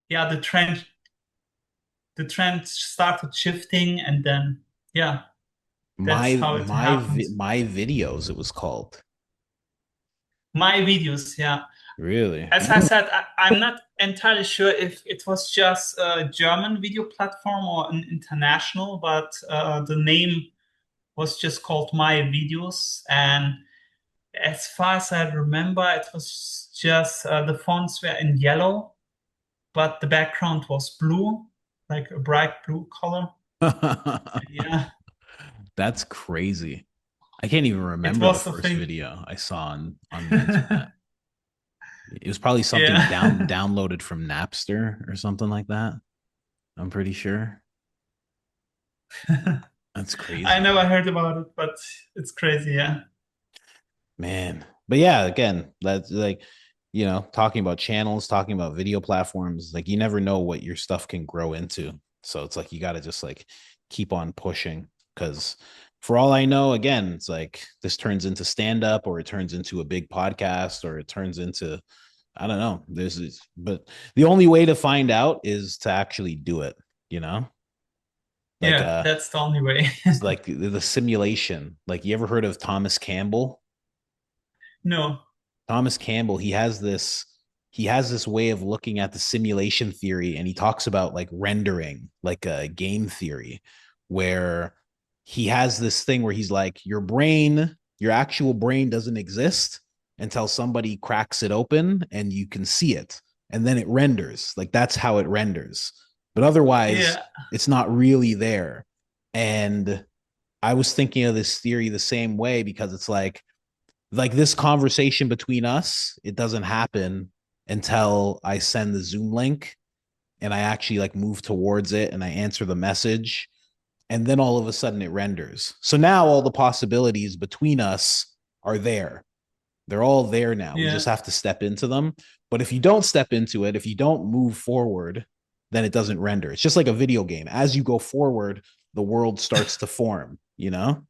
yeah, the trend started shifting, and then yeah, that's how it happened. My videos, it was called. My videos, yeah. Really? As I said, I'm not entirely sure if it was just a German video platform or an international, but the name was just called My Videos. And as far as I remember, it was just the fonts were in yellow, but the background was blue, like a bright blue color. Yeah, That's crazy. I can't even it remember the was the first thing. video I saw on the internet. It was probably something Yeah. downloaded from Napster or something like that. I'm pretty sure. That's I crazy, never heard about it, but it's crazy. Yeah. man. But yeah, again, that's like, talking about channels, talking about video platforms, like you never know what your stuff can grow into. So it's like you got to just like keep on pushing because for all I know, again, it's like this turns into stand up or it turns into a big podcast or it turns into, I don't know. But the only way to find out is to actually do it, you know? Like, Yeah, that's the only way. it's like the simulation. Like, you ever heard of Thomas Campbell? No. Thomas Campbell, he has this way of looking at the simulation theory, and he talks about like rendering, like a game theory, where he has this thing where he's like, your actual brain doesn't exist until somebody cracks it open and you can see it. And then it renders. Like that's how it renders. But otherwise, Yeah. it's not really there. And I was thinking of this theory the same way because it's like this conversation between us, it doesn't happen until I send the Zoom link and I actually like move towards it and I answer the message. And then all of a sudden it renders. So now all the possibilities between us are there. They're all there now. We just Yeah. have to step into them. But if you don't step into it, if you don't move forward, then it doesn't render. It's just like a video game. As you go forward, the world starts to form, you know?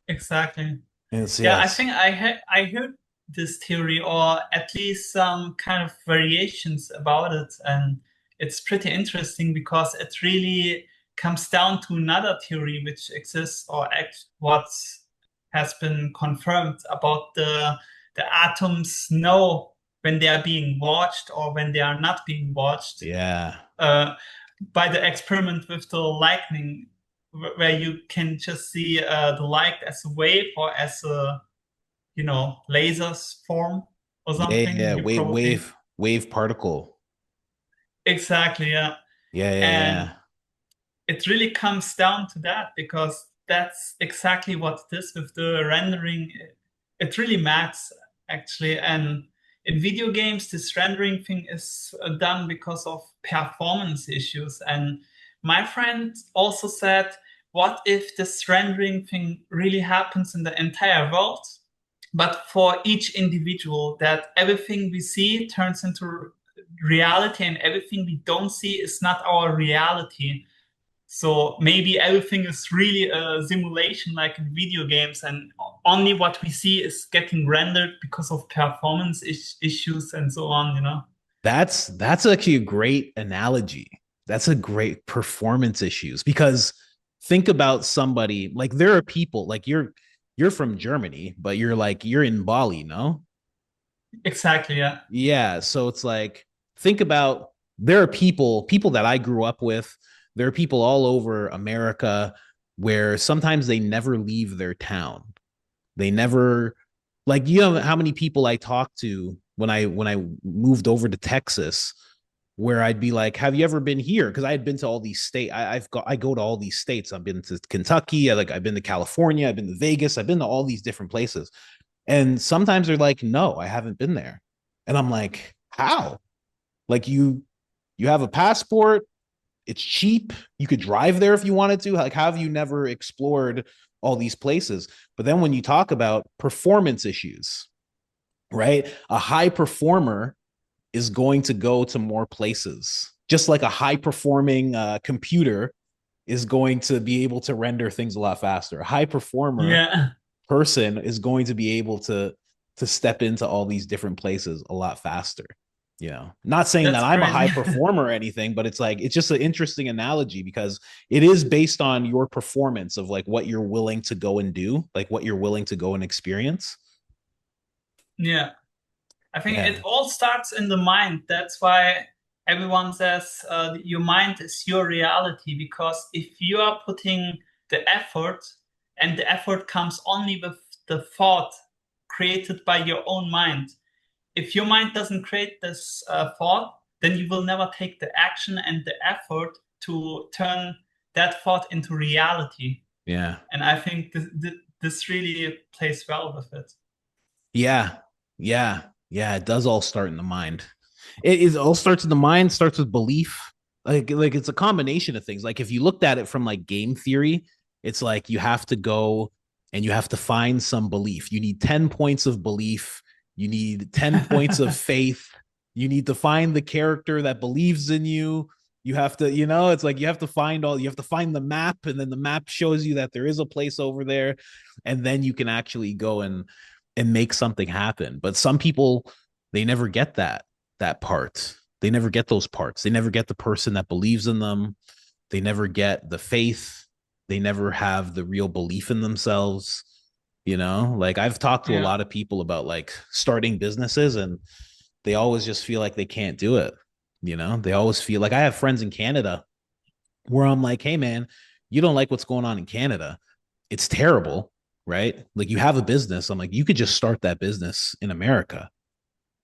Exactly. And it's Yeah, I yes. think I heard this theory or at least some kind of variations about it, and it's pretty interesting because it really comes down to another theory which exists or what has been confirmed about the atoms know when they are being watched or when they are not being watched Yeah. uh, by the experiment with the lightning, where you can just see the light as a wave or as a lasers form or Yeah, something. yeah. You probably Wave particle. exactly, yeah. Yeah, yeah, And yeah. it really comes down to that because that's exactly what it is with the rendering. It really matters actually. And in video games, this rendering thing is done because of performance issues. And my friend also said, what if this rendering thing really happens in the entire world? But for each individual, that everything we see turns into reality and everything we don't see is not our reality. So maybe everything is really a simulation like in video games, and only what we see is getting rendered because of performance issues and so on. That's actually a great analogy. That's a great performance issues because think about somebody like there are people like you're from Germany, but you're in Bali, no? Exactly, yeah. Yeah, so it's like think about there are people that I grew up with. There are people all over America where sometimes they never leave their town. They never like you know how many people I talked to when I moved over to Texas where I'd be like, "Have you ever been here?" Because I had been to all these states. I go to all these states. I've been to Kentucky. I've been to California. I've been to Vegas. I've been to all these different places. And sometimes they're like, "No, I haven't been there." And I'm like, "How? Like you have a passport? It's cheap. You could drive there if you wanted to. Like, how have you never explored all these places?" But then when you talk about performance issues, right? A high performer is going to go to more places, just like a high performing computer is going to be able to render things a lot faster. A high performer Yeah. person is going to be able to step into all these different places a lot faster. Not saying that That's I'm a high crazy. performer or anything, but it's like, it's just an interesting analogy because it is based on your performance of like what you're willing to go and do, like what you're willing to go and experience. Yeah. I think Yeah. it all starts in the mind. That's why everyone says your mind is your reality, because if you are putting the effort, and the effort comes only with the thought created by your own mind. If your mind doesn't create this thought, then you will never take the action and the effort to turn that thought into reality. Yeah. And I think this really plays well with it. Yeah. Yeah. Yeah. It does all start in the mind. It all starts in the mind, starts with belief. Like it's a combination of things. Like if you looked at it from like game theory, it's like you have to go and you have to find some belief. You need 10 points of belief. You need 10 points of faith. You need to find the character that believes in you. You have to, it's like you have to find the map, and then the map shows you that there is a place over there, and then you can actually go and make something happen. But some people, they never get that part. They never get those parts. They never get the person that believes in them. They never get the faith. They never have the real belief in themselves. Like I've talked to a Yeah. lot of people about like starting businesses, and they always just feel like they can't do it. They always feel like, I have friends in Canada where I'm like, hey, man, you don't like what's going on in Canada. It's terrible, right? Like you have a business. I'm like, you could just start that business in America.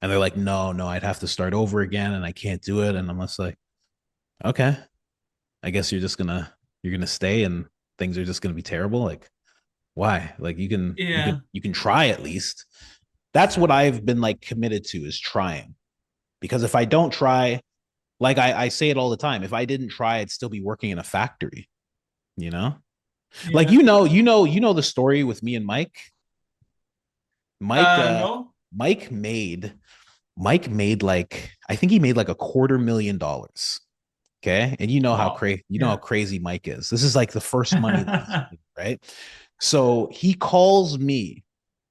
And they're like, no, no, I'd have to start over again and I can't do it. And I'm just like, okay, I guess you're gonna stay and things are just gonna be terrible. Like, why? Like Yeah. you can try at least. That's what I've been like committed to, is trying. Because if I don't try, like I say it all the time, if I didn't try, I'd still be working in a factory, you know? Like Yeah. the story with me and Mike. Mike No. Mike made Mike made like, I think he made like $250,000. Okay. And Wow. how Yeah. crazy Mike is. This is like the first money that he's made, right? So he calls me.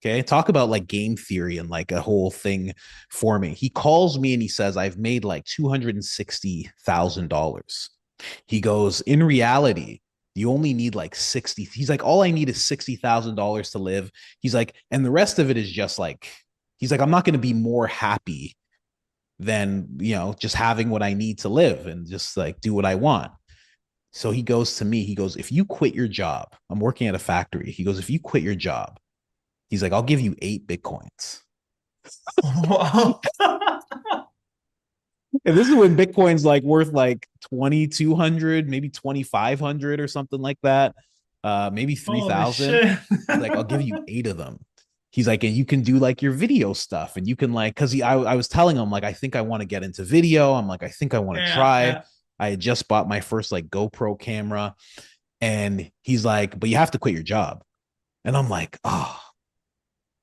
Okay. Talk about like game theory and like a whole thing for me. He calls me and he says, I've made like $260,000. He goes, in reality, you only need like 60. He's like, all I need is $60,000 to live. He's like, and the rest of it is just like, he's like, I'm not going to be more happy than, just having what I need to live and just like do what I want. So he goes to me, he goes, if you quit your job, I'm working at a factory. He goes, if you quit your job, he's like, I'll give you 8 Bitcoins. Wow. And this is when Bitcoin's like worth like 2,200, maybe 2,500 or something like that. Maybe Holy 3,000. shit. He's like, I'll give you 8 of them. He's like, and you can do like your video stuff, and you can like, cause I was telling him like, I think I want to get into video. I'm like, I think I want to Yeah, try. yeah. I had just bought my first like GoPro camera, and he's like, but you have to quit your job. And I'm like, oh.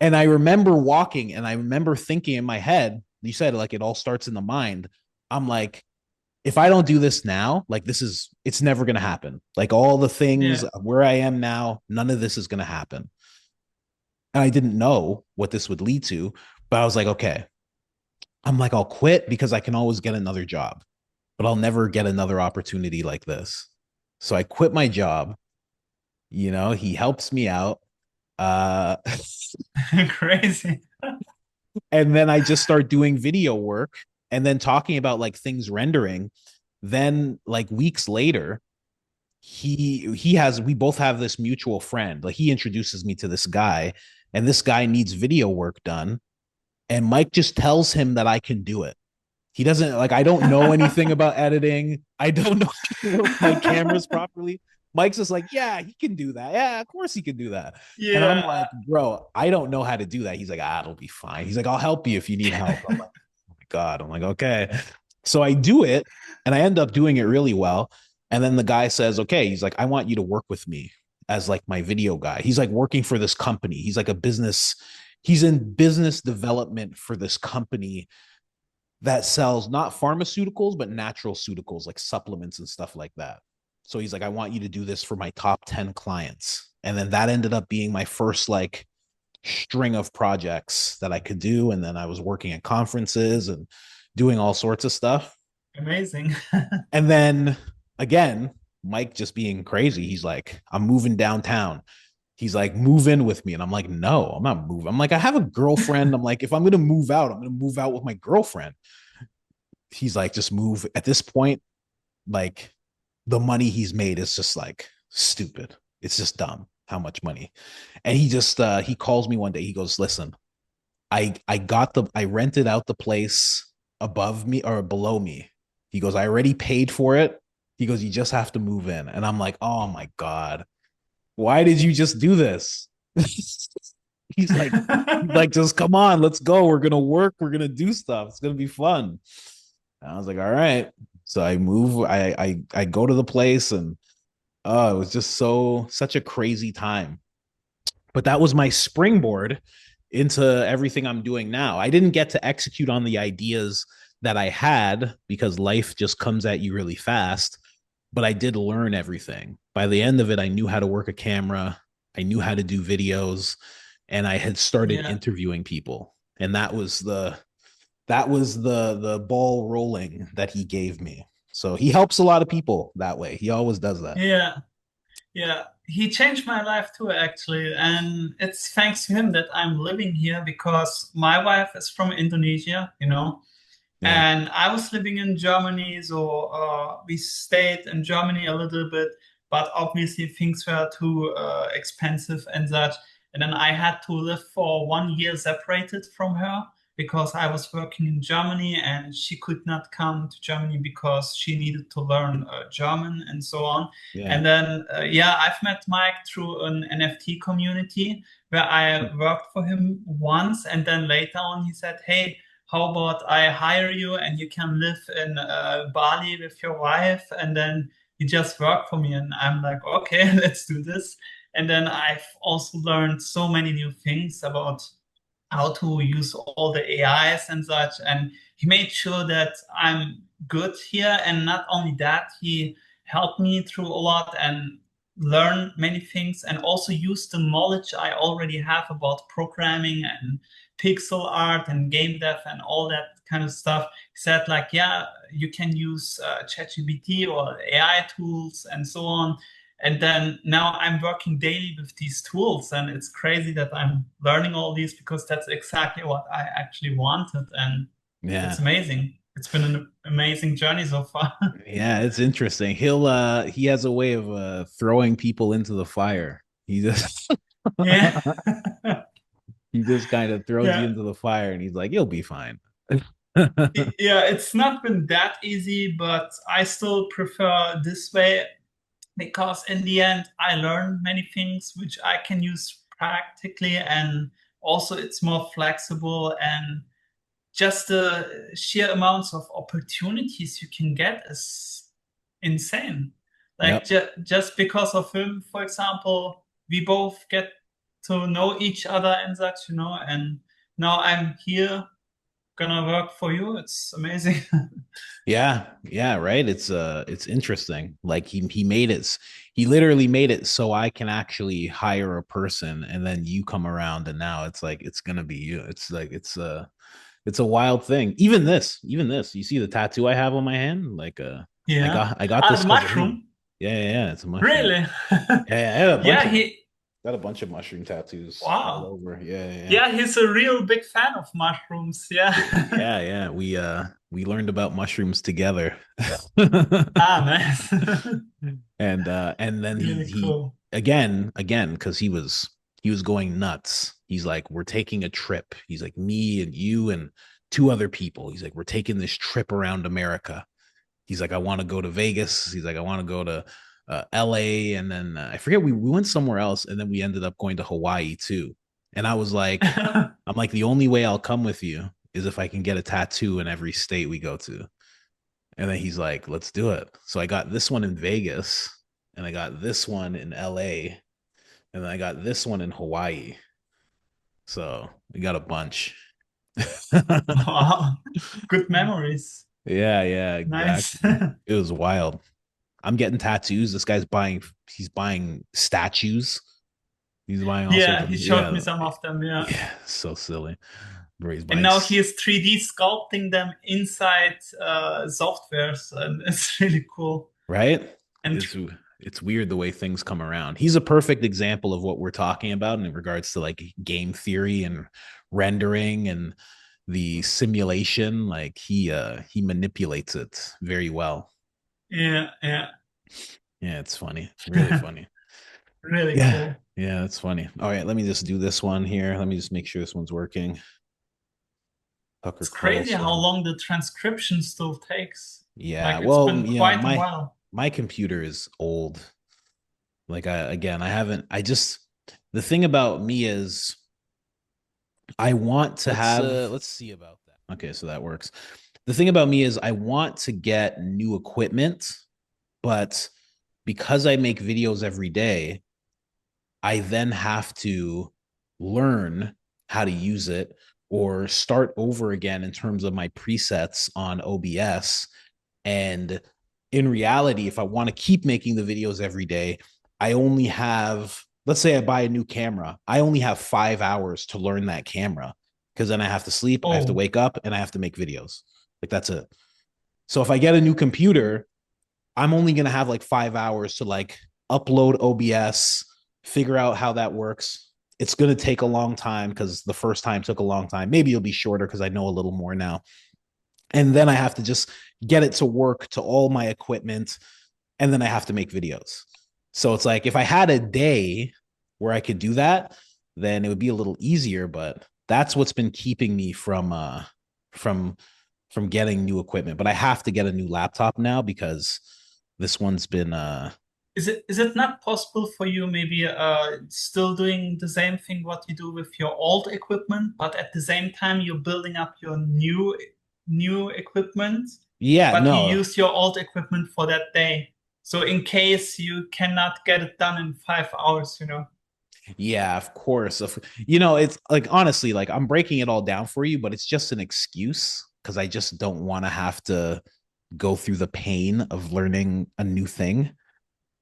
And I remember walking, and I remember thinking in my head, you said like it all starts in the mind. I'm like, if I don't do this now, like it's never going to happen. Like all the things Yeah. where I am now, none of this is going to happen. And I didn't know what this would lead to, but I was like, okay, I'm like, I'll quit because I can always get another job, but I'll never get another opportunity like this. So I quit my job. He helps me out. Uh, Crazy. and then I just start doing video work and then talking about like things rendering. Then like weeks later, we both have this mutual friend. Like he introduces me to this guy, and this guy needs video work done. And Mike just tells him that I can do it. He doesn't like, I don't know anything about editing. I don't know how to work my cameras properly. Mike's just like, yeah, he can do that. Yeah, of course he can do that. And I'm Yeah. like, bro, I don't know how to do that. He's like, it'll be fine. He's like, I'll help you if you need help. I'm like, oh my God. I'm like, okay. So I do it, and I end up doing it really well. And then the guy says, okay, he's like, I want you to work with me as like my video guy. He's like working for this company. He's in business development for this company that sells not pharmaceuticals, but natural ceuticals, like supplements and stuff like that. So he's like, I want you to do this for my top 10 clients. And then that ended up being my first like string of projects that I could do. And then I was working at conferences, and doing all sorts of stuff. Amazing. And then again, Mike just being crazy. He's like, I'm moving downtown. He's like, move in with me. And I'm like, no, I'm not moving. I'm like, I have a girlfriend. I'm like, if I'm going to move out, I'm going to move out with my girlfriend. He's like, just move. At this point, like, the money he's made is just like stupid. It's just dumb how much money. And he calls me one day. He goes, listen, I rented out the place above me or below me. He goes, I already paid for it. He goes, you just have to move in. And I'm like, oh my God, why did you just do this? he's like, he's like, just come on, let's go. We're gonna work, we're gonna do stuff. It's gonna be fun. And I was like, all right. So I move, I go to the place and it was just such a crazy time. But that was my springboard into everything I'm doing now. I didn't get to execute on the ideas that I had because life just comes at you really fast, but I did learn everything. By the end of it, I knew how to work a camera, I knew how to do videos, and I had started Yeah. interviewing people. And that was the ball rolling that he gave me. So he helps a lot of people that way. He always does that. Yeah. Yeah, he changed my life too, actually. And it's thanks to him that I'm living here because my wife is from Indonesia, Yeah. and I was living in Germany. So we stayed in Germany a little bit, but obviously things were too expensive and such. And then I had to live for 1 year separated from her because I was working in Germany and she could not come to Germany because she needed to learn German and so on. Yeah. And then, yeah, I've met Mike through an NFT community where I worked for him once. And then later on, he said, hey, how about I hire you and you can live in Bali with your wife and then you just work for me. And I'm like, okay, let's do this. And then I've also learned so many new things about how to use all the AIs and such. And he made sure that I'm good here. And not only that, he helped me through a lot and learn many things and also use the knowledge I already have about programming and pixel art and game dev and all that kind of stuff. He said like, yeah, you can use ChatGPT or AI tools and so on. And then now I'm working daily with these tools, and it's crazy that I'm learning all these because that's exactly what I actually wanted. And it's Yeah. amazing. It's been an amazing journey so far. Yeah, it's interesting. He has a way of throwing people into the fire. He just Yeah. he just kind of throws you Yeah. into the fire and he's like, "You'll be fine." Yeah, it's not been that easy, but I still prefer this way because in the end, I learned many things which I can use practically, and also it's more flexible, and just the sheer amounts of opportunities you can get is insane. Like Yep. just because of him, for example, we both get to know each other and such, and now I'm here gonna work for you. It's amazing. Yeah, yeah, right. It's interesting. Like he made it. He literally made it so I can actually hire a person, and then you come around, and now it's like it's gonna be you. It's like it's a wild thing. Even this. You see the tattoo I have on my hand? Like Yeah. I got this The because of him. mushroom. Yeah. It's a mushroom. Really? Yeah, I had a bunch Yeah, of them. he Got a bunch of mushroom tattoos all wow. over. Yeah. Yeah, he's a real big fan of mushrooms. Yeah. Yeah. We learned about mushrooms together. Ah, nice. And then Really he cool. again because he was going nuts. He's like, we're taking a trip. He's like, me and you and two other people. He's like, we're taking this trip around America. He's like, I want to go to Vegas. He's like, I want to go to LA. And then I forget, we went somewhere else. And then we ended up going to Hawaii too. And I'm like, the only way I'll come with you is if I can get a tattoo in every state we go to. And then he's like, let's do it. So I got this one in Vegas and I got this one in LA and then I got this one in Hawaii. So we got a bunch. Wow. Good memories. Yeah, Nice. exactly. It was wild. I'm getting tattoos. This guy's he's buying statues. He's buying all sorts Yeah, of he showed me yeah, some of them. Yeah. yeah, so silly. raised And by now he is 3D sculpting them inside softwares, and it's really cool. right? And It's weird the way things come around. He's a perfect example of what we're talking about in regards to like game theory and rendering and the simulation. Like he manipulates it very well. yeah, yeah, Yeah, it's funny. Really funny. really Yeah. cool. Yeah, that's funny. All right, let me just do this one here. Let me just make sure this one's working. Tucker It's crazy how Carlson. long the transcription still takes. Yeah. Like it's Well, been you know, quite a my while. my computer is old. Like I haven't I just the thing about me is I want to have let's see about that. Okay, so that works. The thing about me is I want to get new equipment, but because I make videos every day, I then have to learn how to use it or start over again in terms of my presets on OBS. And in reality, if I want to keep making the videos every day, I only have, let's say I buy a new camera, I only have 5 hours to learn that camera because then I have to sleep, I have to Oh, wake up, and I have to make videos. Like that's it. So if I get a new computer, I'm only going to have like 5 hours to like upload OBS, figure out how that works. It's going to take a long time because the first time took a long time. Maybe it'll be shorter because I know a little more now. And then I have to just get it to work to all my equipment. And then I have to make videos. So it's like if I had a day where I could do that, then it would be a little easier. But that's what's been keeping me from from getting new equipment. But I have to get a new laptop now because this one's been is it not possible for you maybe still doing the same thing what you do with your old equipment, but at the same time you're building up your new equipment, yeah, but you no. use your old equipment for that day. So in case you cannot get it done in 5 hours, you know. Yeah, of course. You know, it's like honestly, like I'm breaking it all down for you, but it's just an excuse because I just don't want to have to go through the pain of learning a new thing,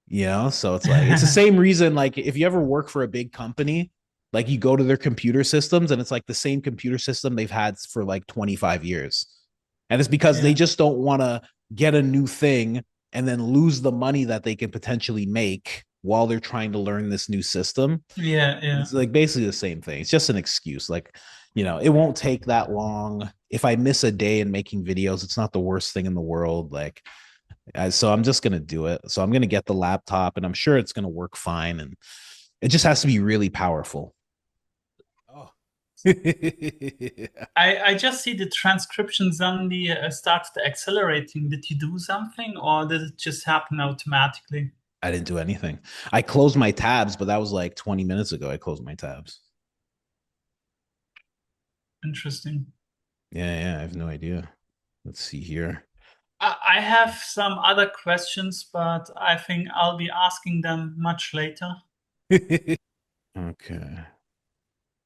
you know? So it's like it's the same reason like if you ever work for a big company, like you go to their computer systems and it's like the same computer system they've had for like 25 years. And it's because they Yeah, just don't want to get a new thing and then lose the money that they can potentially make while they're trying to learn this new system. yeah, yeah, It's like basically the same thing. It's just an excuse. Like, you know, it won't take that long. If I miss a day in making videos, it's not the worst thing in the world. Like, so I'm just gonna do it. So I'm gonna get the laptop, and I'm sure it's gonna work fine. And it just has to be really powerful. Oh, I just see the transcription suddenly started accelerating. Did you do something, or did it just happen automatically? I didn't do anything. I closed my tabs, but that was like 20 minutes ago. I closed my tabs. Interesting. Yeah, I have no idea. Let's see here. I have some other questions, but I think I'll be asking them much later. Okay.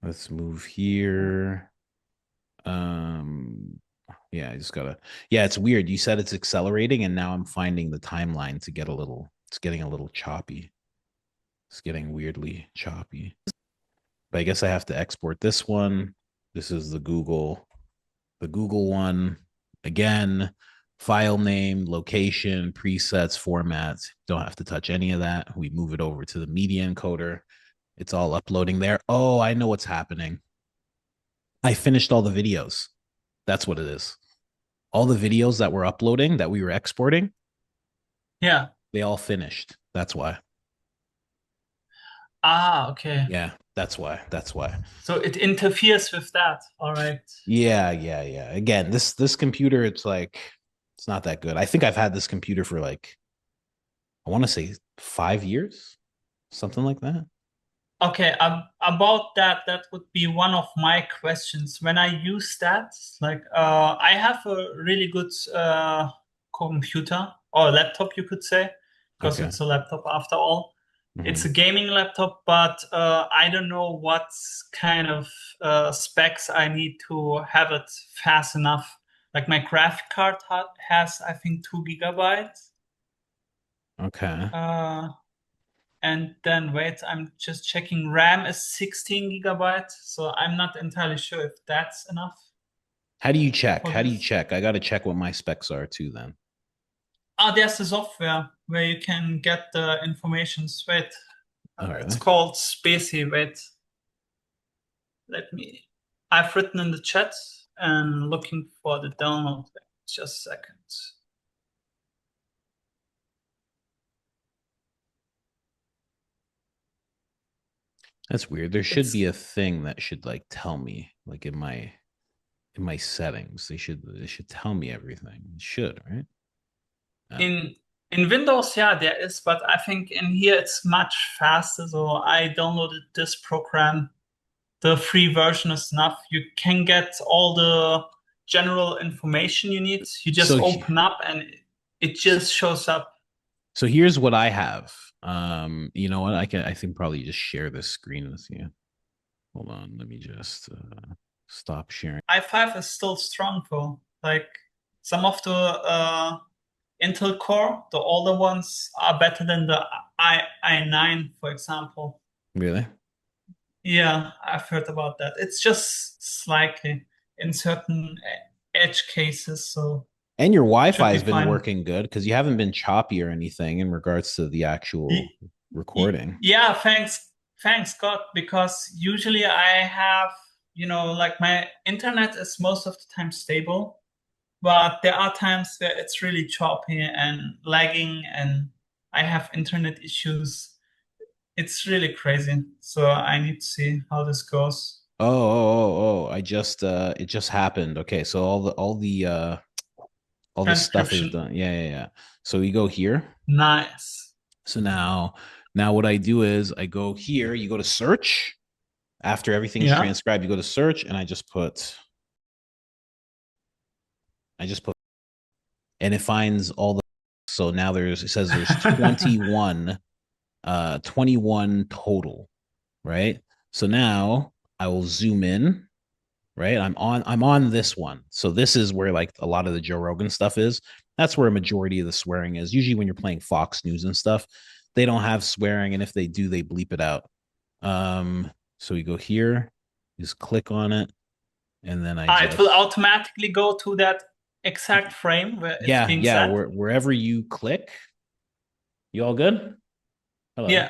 Let's move here. Um, yeah, I just gotta. Yeah, it's weird. You said it's accelerating, and now I'm finding the timeline to get a little. It's getting a little choppy. It's getting weirdly choppy. But I guess I have to export this one. This is the Google one. Again, file name, location, presets, formats. Don't have to touch any of that. We move it over to the media encoder. It's all uploading there. Oh, I know what's happening. I finished all the videos. That's what it is. All the videos that we're uploading that we were exporting, Yeah. they all finished. That's why. Ah, okay. Yeah, that's why. That's why. So it interferes with that. All right. Yeah. Again, this computer, it's like it's not that good. I think I've had this computer for like I want to say 5 years, something like that. Okay, about that, that would be one of my questions. When I use that, like, I have a really good computer or laptop, you could say, because Okay. it's a laptop after all. It's a Hmm. gaming laptop, but I don't know what kind of specs I need to have it fast enough. Like my graphic card has, I think, 2 gigabytes. Okay. Uh, And then wait, I'm just checking. RAM is 16 gigabyte, so I'm not entirely sure if that's enough How do you check? for How do you this. check? I got to check what my specs are too then. There's a software where you can get the information. Wait, Oh, it's really? called Spacey. Wait, let me. I've written in the chat and looking for the download. Just a second. That's weird. There should be It's a thing that should like tell me, like in my settings. They should tell me everything. It should, right? Oh. in in Windows, yeah, there is, but I think in here it's much faster. So I downloaded this program. The free version is enough. You can get all the general information you need. You just So open up and it just shows up. so here's what I have. You know what? I think probably just share this screen with you. Hold on, let me just stop sharing. i5 is still strong though. Like some of the Intel Core, the older ones, are better than the i9, for example. Really? Yeah, I've heard about that. It's just slightly in certain edge cases, so And your Wi-Fi should be has been fine. working good because you haven't been choppy or anything in regards to the actual Y- recording. Yeah, thanks God, because usually I have, like my internet is most of the time stable, but there are times where it's really choppy and lagging, and I have internet issues. It's really crazy. So I need to see how this goes. Oh, I just it just happened. Okay, so all the stuff is Transcription, done. Yeah. So we go here. nice. So now what I do is I go here, you go to search. After everything's Yeah. transcribed, you go to search and I just put and it finds all the so now it says there's 21 total, right? So now I will zoom in, right? I'm on this one. So this is where like a lot of the Joe Rogan stuff is. That's where a majority of the swearing is. Usually when you're playing Fox News and stuff, they don't have swearing, and if they do, they bleep it out. So we go here, just click on it, and then I It will just automatically go to that exact frame where it's yeah, being yeah, set. wherever you click, you all good? Hello. Yeah.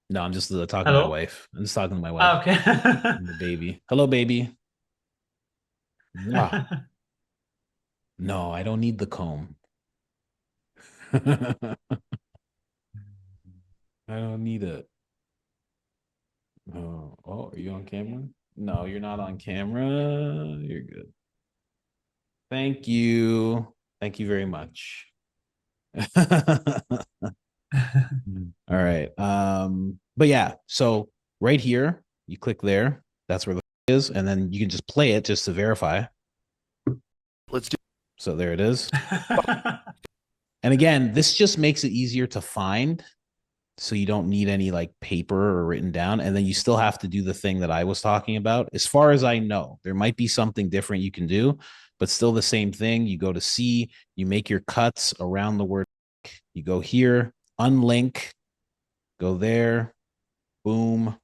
No, I'm just talking to my Hello? wife. I'm just talking to my wife Okay. and the baby. Hello, baby. Wow. No, I don't need the comb. I don't need it. Oh, are you on camera? No, you're not on camera. You're good. Thank you. Thank you very much. All right. But yeah, so right here, you click there. That's where the is, and then you can just play it just to verify. Let's do. So there it is. And again, this just makes it easier to find. So you don't need any like paper or written down. And then you still have to do the thing that I was talking about. As far as I know, there might be something different you can do, but still the same thing. You go to C, you make your cuts around the word. You go here, unlink, go there, boom,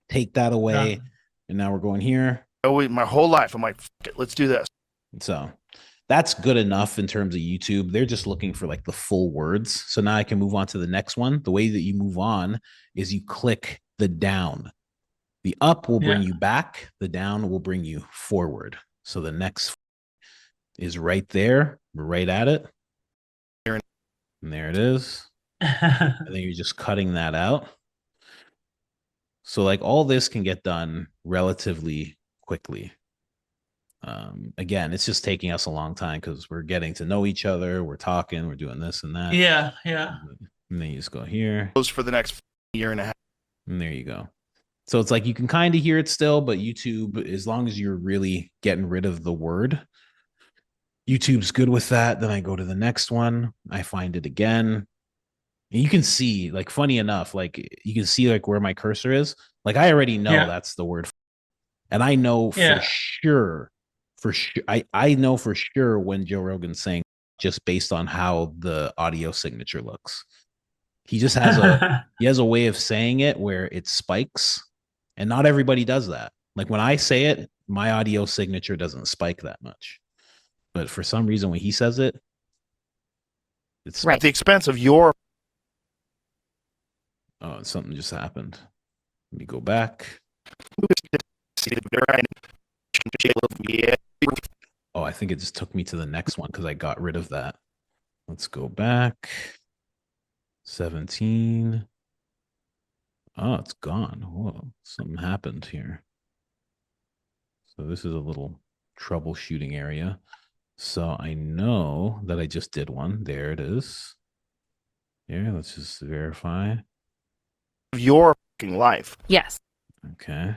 take that away. Done. And now we're going here. Oh, my whole life, I'm like, let's do this. So that's good enough in terms of YouTube. They're just looking for like the full words. So now I can move on to the next one. The way that you move on is you click the down. The up will bring Yeah. you back. The down will bring you forward. So the next is right there. We're right at it. And there it is. And then you're just cutting that out. So like all this can get done relatively quickly. Again, it's just taking us a long time because we're getting to know each other. We're talking, we're doing this and that. Yeah, yeah. And then you just go here. Goes for the next year and a half. And there you go. So it's like you can kind of hear it still, but YouTube, as long as you're really getting rid of the word, YouTube's good with that. Then I go to the next one. I find it again. And you can see, like, funny enough, like you can see like where my cursor is. Like I already know Yeah. that's the word. And I know Yeah. for sure, I know for sure when Joe Rogan's saying just based on how the audio signature looks. He just has a way of saying it where it spikes, and not everybody does that. Like when I say it, my audio signature doesn't spike that much. But for some reason when he says it, it's At the expense of your. Oh, something just happened. Let me go back. Oh, I think it just took me to the next one because I got rid of that. Let's go back. 17. Oh, it's gone. Whoa, something happened here. So this is a little troubleshooting area. So I know that I just did one. There it is. Here, let's just verify. Your life. Yes. Okay.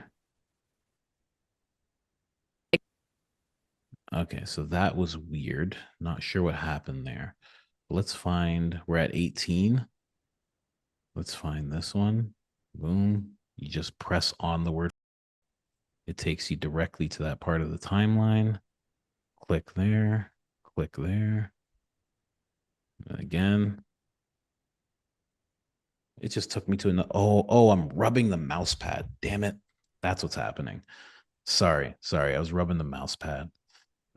Okay, so that was weird. Not sure what happened there. Let's find, we're at 18. Let's find this one. Boom. You just press on the word. It takes you directly to that part of the timeline. Click there. Click there. And again. It just took me to another. Oh, I'm rubbing the mouse pad. Damn it. That's what's happening. Sorry. I was rubbing the mouse pad.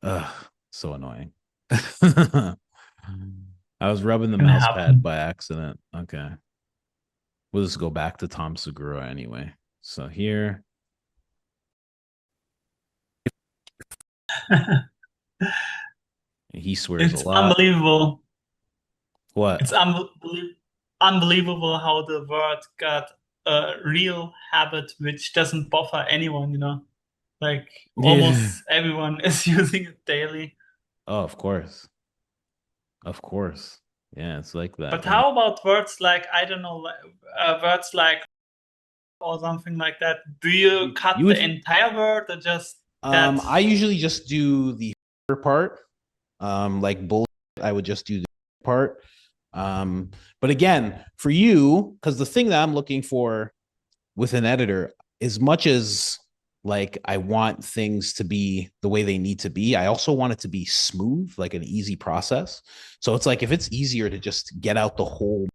Ugh, so annoying. I was rubbing the mouse pad by accident. Okay. We'll just go back to Tom Segura anyway. So here. He swears a lot. It's unbelievable. What? It's unbelievable how the word got a real habit which doesn't bother anyone, you know? Like almost everyone is using it daily. Oh, of course. Of course. Yeah, it's like that. But how about words like, I don't know, words like or something like that? Do you cut the entire word or just that? I usually just do the part. Like bullshit, I would just do the part. But again, for you, because the thing that I'm looking for with an editor, as much as like I want things to be the way they need to be, I also want it to be smooth, like an easy process. So it's like if it's easier to just get out the whole,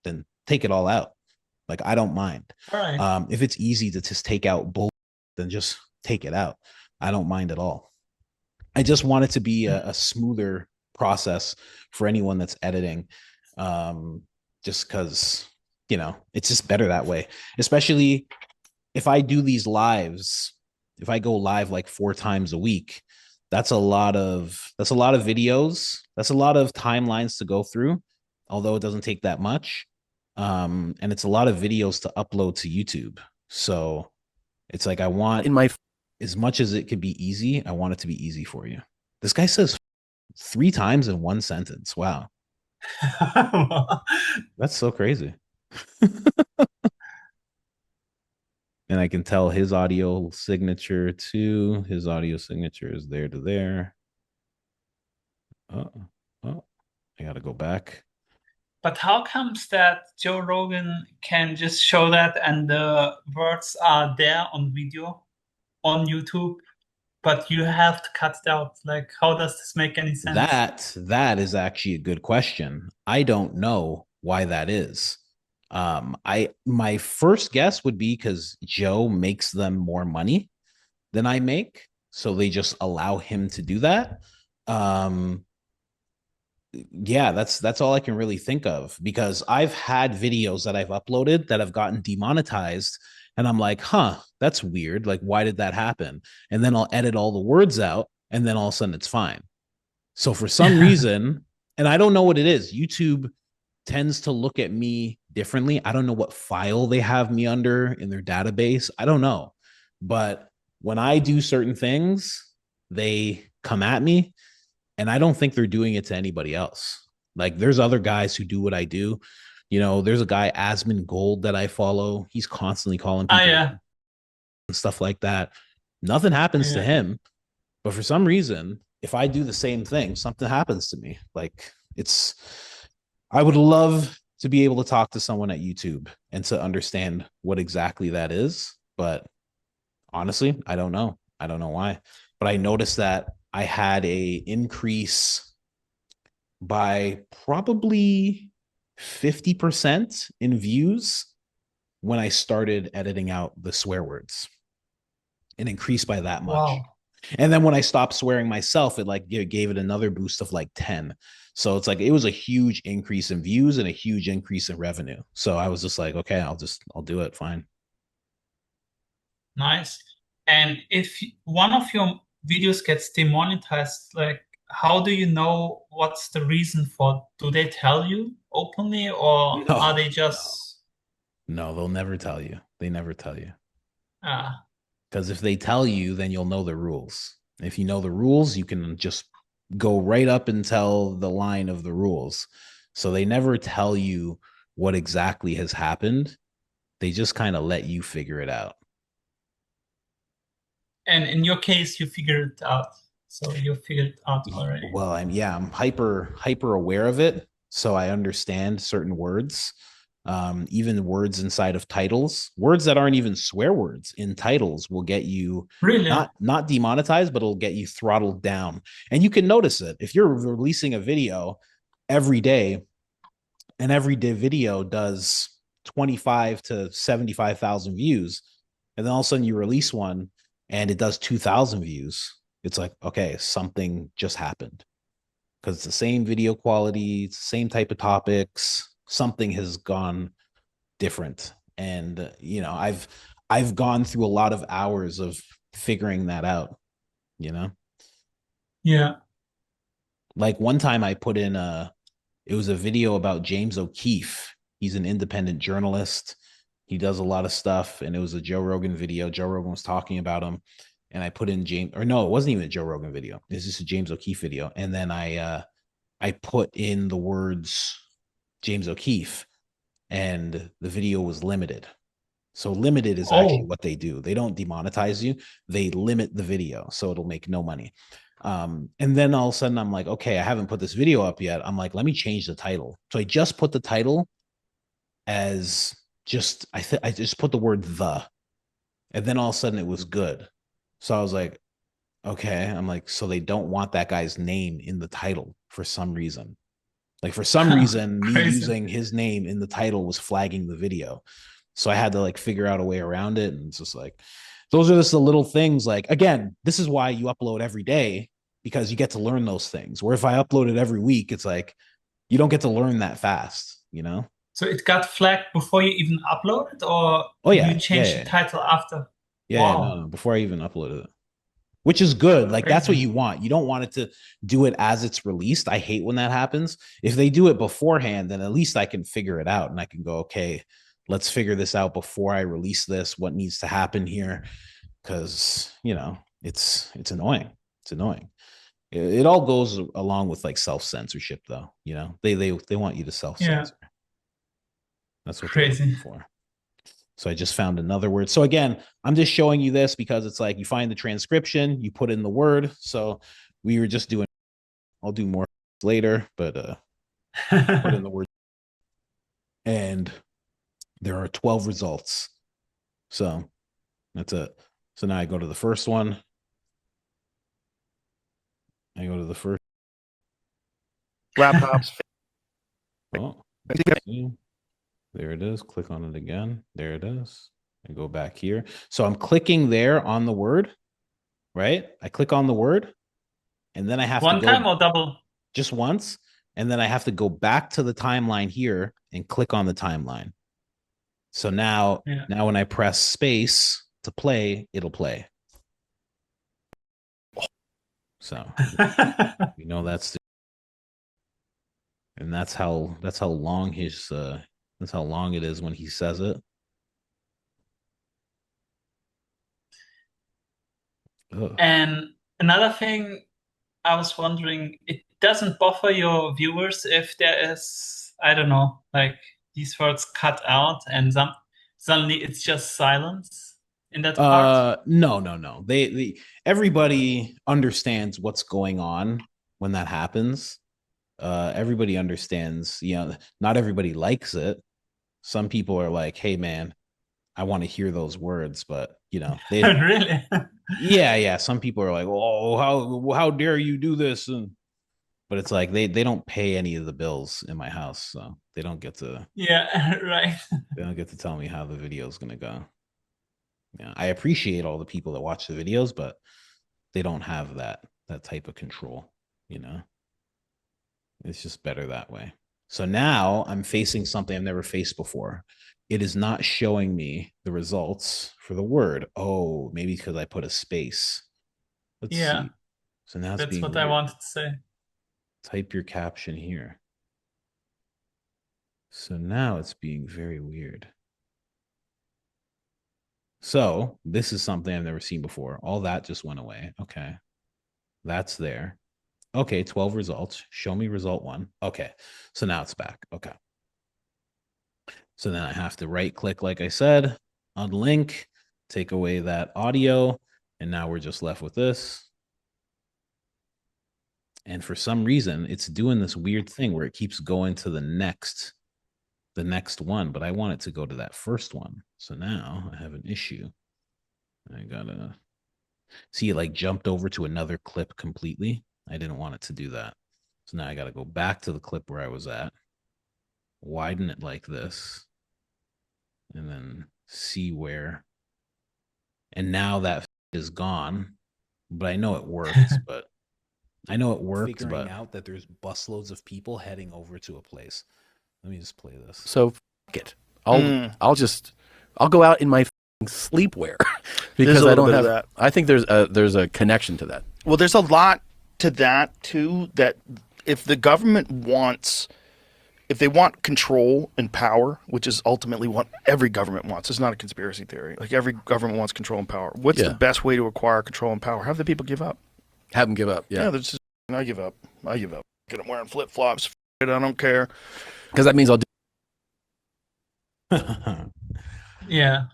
then take it all out. Like I don't mind. All right. If it's easy to just take out bull, then just take it out. I don't mind at all. I just want it to be a smoother process for anyone that's editing. Just because, you know, it's just better that way, especially if I do these lives. If I go live like 4 times a week, that's a lot of videos. That's a lot of timelines to go through, although it doesn't take that much. And it's a lot of videos to upload to YouTube. So it's like I want, as much as it could be easy, I want it to be easy for you. This guy says 3 times in one sentence. Wow. That's so crazy. And I can tell his audio signature too. His audio signature is there to there. Oh, I got to go back. But how comes that Joe Rogan can just show that and the words are there on video on YouTube, but you have to cut it out? Like, how does this make any sense? That is actually a good question. I don't know why that is. My first guess would be because Joe makes them more money than I make, so they just allow him to do that. Yeah, that's all I can really think of, because I've had videos that I've uploaded that have gotten demonetized, and I'm like, huh, that's weird. Like, why did that happen? And then I'll edit all the words out, and then all of a sudden it's fine. So for some reason, and I don't know what it is, YouTube tends to look at me differently. I don't know what file they have me under in their database. I don't know. But when I do certain things, they come at me, and I don't think they're doing it to anybody else. Like there's other guys who do what I do. You know, there's a guy, Asmon Gold, that I follow. He's constantly calling people and stuff like that. Nothing happens to him. But for some reason, if I do the same thing, something happens to me. Like I would love to be able to talk to someone at YouTube and to understand what exactly that is. But honestly, I don't know. I don't know why. But I noticed that I had a increase by probably 50% in views when I started editing out the swear words. It increased by that much. Wow. And then when I stopped swearing myself, it like gave it another boost of like 10. So it's like it was a huge increase in views and a huge increase in revenue. So I was just like, okay, I'll do it. Fine. Nice. And if one of your videos gets demonetized, like how do you know what's the reason for? Do they tell you openly or are No, they no, just no, they'll never tell you. They never tell you. uh Because if they tell you, then you'll know the rules. If you know the rules, you can just go right up and tell the line of the rules. So they never tell you what exactly has happened. They just kind of let you figure it out. and in your case you figured it out. So you figured it out already. Well, I'm hyper aware of it, so I understand certain words, even words inside of titles, words that aren't even swear words in titles will get you Really? not demonetized, but it'll get you throttled down. And you can notice it if you're releasing a video every day, and every day video does 25 to 75,000 views, and then all of a sudden you release one and it does 2,000 views. It's like, okay, something just happened because it's the same video quality, it's the same type of topics. Something has gone different, and I've gone through a lot of hours of figuring that out. You know, Yeah. like one time I put in it was a video about James O'Keefe. He's an independent journalist. He does a lot of stuff, and it was a Joe Rogan video. Joe Rogan was talking about him, and I put in James, or no, it wasn't even a Joe Rogan video. It's just a James O'Keefe video, and then I put in the words James O'Keefe, and the video was limited. So limited is actually Oh, what they do. They don't demonetize you; they limit the video, so it'll make no money. And then all of a sudden, I'm like, okay, I haven't put this video up yet. I'm like, let me change the title. So I just put the title as I just put the word the, and then all of a sudden it was good. So I was like, okay. I'm like, so they don't want that guy's name in the title for some reason. Like for some reason, me crazy. using his name in the title was flagging the video. So I had to like figure out a way around it. And it's just like, those are just the little things. Like, again, this is why you upload every day because you get to learn those things. Where if I upload it every week, it's like, you don't get to learn that fast, you know? So it got flagged before you even uploaded, or Oh, you yeah. changed the title after? No, Wow, no, before I even uploaded it, which is good. Like, that's what crazy. you want. You don't want it to do it as it's released. I hate when that happens. If they do it beforehand, then at least I can figure it out and I can go, okay, let's figure this out before I release this. What needs to happen here? Because, it's annoying. It's annoying. It all goes along with like self-censorship though. They want you to Yeah, self-censor. That's what they're looking crazy. for. So I just found another word. So again, I'm just showing you this because it's like you find the transcription, you put in the word. So we were just doing, I'll do more later, but put in the word, and there are 12 results. So that's it. So now I go to the first one. I go to the first. Laptops. Oh, there it is. Click on it again. There it is. I go back here. So I'm clicking there on the word, right? I click on the word, and then I have to One time go or double? just once, and then I have to go back to the timeline here and click on the timeline. So now, Yeah. now when I press space to play, it'll play. So that's the, and that's how long that's how long it is when he says it. Ugh. And another thing I was wondering, it doesn't bother your viewers if there is, I don't know, like these words cut out and suddenly it's just silence in that part? No, no, no. They everybody understands what's going on when that happens. Everybody understands, not everybody likes it. Some people are like, hey man, I want to hear those words, but they Really? yeah, yeah. Some people are like, oh, how dare you do this? And But it's like they don't pay any of the bills in my house, so they don't get to Yeah, right. tell me how the video is gonna go. Yeah, I appreciate all the people that watch the videos, but they don't have that type of control, you know. It's just better that way. So now I'm facing something I've never faced before. It is not showing me the results for the word. Oh, maybe because I put a space. Let's Yeah, see. So now it's that's being what I weird. wanted to say. Type your caption here. So now it's being very weird. So this is something I've never seen before. All that just went away. Okay. That's there. Okay, 12 results. Show me result 1. Okay. So now it's back. Okay. So then I have to right click, like I said, unlink, take away that audio, and now we're just left with this. And for some reason, it's doing this weird thing where it keeps going to the next one, but I want it to go to that first one. So now I have an issue. I gotta see it like jumped over to another clip completely. I didn't want it to do that. So now I gotta go back to the clip where I was at, widen it like this, and then see where. And now that is gone, but I know it worked, but figuring out that there's busloads of people heading over to a place. Let me just play this. So it. I'll go out in my sleepwear because I don't have that. I think there's a connection to that. Well, there's a lot to that too. That if the government wants, if they want control and power, which is ultimately what every government wants, it's not a conspiracy theory. Like every government wants control and power. What's the best way to acquire control and power? Have the people give up. Have them give up. Yeah. Yeah. I give up. I'm wearing flip flops. I don't care. Because that means I'll do. Yeah.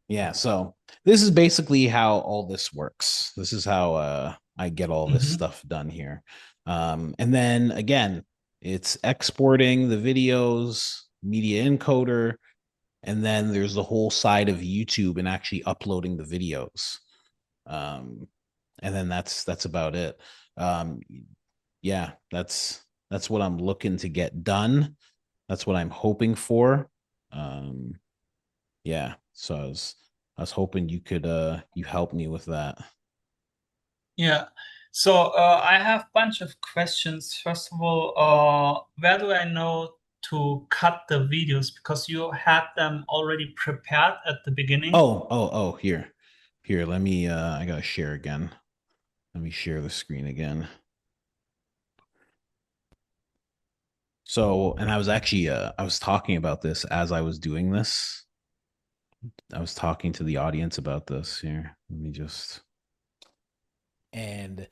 Yeah, so this is basically how all this works. This is how I get all this stuff done here. And then again, it's exporting the videos, media encoder, and then there's the whole side of YouTube and actually uploading the videos. And then that's about it. Yeah, that's what I'm looking to get done. That's what I'm hoping for. Yeah, so I was hoping you could you help me with that. Yeah. So I have a bunch of questions. First of all, where do I know to cut the videos? Because you had them already prepared at the beginning. Oh, here. Let me I gotta share again. Let me share the screen again. So, and I was actually I was talking about this as I was doing this. I was talking to the audience about this here. Let me just. And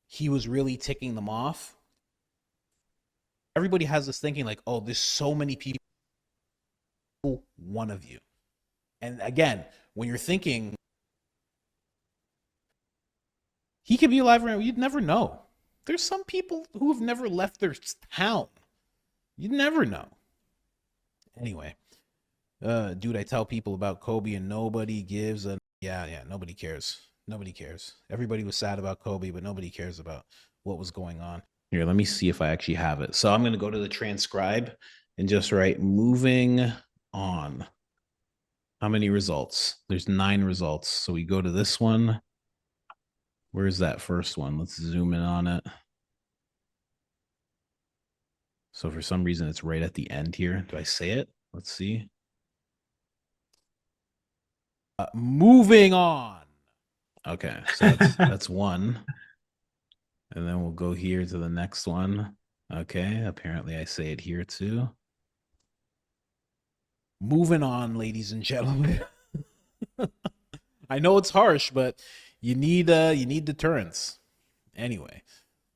he was really ticking them off. Everybody has this thinking like, oh, there's so many people, one of you. And again, when you're thinking he could be alive right now, you'd never know. There's some people who have never left their town. You'd never know. Anyway, dude, I tell people about Kobe and nobody gives a yeah, nobody cares. Nobody cares. Everybody was sad about Kobe, but nobody cares about what was going on. Here, let me see if I actually have it. So I'm going to go to the transcribe and just write moving on. How many results? There's 9 results. So we go to this one. Where's that first one? Let's zoom in on it. So for some reason, it's right at the end here. Do I say it? Let's see. Moving on. Okay, so that's one. And then we'll go here to the next one. Okay, apparently I say it here too. Moving on, ladies and gentlemen. I know it's harsh, but you need deterrence. Anyway,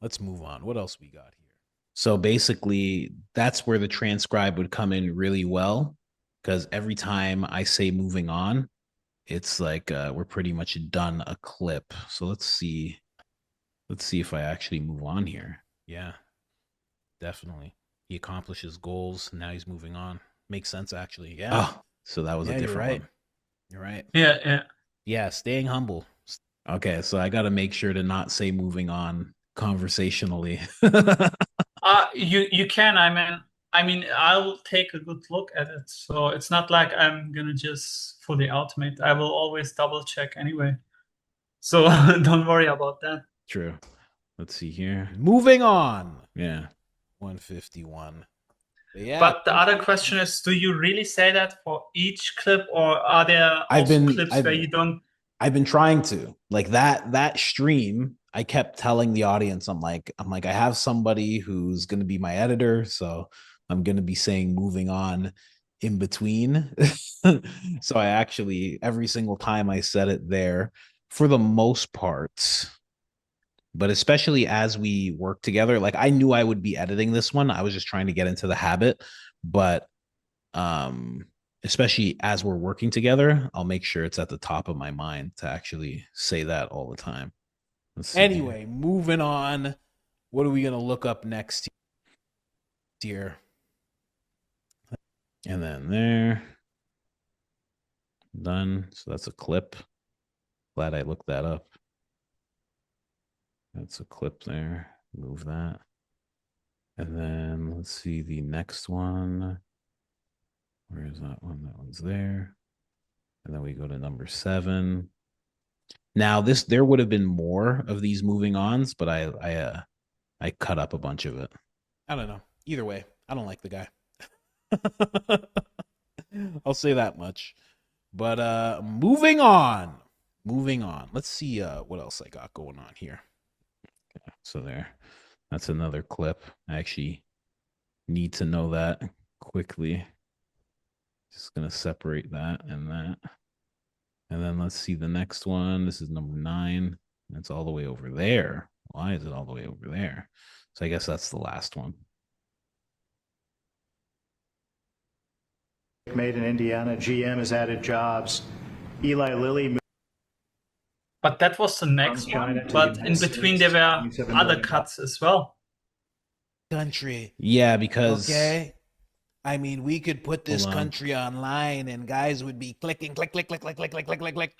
let's move on. What else we got here? So basically, that's where the transcribe would come in really well, because every time I say moving on, it's like we're pretty much done a clip. So let's see if I actually move on here. Yeah, definitely. He accomplishes goals. Now he's moving on. Makes sense, actually. Yeah. Oh, so that was a different one. You're right. Yeah. Yeah, staying humble. Okay, so I got to make sure to not say moving on conversationally. You can. I mean, I'll take a good look at it. So it's not like I'm gonna just fully automate. I will always double check anyway. So don't worry about that. True. Let's see here. Moving on. Yeah. 151. Yeah. But the other question is, do you really say that for each clip, or are there clips where you don't? I've been trying to, like, that stream. I kept telling the audience, I'm like, I have somebody who's going to be my editor, so I'm going to be saying moving on in between. So I actually, every single time I said it there, for the most part, but especially as we work together, like, I knew I would be editing this one. I was just trying to get into the habit, but especially as we're working together, I'll make sure it's at the top of my mind to actually say that all the time. Anyway, moving on. What are we going to look up next here? And then there. Done. So that's a clip. Glad I looked that up. That's a clip there. Move that. And then let's see the next one. Where is that one? That one's there. And then we go to number 7. Now there would have been more of these moving ons, but I cut up a bunch of it. I don't know. Either way, I don't like the guy. I'll say that much. But moving on. Let's see what else I got going on here. So there. That's another clip. I actually need to know that quickly. Just going to separate that and that. And then let's see the next one. This is number 9. It's all the way over there. Why is it all the way over there? So I guess that's the last one. Made in Indiana. GM has added jobs. Eli Lilly. But that was the next one. But in between there were other cuts as well. Country. Yeah, because okay. I mean, we could put this country online and guys would be clicking, click, click, click, click, click, click, click, click, click.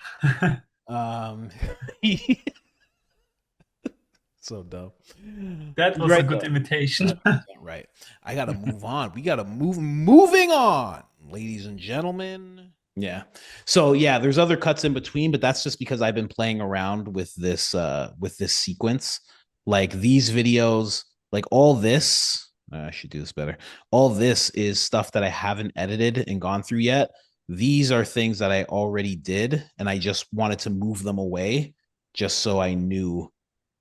So dumb. That was a good imitation. Right. I got to move on. We got to moving on, ladies and gentlemen. Yeah. So yeah, there's other cuts in between, but that's just because I've been playing around with this sequence. Like these videos, like all this, I should do this better. All this is stuff that I haven't edited and gone through yet. These are things that I already did, and I just wanted to move them away just so I knew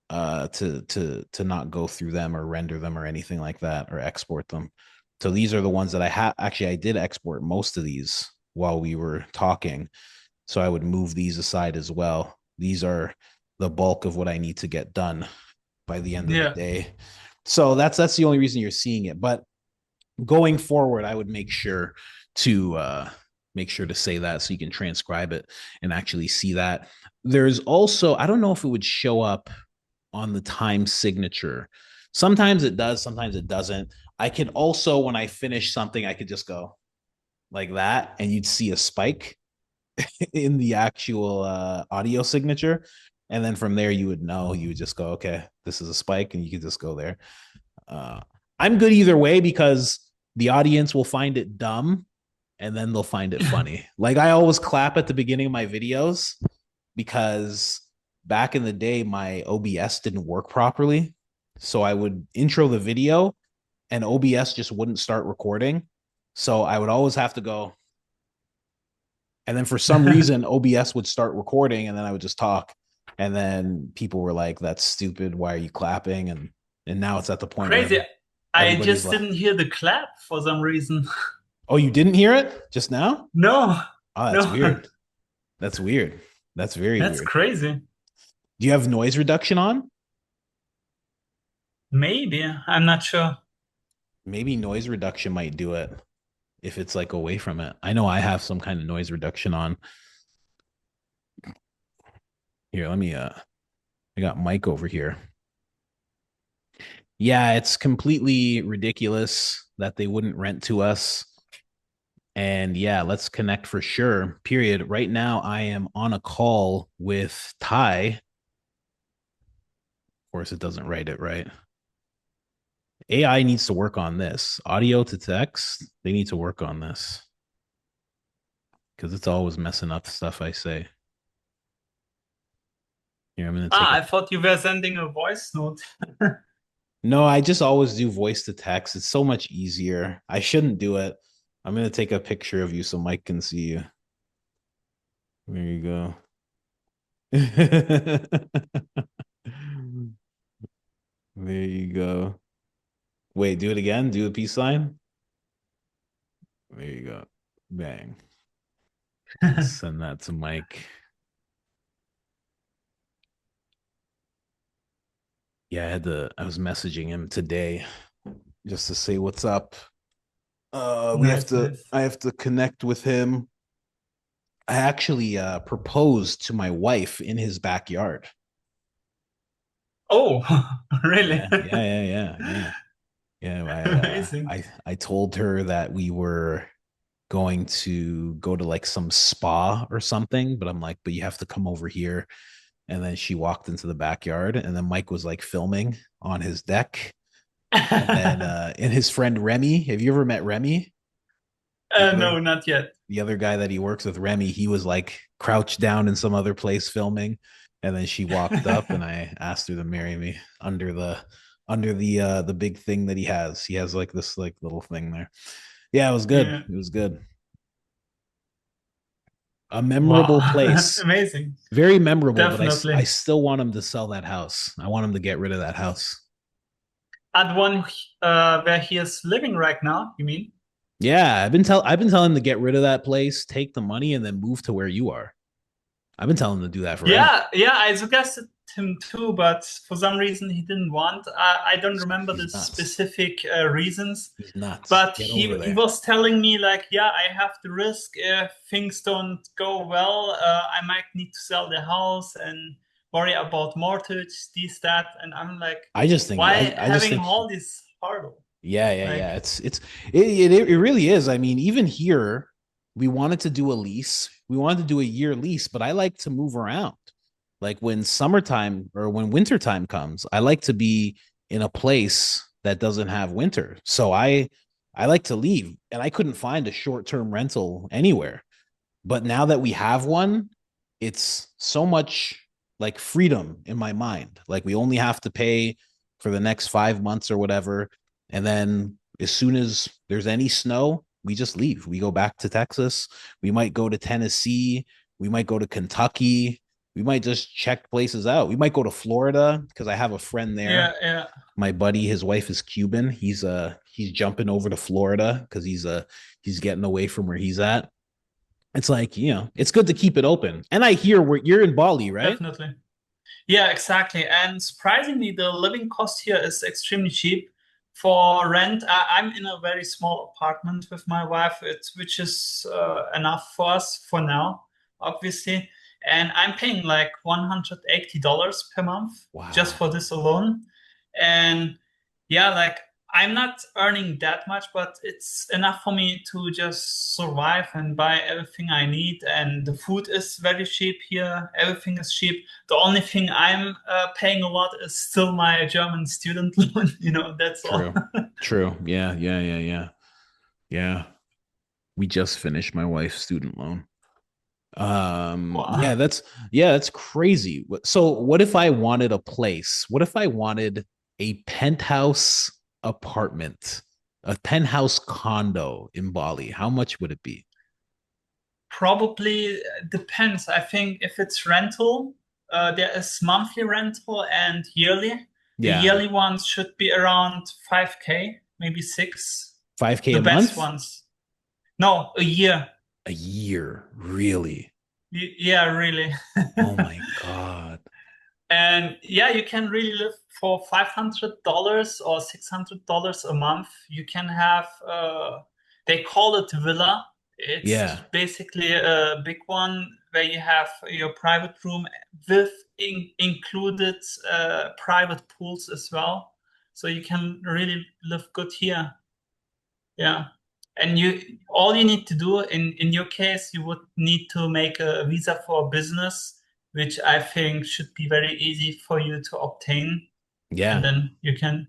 to not go through them or render them or anything like that or export them. So these are the ones that I did export most of these while we were talking. So I would move these aside as well. These are the bulk of what I need to get done by the end of the day. So that's the only reason you're seeing it. But going forward, I would make sure to say that so you can transcribe it and actually see that. There's also, I don't know if it would show up on the time signature. Sometimes it does, sometimes it doesn't. I could also, when I finish something, I could just go like that, and you'd see a spike in the actual audio signature. And then from there, you would know, you would just go, okay, this is a spike, and you could just go there. I'm good either way because the audience will find it dumb and then they'll find it funny. Like I always clap at the beginning of my videos because back in the day, my OBS didn't work properly. So I would intro the video and OBS just wouldn't start recording. So I would always have to go. And then for some reason, OBS would start recording and then I would just talk. And then people were like, that's stupid. Why are you clapping? And now it's at the point. Crazy. I just didn't hear the clap for some reason. Oh, you didn't hear it just now? No. Oh, that's weird. That's weird. That's very weird. That's crazy. Do you have noise reduction on? Maybe. I'm not sure. Maybe noise reduction might do it if it's like away from it. I know I have some kind of noise reduction on. Here, let me, I got Mike over here. Yeah, it's completely ridiculous that they wouldn't rent to us. And yeah, let's connect for sure, period. Right now, I am on a call with Ty. course, it doesn't write it right. AI needs to work on this. Audio to text, they need to work on this because it's always messing up stuff I say. Here, I'm gonna take. I thought you were sending a voice note. No, I just always do voice to text. It's so much easier. I shouldn't do it. I'm gonna take a picture of you so Mike can see you. There you go. There you go. Wait, do it again. Do the peace sign. There you go. Bang. Send that to Mike. Yeah, I was messaging him today just to say what's up. I have to connect with him. I actually proposed to my wife in his backyard. Oh, really? Yeah. I told her that we were going to go to like some spa or something, but I'm like, but you have to come over here. And then she walked into the backyard, and then Mike was like filming on his deck. And then and his friend Remy, have you ever met Remy? No, not yet. The other guy that he works with, Remy, he was like crouched down in some other place filming. And then she walked up and I asked her to marry me under the big thing that he has. He has like this like little thing there. Yeah, it was good. Yeah. It was good. A memorable place. Amazing. Very memorable, Definitely. but I still want him to sell that house. I want him to get rid of that house. At one where he is living right now, you mean? Yeah, I've been telling him to get rid of that place, take the money, and then move to where you are. I've been telling him to do that forever. Yeah, I suggested him too, but for some reason he didn't want. I don't remember the specific reasons. He's nuts. But he was telling me like, yeah, I have the risk if things don't go well. I might need to sell the house and worry about mortgage, this, that, and I'm like, I just think why I just having think all this hurdle? Yeah. It really is. I mean, even here, we wanted to do a lease. We wanted to do a year lease, but I like to move around. Like when summertime or when wintertime comes, I like to be in a place that doesn't have winter. So I like to leave, and I couldn't find a short-term rental anywhere. But now that we have one, it's so much like freedom in my mind. Like we only have to pay for the next 5 months or whatever. And then as soon as there's any snow, we just leave. We go back to Texas. We might go to Tennessee. We might go to Kentucky. We might just check places out. We might go to Florida because I have a friend there. Yeah. My buddy, his wife is Cuban. He's jumping over to Florida because he's getting away from where he's at. It's like, it's good to keep it open. And I hear you're in Bali, right? Definitely. Yeah, exactly. And surprisingly, the living cost here is extremely cheap. For rent, I'm in a very small apartment with my wife, which is enough for us for now, obviously. And I'm paying like $180 per month just for this alone. And yeah, like I'm not earning that much, but it's enough for me to just survive and buy everything I need. And the food is very cheap here. Everything is cheap. The only thing I'm paying a lot is still my German student loan. That's all. True. Yeah. We just finished my wife's student loan. Wow. That's crazy. So what if I wanted a place? What if I wanted a penthouse apartment, a penthouse condo in Bali? How much would it be? Probably depends. I think if it's rental, there is monthly rental and yearly. Yeah. The yearly ones should be around 5K, maybe 6. 5K the a best month? ones. No, a year. A year, really? Yeah, really. Oh my God. And yeah, you can really live for $500 or $600 a month. You can have, they call it villa. It's basically a big one where you have your private room with included private pools as well. So you can really live good here. Yeah. And all you need to do in your case, you would need to make a visa for business, which I think should be very easy for you to obtain. and Yeah. then you can.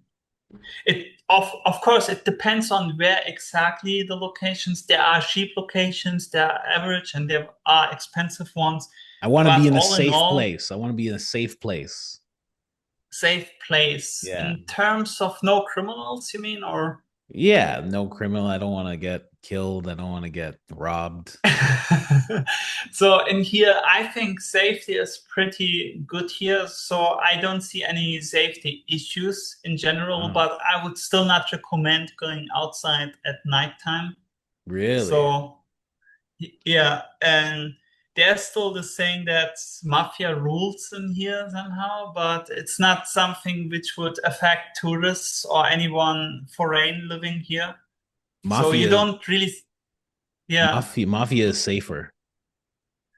Of course it depends on where exactly the locations. There are cheap locations, there are average, and there are expensive ones. I want to be But in a all in safe all, place. I want to be in a safe place. safe place Yeah. in terms of no criminals, you mean, or? Yeah, no criminal. I don't want to get killed. I don't want to get robbed. So in here, I think safety is pretty good here. So I don't see any safety issues in general, Oh, but I would still not recommend going outside at nighttime. really? So yeah, and there's still the saying that mafia rules in here somehow, but it's not something which would affect tourists or anyone foreign living here. So you Mafia, don't really, yeah. mafia is safer.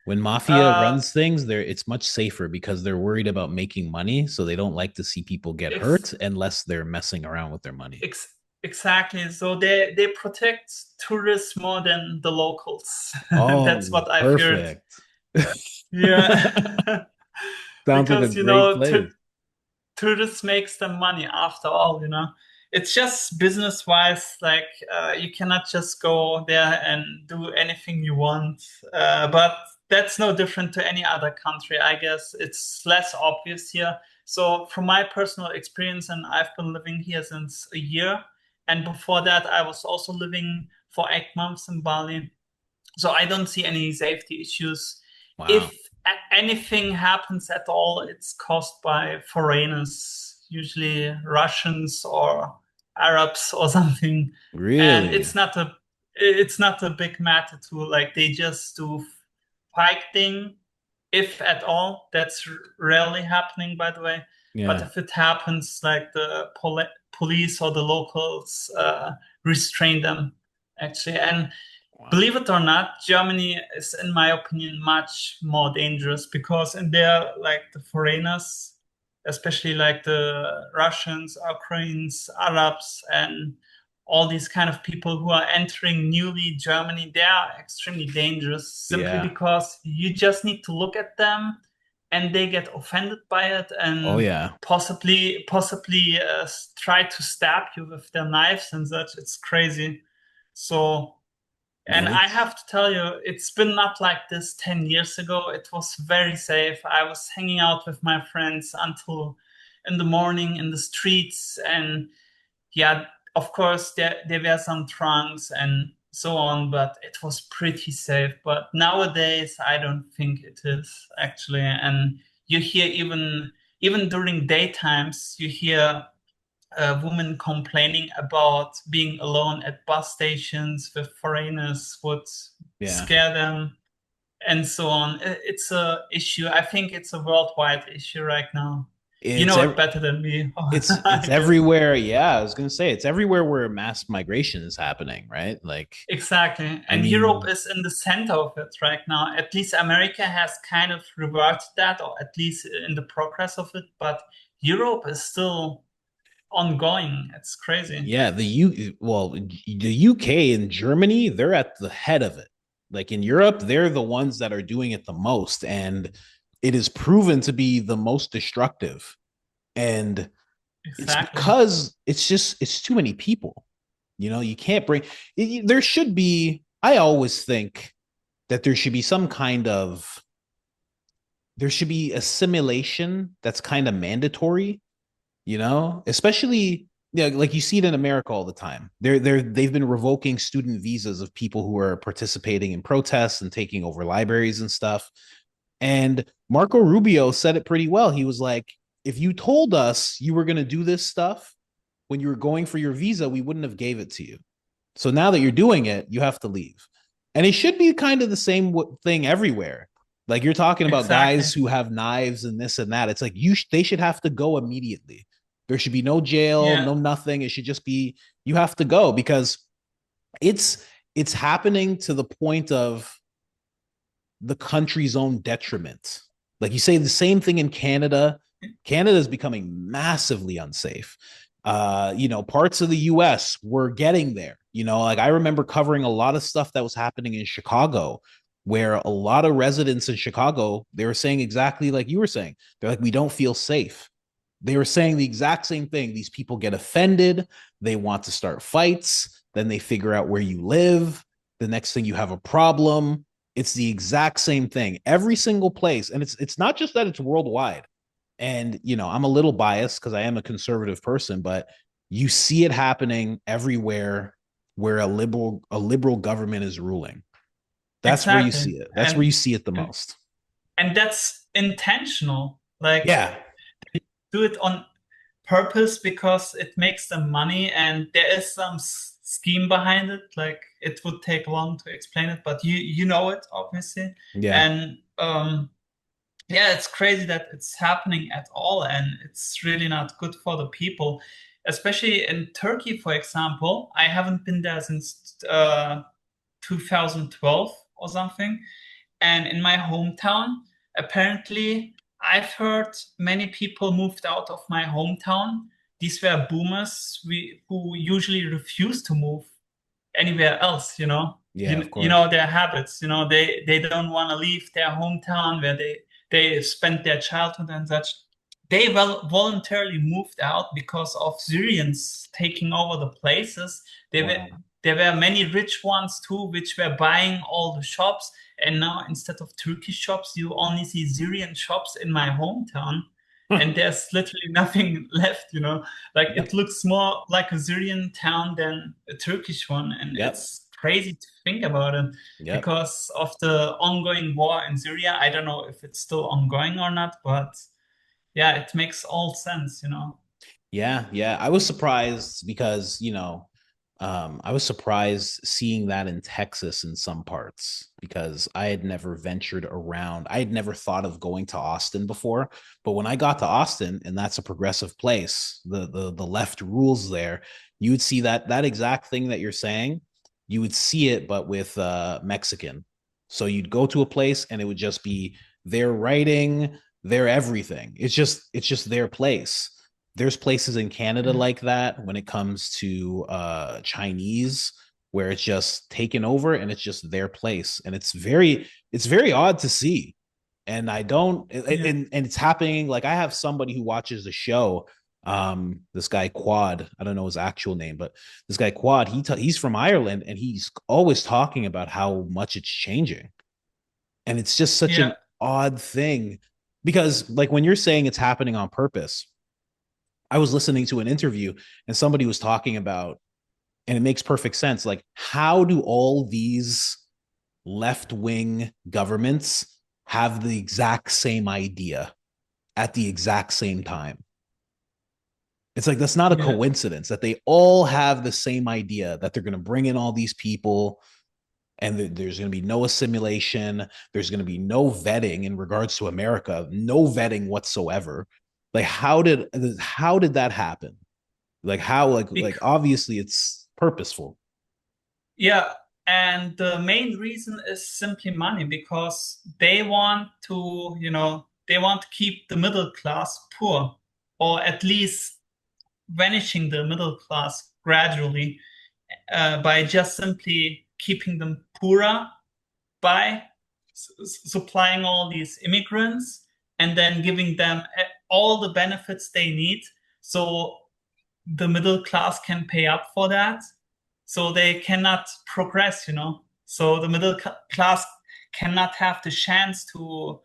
When mafia Uh, runs things, it's much safer because they're worried about making money, so they don't like to see people get ex hurt unless they're messing around with their money. ex exactly. So they protect tourists more than the locals. That's Oh, what I've heard. perfect. Yeah. Sounds like a Because, great place. tourists makes them money after all, it's just business wise, like you cannot just go there and do anything you want, but that's no different to any other country. I guess it's less obvious here. So from my personal experience, and I've been living here since a year, and before that I was also living for 8 months in Bali, so I don't see any safety issues. Wow. If anything happens at all, it's caused by foreigners, usually Russians or Arabs or something. And Really? it's not a big matter to, like, they just do fighting, if at all. That's rarely happening, by the way. But Yeah. if it happens, like the police or the locals restrain them, actually. And Wow. believe it or not, Germany is, in my opinion, much more dangerous because in there, like the foreigners, especially like the Russians, Ukrainians, Arabs, and all these kind of people who are entering newly Germany, they are extremely dangerous simply Yeah. because you just need to look at them and they get offended by it Oh, and yeah. possibly try to stab you with their knives and such. It's crazy. So. And Man, I it's have to tell you, it's been not like this 10 years ago. It was very safe. I was hanging out with my friends until in the morning in the streets. And yeah, of course, there were some trunks and so on, but it was pretty safe. But nowadays, I don't think it is actually. And you hear even during daytimes, you hear a woman complaining about being alone at bus stations with foreigners would yeah. scare them and so on. It's a issue. I think it's a worldwide issue right now. You It's know it ev- better than me, it's I guess. everywhere. Yeah, I was gonna say it's everywhere where mass migration is happening, right? Like, Exactly. I And Europe mean, is in the center of it right now. At least America has kind of reverted that, or at least in the progress of it. But Europe is still ongoing. It's crazy. yeah, the UK and Germany, they're at the head of it. Like in Europe, they're the ones that are doing it the most, and it is proven to be the most destructive. And it's Exactly. because it's too many people. You can't bring there should be, I always think that there should be assimilation that's kind of mandatory, especially, like you see it in America all the time. They've been revoking student visas of people who are participating in protests and taking over libraries and stuff. And Marco Rubio said it pretty well. He was like, if you told us you were going to do this stuff when you were going for your visa, we wouldn't have gave it to you. So now that you're doing it, you have to leave. And it should be kind of the same thing everywhere. Like you're talking about Exactly. guys who have knives and this and that. It's like they should have to go immediately. There should be no jail, Yeah. no nothing. It should just be you have to go because it's it's happening to the point of the country's own detriment. Like you say the same thing in Canada. Canada is becoming massively unsafe. Parts of the US were getting there. Like I remember covering a lot of stuff that was happening in Chicago, where a lot of residents in Chicago, they were saying exactly like you were saying. They're like, we don't feel safe. They were saying the exact same thing. These people get offended. They want to start fights. Then they figure out where you live. The next thing you have a problem. It's the exact same thing. Every single place. And it's not just that it's worldwide. And, you know, I'm a little biased because I am a conservative person, but you see it happening everywhere where a liberal government is ruling. That's where you Exactly. see it. That's where you see it the most. And that's intentional. Like, Yeah. do it on purpose because it makes them money, and there is some scheme behind it. Like, it would take long to explain it, but you know it, obviously. Yeah. And yeah, it's crazy that it's happening at all, and it's really not good for the people, especially in Turkey, for example. I haven't been there since 2012 or something. And in my hometown, apparently, I've heard many people moved out of my hometown. These were boomers who usually refuse to move anywhere else, you know. Yeah, of You course. know their habits, you know, they don't want to leave their hometown where they spent their childhood and such. They voluntarily moved out because of Syrians taking over the places. Wow. There were many rich ones too, which were buying all the shops. And now instead of Turkish shops, you only see Syrian shops in my hometown. And there's literally nothing left, you know. Like, it looks more like a Syrian town than a Turkish one. And Yep. it's crazy to think about it Yep. because of the ongoing war in Syria. I don't know if it's still ongoing or not, but yeah, it makes all sense, you know. Yeah, yeah. I was surprised because, you know, I was surprised seeing that in Texas in some parts because I had never ventured around. I had never thought of going to Austin before, but when I got to Austin, and that's a progressive place, the left rules there, you would see that exact thing that you're saying. You would see it, but with Mexican. So you'd go to a place and it would just be their writing, their everything. It's just their place. There's places in Canada like that when it comes to Chinese, where it's just taken over and it's just their place, and it's very odd to see. And I don't, and it's happening. Like, I have somebody who watches the show. This guy Quad, I don't know his actual name, but this guy Quad, he's from Ireland, and he's always talking about how much it's changing, and it's just such an odd thing because, like, when you're saying it's happening on purpose, I was listening to an interview and somebody was talking about, and it makes perfect sense. Like, how do all these left wing governments have the exact same idea at the exact same time? It's like, that's not a coincidence that they all have the same idea that they're going to bring in all these people, and there's going to be no assimilation. There's going to be no vetting in regards to America, no vetting whatsoever. Like, how did that happen? Like, how, like obviously it's purposeful. Yeah, and the main reason is simply money, because they want to, you know, they want to keep the middle class poor, or at least vanishing the middle class gradually, by just simply keeping them poorer by supplying all these immigrants and then giving them all the benefits they need, so the middle class can pay up for that, so they cannot progress, you know. So the middle class cannot have the chance to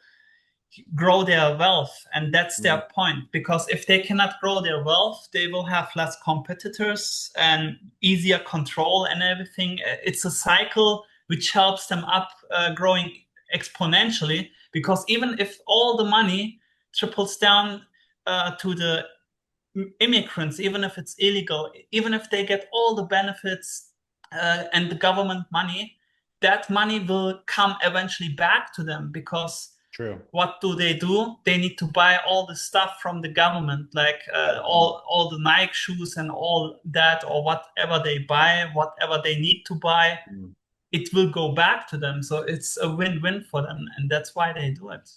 grow their wealth, and that's their point. Because if they cannot grow their wealth, they will have less competitors and easier control and everything. It's a cycle which helps them up, growing exponentially, because even if all the money triples down to the immigrants, even if it's illegal, even if they get all the benefits and the government money, that money will come eventually back to them. Because True. What do? They need to buy all the stuff from the government, like all the Nike shoes and all that, or whatever they buy, whatever they need to buy, it will go back to them. So it's a win-win for them, and that's why they do it.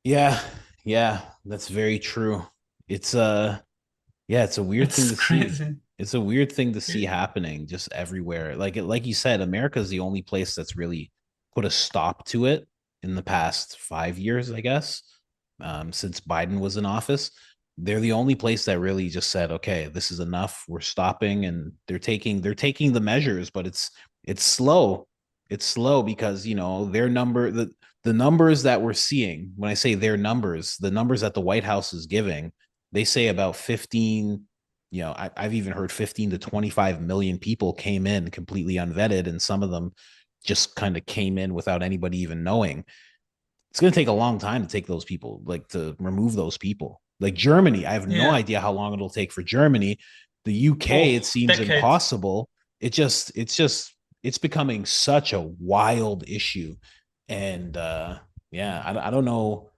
Yeah, that's very true. It's it's a weird thing to see. It's a weird thing to see happening just everywhere. Like you said, America is the only place that's really put a stop to it in the past 5 years, I guess, since Biden was in office. they're the only place that really just said, okay, this is enough. We're stopping, and they're taking the measures, but it's slow. It's slow because the numbers that we're seeing, when I say their numbers, the numbers that the White House is giving, they say about 15, I've even heard 15 to 25 million people came in completely unvetted, and some of them just kind of came in without anybody even knowing. It's going to take a long time to take those people, like to remove those people. Like Germany, I have no Yeah. idea how long it'll take for Germany. The UK, it seems decades. impossible. It's becoming such a wild issue. And I don't know.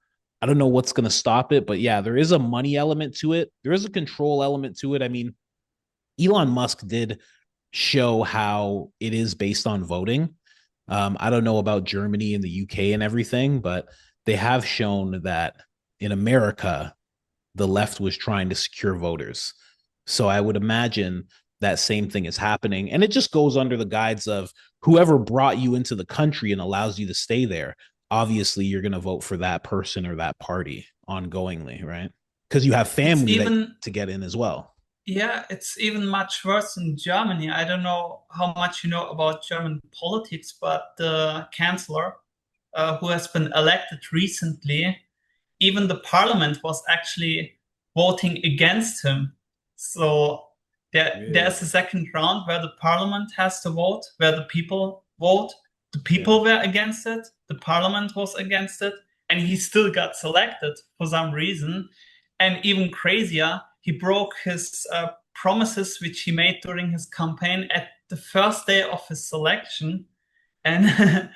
I don't know what's going to stop it, but yeah, there is a money element to it. There is a control element to it. I mean, Elon Musk did show how it is based on voting. I don't know about Germany and the UK and everything, but they have shown that in America, the left was trying to secure voters. So I would imagine that same thing is happening. And it just goes under the guides of whoever brought you into the country and allows you to stay there. Obviously, you're going to vote for that person or that party ongoingly, right? Because you have family to get in as well. Yeah, it's even much worse in Germany. I don't know how much you know about German politics, but the chancellor, who has been elected recently, even the parliament was actually voting against him. So there's a second round where the parliament has to vote, where the people vote. The people were against it. The parliament was against it. And he still got selected for some reason. And even crazier, he broke his promises which he made during his campaign at the first day of his selection. And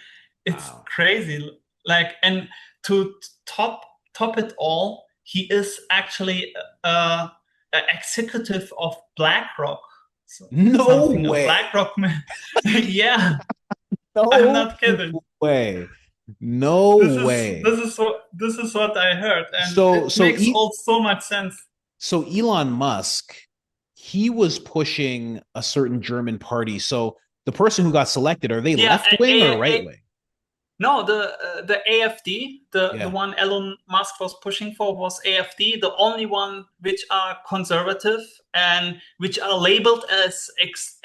it's crazy. Like, and to top it all, he is actually an executive of BlackRock. So no way. BlackRock man. Yeah. No I'm not kidding. Way. No way. This is what I heard, and it makes so much sense. So Elon Musk, he was pushing a certain German party. So the person who got selected, are they left wing or right wing? No, the AFD, the one Elon Musk was pushing for was AFD, the only one which are conservative and which are labeled as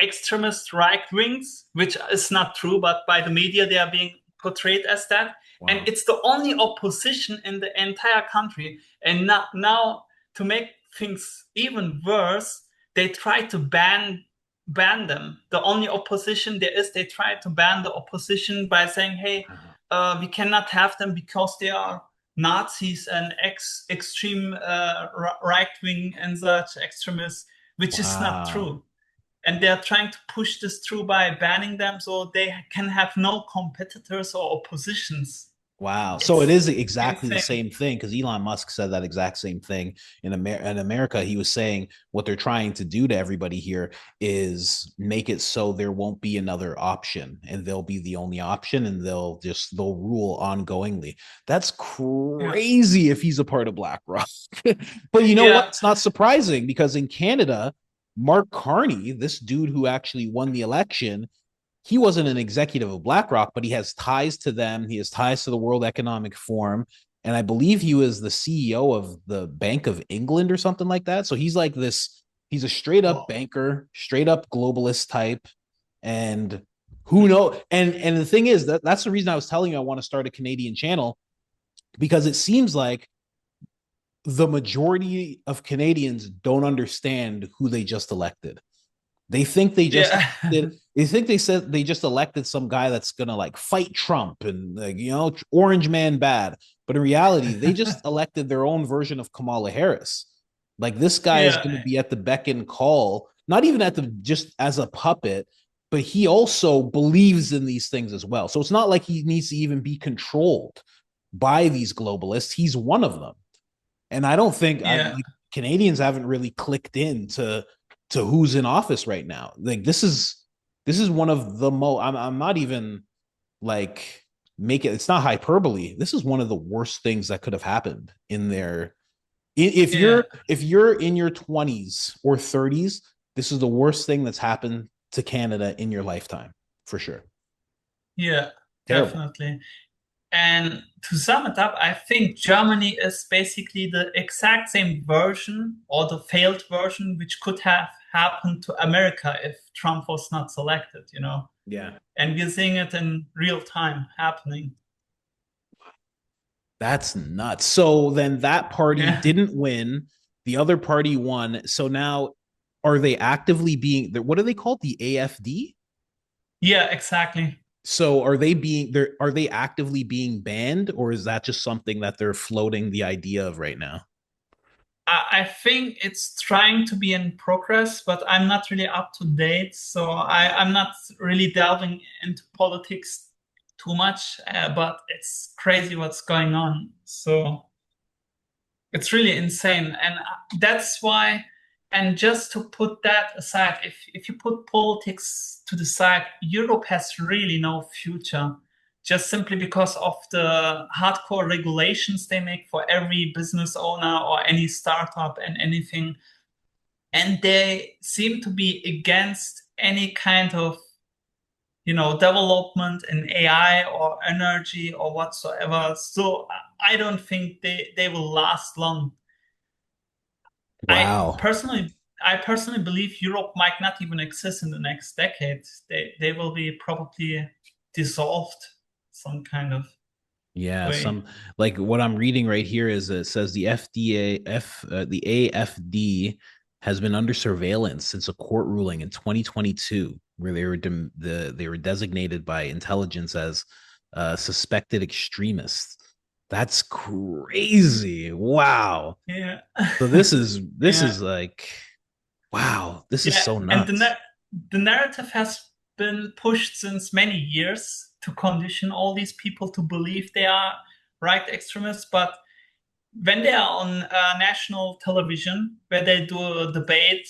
extremist right wings, which is not true, but by the media they are being portrayed as that. Wow. And it's the only opposition in the entire country. And now to make things even worse, they try to ban them. The only opposition there is, they try to ban the opposition by saying, hey, we cannot have them because they are Nazis and extreme right-wing and such extremists, which is not true. And they're trying to push this through by banning them so they can have no competitors or oppositions. Wow. So it is exactly the same thing, because Elon Musk said that exact same thing in America. He was saying what they're trying to do to everybody here is make it so there won't be another option, and they'll be the only option, and they'll rule ongoingly. That's crazy if he's a part of BlackRock. But you know what? It's not surprising, because in Canada, Mark Carney, this dude who actually won the election, he wasn't an executive of BlackRock, but he has ties to them. He has ties to the World Economic Forum. And I believe he was the CEO of the Bank of England or something like that. So he's like this, he's a straight up banker, straight up globalist type. And who knows? And the thing is that's the reason I was telling you I want to start a Canadian channel, because it seems like the majority of Canadians don't understand who they just elected. They think they just they just elected some guy that's gonna like fight Trump and orange man bad. But in reality, they just elected their own version of Kamala Harris. Like, this guy is going to be at the beck and call, not even just as a puppet, but he also believes in these things as well. So it's not like he needs to even be controlled by these globalists. He's one of them. And I don't think Canadians haven't really clicked into who's in office right now. Like, this is one of the most, I'm not even like it's not hyperbole. This is one of the worst things that could have happened in there. If you're in your 20s or 30s, this is the worst thing that's happened to Canada in your lifetime, for sure. Yeah, Terrible. definitely. And to sum it up, I think Germany is basically the exact same version or the failed version which could have happened to America if Trump was not selected, you know? Yeah. And we're seeing it in real time happening. That's nuts. So then that party Yeah. didn't win. The other party won. So now are they actively being, what are they called? The AFD? Yeah, exactly. So are they actively being banned, or is that just something that they're floating the idea of right now? I think it's trying to be in progress, but I'm not really up to date. So I'm not really delving into politics too much, but it's crazy what's going on. So it's really insane. And that's why, and just to put that aside, if you put politics to the side, Europe has really no future, just simply because of the hardcore regulations they make for every business owner or any startup and anything. And they seem to be against any kind of, you know, development in AI or energy or whatsoever. So I don't think they will last long. I Wow. personally I personally believe Europe might not even exist in the next decade. They will be probably dissolved some kind of Yeah, way. some like what I'm reading right here is it says the AFD has been under surveillance since a court ruling in 2022 where they were designated by intelligence as suspected extremists. That's crazy. Wow. Yeah. So this Yeah. is like wow, this is Yeah. so And nuts. the narrative has been pushed since many years to condition all these people to believe they are right extremists, but when they are on national television, where they do a debate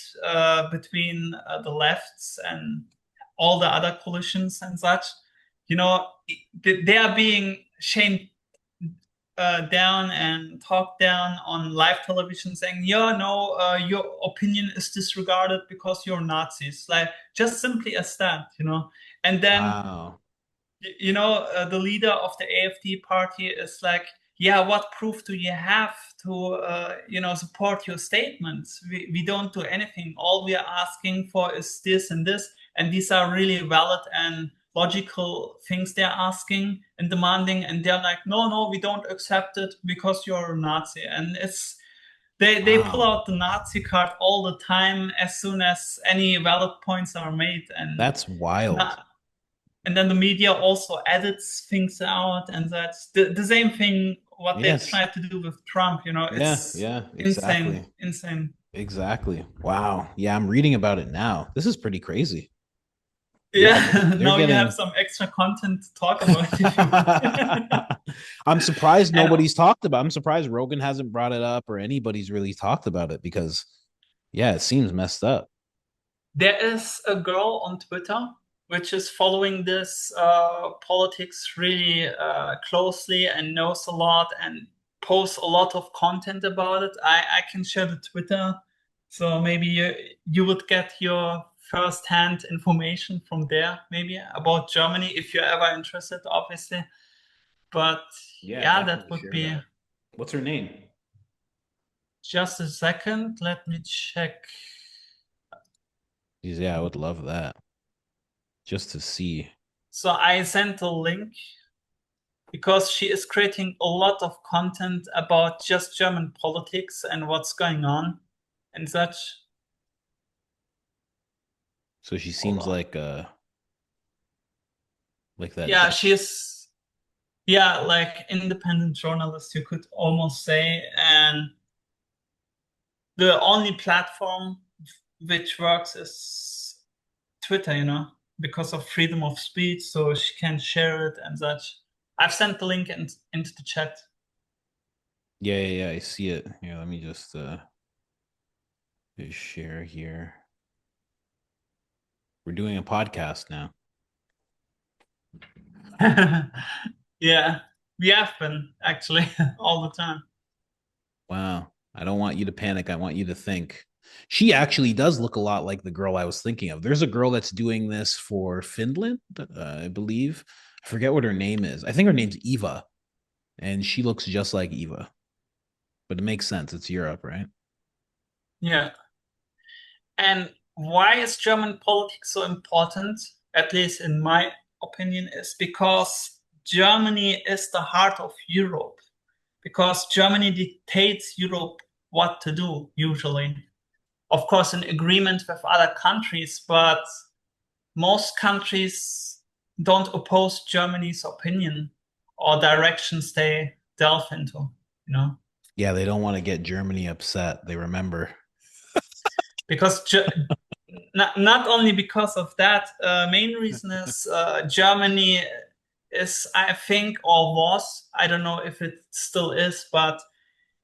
between the lefts and all the other coalitions and such, you know, they are being shamed down and talked down on live television, saying, "Yeah, no, your opinion is disregarded because you're Nazis." Like just simply as that, you know, and then Wow. you know, the leader of the AfD party is like, yeah, what proof do you have to, you know, support your statements? We don't do anything. All we are asking for is this and this. And these are really valid and logical things they're asking and demanding. And they're like, no, no, we don't accept it because you're a Nazi. And they pull Wow. out the Nazi card all the time as soon as any valid points are made. And That's wild. and then the media also edits things out, and that's the same thing what they Yes. tried to do with Trump. You know, Yeah, it's yeah, insane, exactly. insane. Exactly. Wow. Yeah, I'm reading about it now. This is pretty crazy. Yeah, Yeah, they're now you have getting some extra content to talk about if you want. I'm surprised And nobody's talked about. I'm surprised Rogan hasn't brought it up or anybody's really talked about it because yeah, it seems messed up. there is a girl on Twitter which is following this politics really closely and knows a lot and posts a lot of content about it. I can share the Twitter, so maybe you would get your first-hand information from there, maybe about Germany if you're ever interested, obviously. But yeah, that Definitely would share be that. What's her name? just a second. Let me check. Yeah, I would love that. Just to see. So I sent a link because she is creating a lot of content about just German politics and what's going on and such. So she Hold seems on. like that. Yeah, she is, yeah, like independent journalist, you could almost say. And the only platform which works is Twitter, you know, because of freedom of speech. So she can share it and such. I've sent the link into the chat. Yeah, I see it. Here, let me just share here. We're doing a podcast now. Yeah, we have been actually all the time. Wow. I don't want you to panic. I want you to think. She actually does look a lot like the girl I was thinking of. There's a girl that's doing this for Finland, I believe. I forget what her name is. I think her name's Eva. and she looks just like Eva. But it makes sense. It's Europe, right? Yeah. And why is German politics so important? At least in my opinion, is because Germany is the heart of Europe. Because Germany dictates Europe what to do, usually. Of course, in agreement with other countries, but most countries don't oppose Germany's opinion or directions they delve into, you know? Yeah, they don't want to get Germany upset. They remember. Because not only because of that, main reason is Germany is, I think, or was, I don't know if it still is, but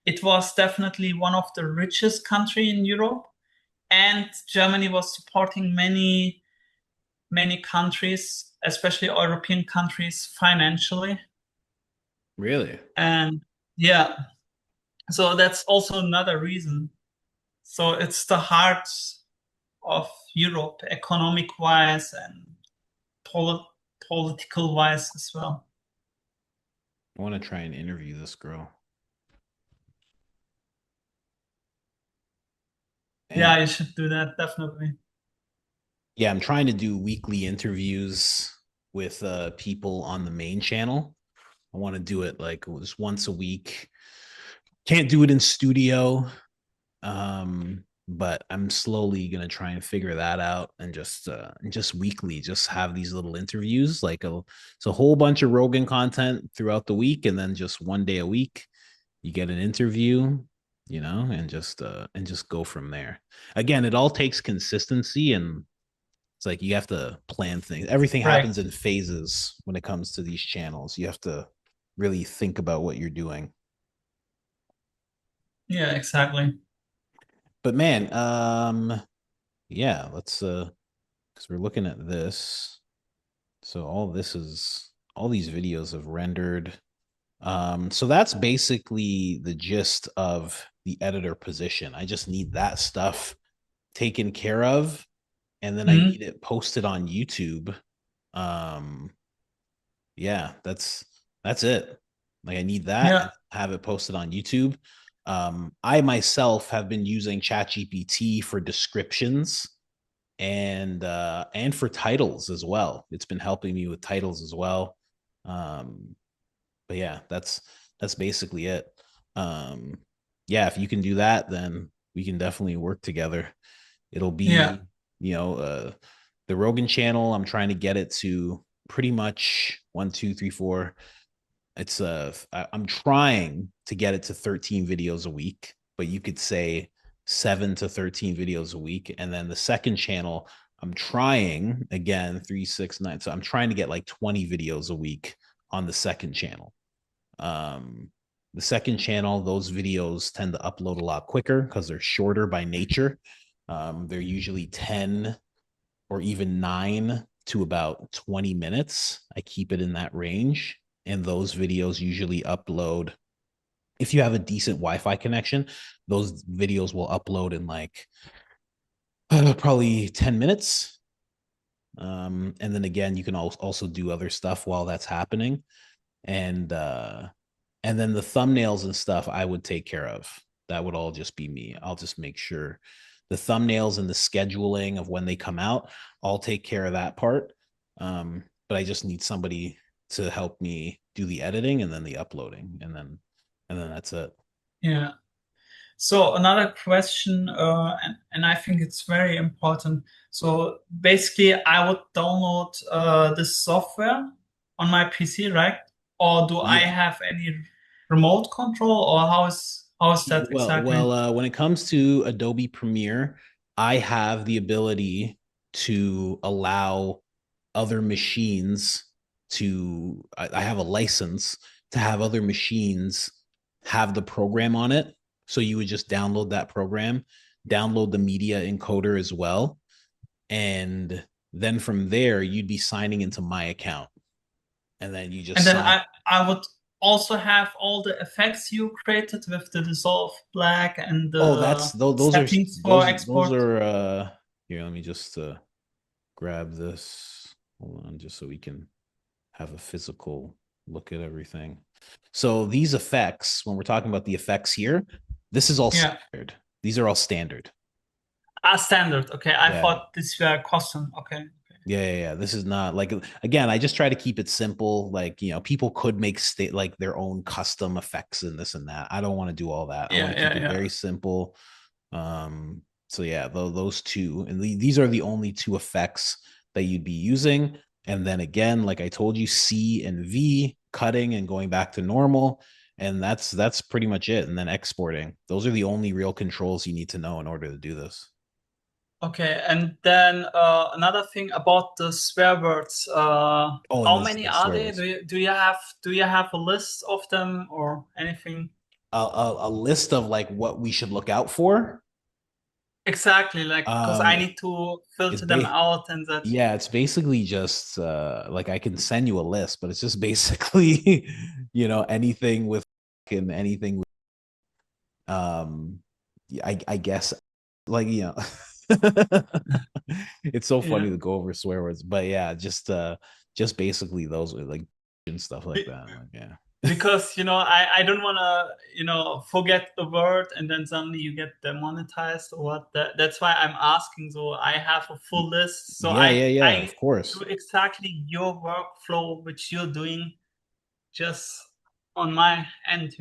it was definitely one of the richest country in Europe. And Germany was supporting many countries, especially European countries, financially. Really? And yeah, so that's also another reason. So it's the heart of Europe, economic wise and pol- political wise as well. I want to try and interview this girl. Yeah, And you should do that, definitely. yeah, I'm trying to do weekly interviews with people on the main channel. I want to do it like just once a week. Can't do it in studio. But I'm slowly gonna try and figure that out and just weekly just have these little interviews, like it's a whole bunch of Rogan content throughout the week, and then just one day a week you get an interview, and just go from there. Again, it all takes consistency, and it's like you have to plan things. Everything Right. happens in phases when it comes to these channels. You have to really think about what you're doing. Yeah, exactly. But man, yeah, let's because we're looking at this. So all these videos have rendered. So that's basically the gist of the editor position. I just need that stuff taken care of, and then I Mhm. need it posted on YouTube. Um, yeah, that's it. Like I need that Yeah. and have it posted on YouTube. I myself have been using ChatGPT for descriptions and for titles as well. It's been helping me with titles as well. Um, but yeah, that's basically it. Um, yeah, if you can do that, then we can definitely work together. It'll Yeah. be, you know, the Rogan channel. I'm trying to get it to pretty much 1, 2, 3, 4. I'm trying to get it to 13 videos a week, but you could say 7 to 13 videos a week. And then the second channel, I'm trying again 3, 6, 9. So I'm trying to get like 20 videos a week on the second channel. Um, the second channel, those videos tend to upload a lot quicker because they're shorter by nature. They're usually 10 or even 9 to about 20 minutes. I keep it in that range. And those videos usually upload. If you have a decent Wi-Fi connection, those videos will upload in like probably 10 minutes. And then again, you can also do other stuff while that's happening. And then the thumbnails and stuff I would take care of. That would all just be me. I'll just make sure the thumbnails and the scheduling of when they come out, I'll take care of that part. But I just need somebody to help me do the editing and then the uploading, and then that's it. Yeah. So another question, and I think it's very important. So basically, I would download this software on my PC, right? Or do I Yeah. have any remote control, or how is that exactly? When it comes to Adobe Premiere, I have the ability to allow other machines I have a license to have other machines have the program on it. So you would just download that program, download the media encoder as well. And then from there, you'd be signing into my account. And then you And just then sign. I would also have all the effects you created with the dissolve black and Oh, the those are settings for those export. are here, let me just grab this. Hold on, just so we can have a physical look at everything. So these effects, when we're talking about the effects here, this is all Yeah. standard. These are all standard. Ah, standard. Okay. I Yeah. thought this were custom. Okay. Yeah. This is not like, again, I just try to keep it simple. Like, people could make like their own custom effects and this and that. I don't want to do all that. I want to keep it very simple. So yeah, those two, and these are the only two effects that you'd be using. And then again, like I told you, C and V, cutting and going back to normal. And that's pretty much it. And then exporting. Those are the only real controls you need to know in order to do this. Okay, and then another thing about the swear words. How many are there? Do you have a list of them or anything? A list of like what we should look out for. Exactly, like because I need to It's filter them out and that. Yeah, it's basically just like I can send you a list, but it's just basically anything with anything with, I guess, like it's so funny Yeah. to go over swear words, but yeah, just basically those like and stuff like that. Like, yeah. Because I don't want to forget the word and then suddenly you get demonetized or what. That's why I'm asking. So I have a full list. So Yeah, I of course. do exactly your workflow which you're doing just on my end.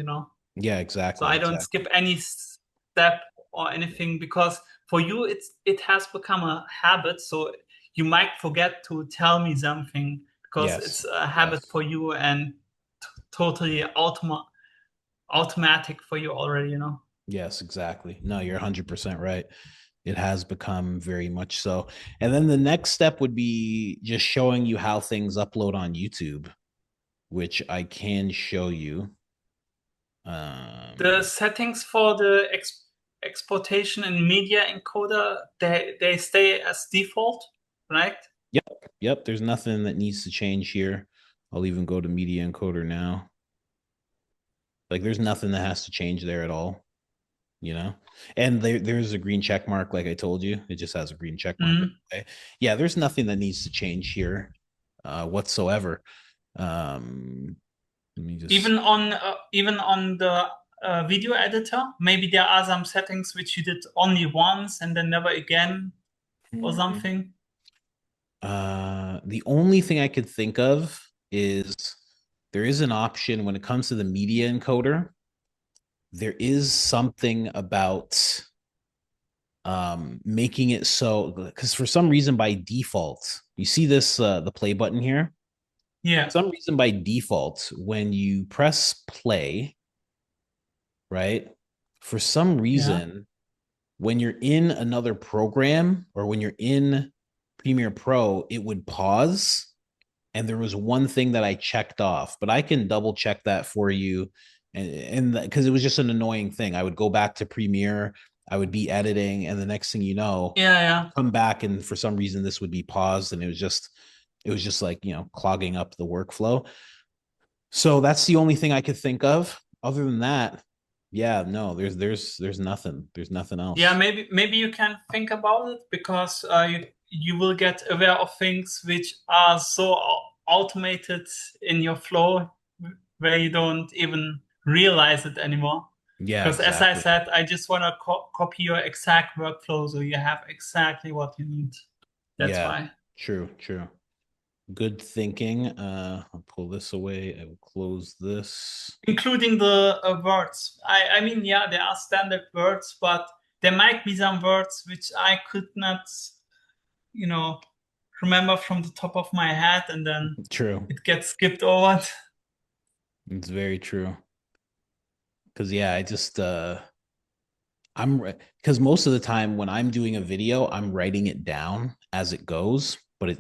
Yeah, So exactly. I don't skip any step or anything because for you it has become a habit. So you might forget to tell me something because Yes. it's a habit for you and totally automatic for you already. Yes, exactly. No, you're 100% right. It has become very much so. And then the next step would be just showing you how things upload on YouTube, which I can show you. The settings for the exportation and media encoder, they stay as default, right? Yep. There's nothing that needs to change here. I'll even go to media encoder now. Like there's nothing that has to change there at all, And there's a green check mark, like I told you. It just has a green check mark. Okay. Yeah, there's nothing that needs to change here whatsoever. Let me just Even on the video editor, maybe there are some settings which you did only once and then never again or something. The only thing I could think of is there is an option when it comes to the media encoder. There is something about making it so, because for some reason by default, you see this the play button here. Yeah. For some reason by default, when you press play, right? For some reason, when you're in another program or when you're in Premiere Pro, it would pause. And there was one thing that I checked off, but I can double check that for you. And because it was just an annoying thing. I would go back to Premiere, I would be editing, and the next thing you know, come back, and for some reason this would be paused, and it was just like clogging up the workflow. So that's the only thing I could think of. Other than that, yeah, no, there's nothing. There's nothing else. Yeah, maybe you can think about it because you will get aware of things which are so automated in your flow where you don't even realize it anymore. Yeah, because as I said, I just want to copy your exact workflow so you have exactly what you need. That's why. True. Good thinking. I'll pull this away. I will close this. Including the words. I mean, yeah, there are standard words, but there might be some words which I could not, remember from the top of my head, and then it gets skipped over. It's very true. Because I just because most of the time when I'm doing a video, I'm writing it down as it goes, but it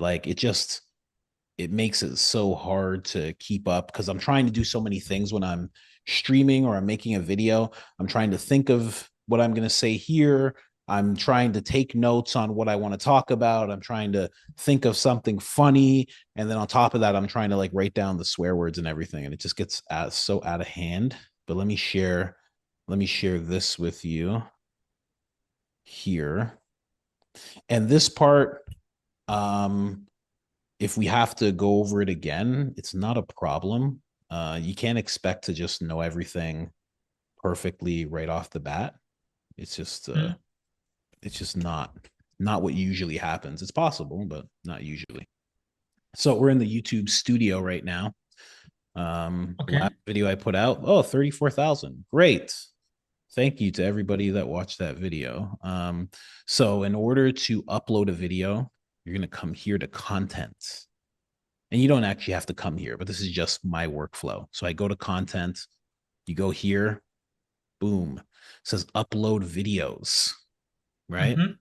makes it so hard to keep up because I'm trying to do so many things when I'm streaming or I'm making a video. I'm trying to think of what I'm going to say here. I'm trying to take notes on what I want to talk about. I'm trying to think of something funny. And then on top of that, I'm trying to like write down the swear words and everything. And it just gets so out of hand. But let me share this with you here. And this part, if we have to go over it again, it's not a problem. You can't expect to just know everything perfectly right off the bat. It's just not what usually happens. It's possible, but not usually. So we're in the YouTube studio right now. Okay. Last video I put out, oh, 34,000. Great. Thank you to everybody that watched that video. So in order to upload a video, you're going to come here to content. And you don't actually have to come here, but this is just my workflow. So I go to content, you go here, boom, it says upload videos, right? Mm-hmm.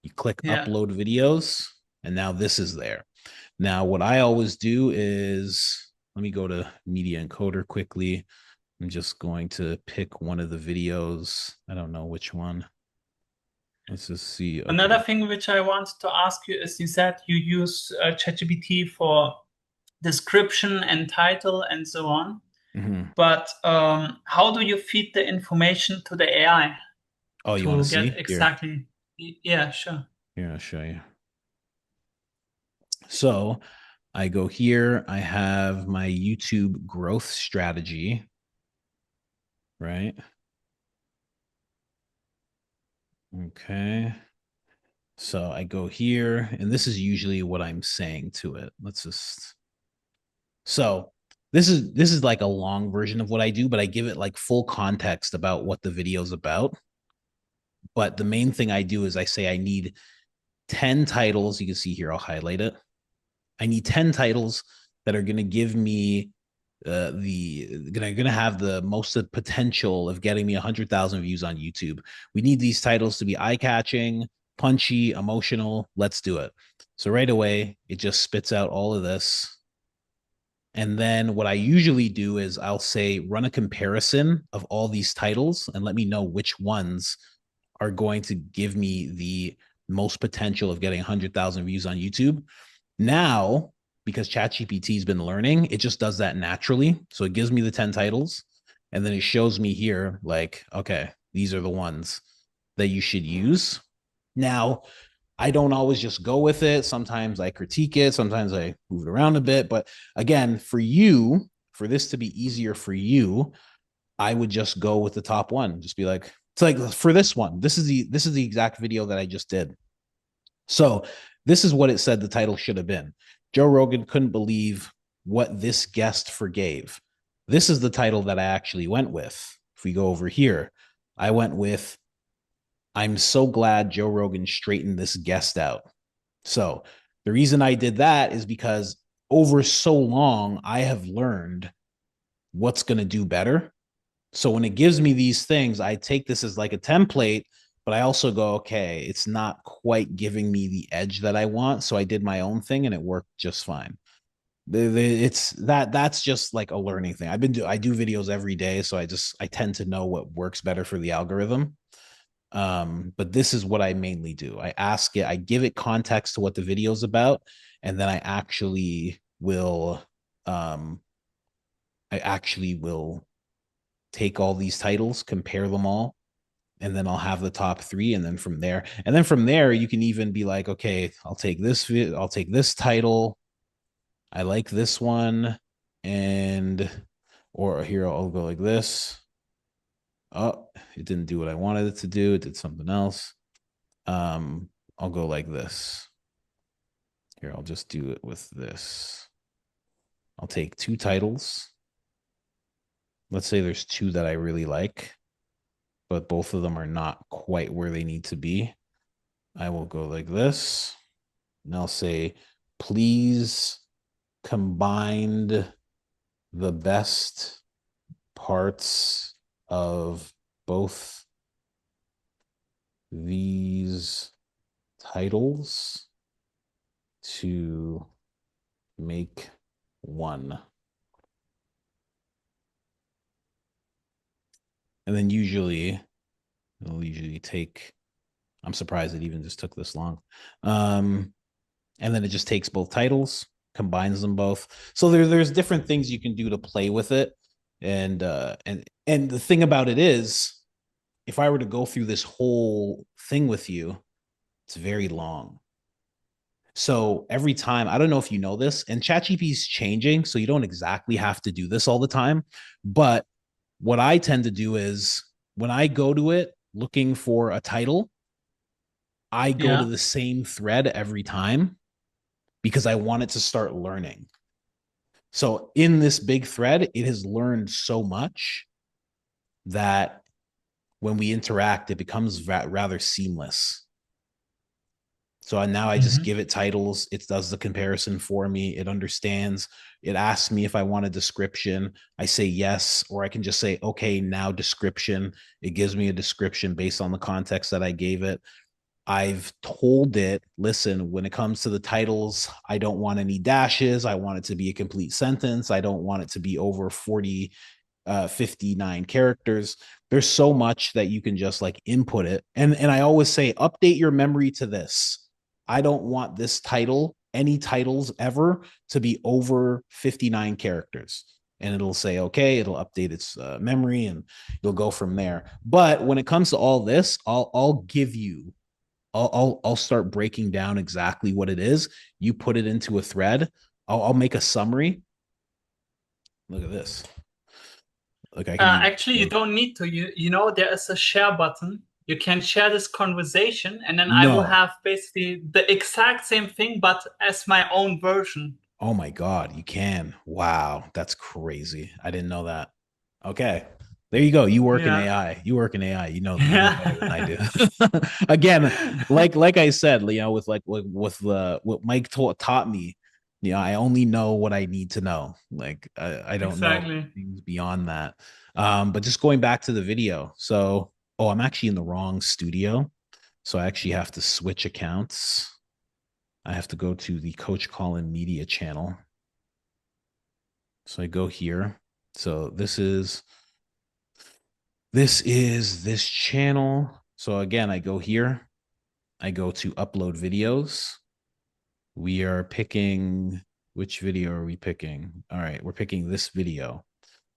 You click Yeah. upload videos, and now this is there. Now, what I always do is, let me go to Media Encoder quickly. I'm just going to pick one of the videos. I don't know which one. Let's just see. Okay. Another thing which I wanted to ask you is, you said you use ChatGPT for description and title and so on. Mm-hmm. But how do you feed the information to the AI? Oh, you want to see? Exactly. Here. Yeah, sure. Here, I'll show you. So I go here. I have my YouTube growth strategy, right? Okay. So I go here, and this is usually what I'm saying to it. Let's just. So this is like a long version of what I do, but I give it like full context about what the video is about. But the main thing I do is I say I need 10 titles. You can see here, I'll highlight it. I need 10 titles that are going to give me going to have the most potential of getting me 100,000 views on YouTube. We need these titles to be eye-catching, punchy, emotional. Let's do it. So right away, it just spits out all of this. And then what I usually do is I'll say run a comparison of all these titles and let me know which ones are going to give me the most potential of getting 100,000 views on YouTube. Now, because ChatGPT has been learning, it just does that naturally. So it gives me the 10 titles, and then it shows me here, like, okay, these are the ones that you should use. Now, I don't always just go with it. Sometimes I critique it. Sometimes I move it around a bit. But again, for you, for this to be easier for you, I would just go with the top one. Just be like, it's like for this one, this is the exact video that I just did. So this is what it said the title should have been. Joe Rogan couldn't believe what this guest forgave. This is the title that I actually went with. If we go over here, I went with, I'm so glad Joe Rogan straightened this guest out. So the reason I did that is because over so long, I have learned what's going to do better. So when it gives me these things, I take this as like a template, but I also go, okay, it's not quite giving me the edge that I want. So I did my own thing and it worked just fine. It's that's just like a learning thing. I do videos every day. So I tend to know what works better for the algorithm. But this is what I mainly do. I ask it, I give it context to what the video is about, and then I actually will take all these titles, compare them all, and then I'll have the top 3, and then from there you can even be like, okay, I'll take this title, I like this one, or here I'll go like this. Oh, it didn't do what I wanted it to do. It did something else. I'll go like this. Here, I'll just do it with this. I'll take 2 titles. Let's say there's 2 that I really like, but both of them are not quite where they need to be. I will go like this, and I'll say, please combine the best parts of both these titles to make one. And then it'll usually take, I'm surprised it even just took this long. And then it just takes both titles, combines them both. So there's different things you can do to play with it. And the thing about it is, if I were to go through this whole thing with you, it's very long. So every time, I don't know if you know this, and ChatGPT is changing, so you don't exactly have to do this all the time. But what I tend to do is when I go to it looking for a title, I go to Yeah. the same thread every time because I want it to start learning. So in this big thread, it has learned so much that when we interact, it becomes rather seamless. So now I just Hmm. give it titles. It does the comparison for me. It understands. It asks me if I want a description. I say yes, or I can just say, okay, now description. It gives me a description based on the context that I gave it. I've told it, listen, when it comes to the titles, I don't want any dashes. I want it to be a complete sentence. I don't want it to be over 59 characters. There's so much that you can just like input it. And I always say, update your memory to this. I don't want this title, any titles ever, to be over 59 characters. And it'll say, okay, it'll update its memory and you'll go from there. But when it comes to all this, I'll give you I'll start breaking down exactly what it is. You put it into a thread. I'll make a summary. Look at this. Like I can even Actually, you don't need to. You know, there is a share button. You can share this conversation, and then I will no. have basically the exact same thing, but as my own version. Oh my God, you can. Wow, that's crazy. I didn't know that. Okay. There you go. You work in Yeah. AI. You work in AI. You know better than I Yeah. do. Again, like I said, with what Mike taught me, I only know what I need to know. Like I don't know Exactly. things beyond that. But just going back to the video. So, I'm actually in the wrong studio. So I actually have to switch accounts. I have to go to the Coach Colin Media channel. So I go here. So this channel. So again, I go here. I go to upload videos. We are picking, which video are we picking? All right, we're picking this video.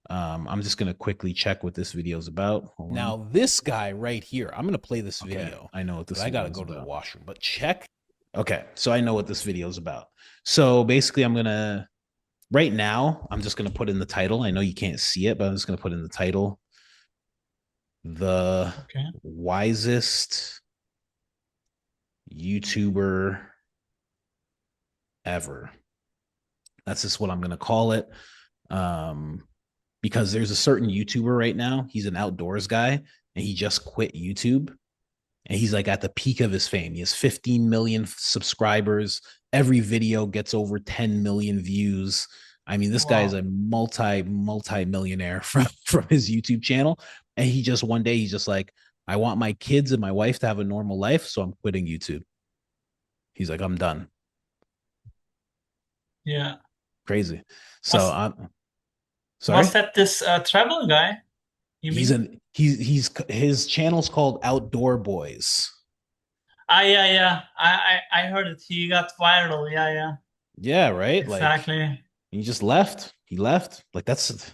I'm just gonna quickly check what this video is about. Hold Now, on. this guy right here, I'm going to play this Okay, video. I know what this I got to video is go to the about. washroom, but check. Okay, so I know what this video is about. So basically, right now, I'm just gonna put in the title. I know you can't see it, but I'm just gonna put in the title. The Okay. wisest YouTuber ever. That's just what I'm gonna call it. Because there's a certain YouTuber right now. He's an outdoors guy, and he just quit YouTube. And he's like at the peak of his fame. He has 15 million subscribers. Every video gets over 10 million views. I mean, this guy is Wow. a multi millionaire from his YouTube channel. And he just one day he's just like, I want my kids and my wife to have a normal life, so I'm quitting YouTube. He's like, I'm done. Yeah. Crazy. So Was I'm was sorry. that this travel guy? You He's mean? an he's his channel's called Outdoor Boys. Ah, yeah, yeah. I heard it. He got viral. Yeah, yeah. Yeah, right. Like Exactly. he just left. He left. Like that's it.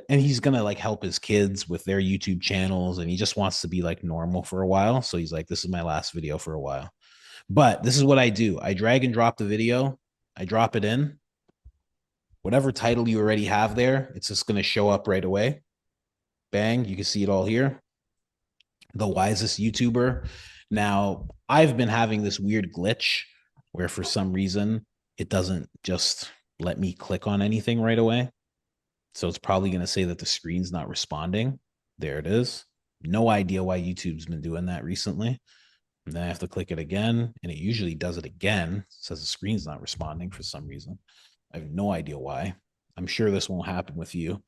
And he's gonna like help his kids with their YouTube channels, and he just wants to be like normal for a while. So he's like, this is my last video for a while. But this is what I do. I drag and drop the video. I drop it in. Whatever title you already have there, it's just gonna show up right away. Bang, you can see it all here. The wisest YouTuber. Now, I've been having this weird glitch where for some reason it doesn't just let me click on anything right away. So it's probably going to say that the screen's not responding. There it is. No idea why YouTube's been doing that recently. And then I have to click it again, and it usually does it again. It says the screen's not responding for some reason. I have no idea why. I'm sure this won't happen with you.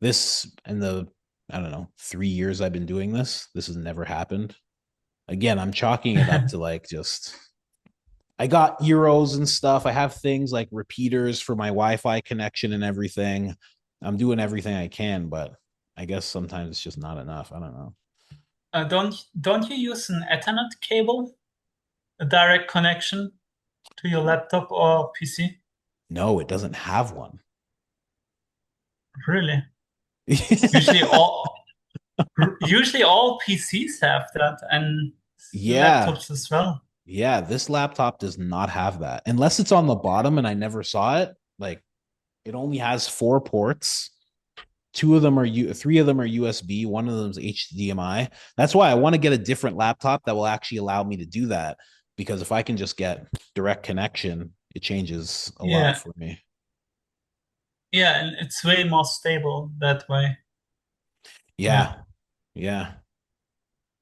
This and I don't know, 3 years I've been doing this has never happened. Again, I'm chalking it up to like just I got Euros and stuff. I have things like repeaters for my Wi-Fi connection and everything. I'm doing everything I can, but I guess sometimes it's just not enough. I don't know. Don't you use an Ethernet cable? A direct connection to your laptop or PC? No, it doesn't have one. Really? Usually all usually all PCs have that and Yeah. laptops as well. Yeah, this laptop does not have that unless it's on the bottom and I never saw it. Like it only has 4 ports. Three of them are USB, one of them is HDMI. That's why I want to get a different laptop that will actually allow me to do that, because if I can just get direct connection, it changes a lot Yeah, for me. yeah, and it's way more stable that way. Yeah. Yeah, yeah,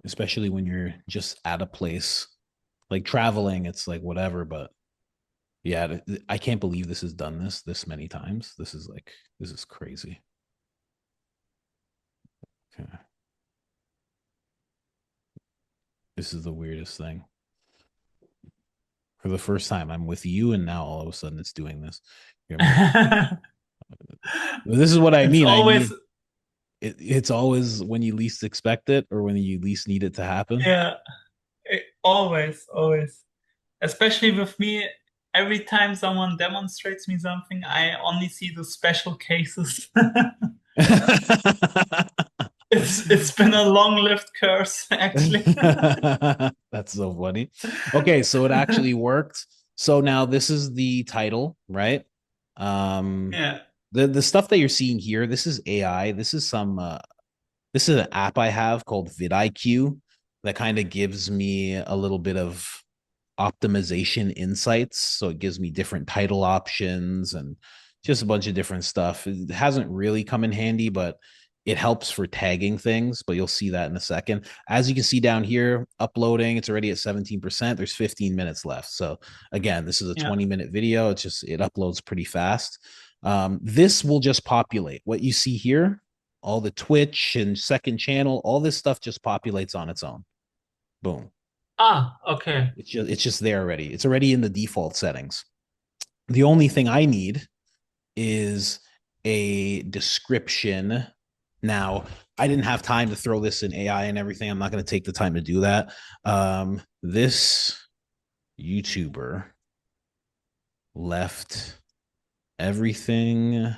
especially when you're just at a place like traveling, it's like whatever, but yeah, I can't believe this has done this many times. This is crazy. Okay. This is the weirdest thing. For the first time, I'm with you, and now all of a sudden it's doing this. This is what I It's mean. always, It's always when you least expect it or when you least need it to happen. yeah, always, always. Especially with me, every time someone demonstrates me something, I only see the special cases. It's been a long-lived curse, actually. That's so funny. Okay, so it actually worked. So now this is the title, right? Um, Yeah. the stuff that you're seeing here, this is AI. This is an app I have called vidIQ that kind of gives me a little bit of optimization insights. So it gives me different title options and just a bunch of different stuff. It hasn't really come in handy, but it helps for tagging things. But you'll see that in a second. As you can see down here, uploading, it's already at 17%. There's 15 minutes left. So again, this is a Yeah. 20-minute video. It uploads pretty fast. This will just populate what you see here. All the Twitch and second channel, all this stuff just populates on its own. Boom. Ah, okay. It's just there already. It's already in the default settings. The only thing I need is a description. Now, I didn't have time to throw this in AI and everything. I'm not going to take the time to do that. This YouTuber left everything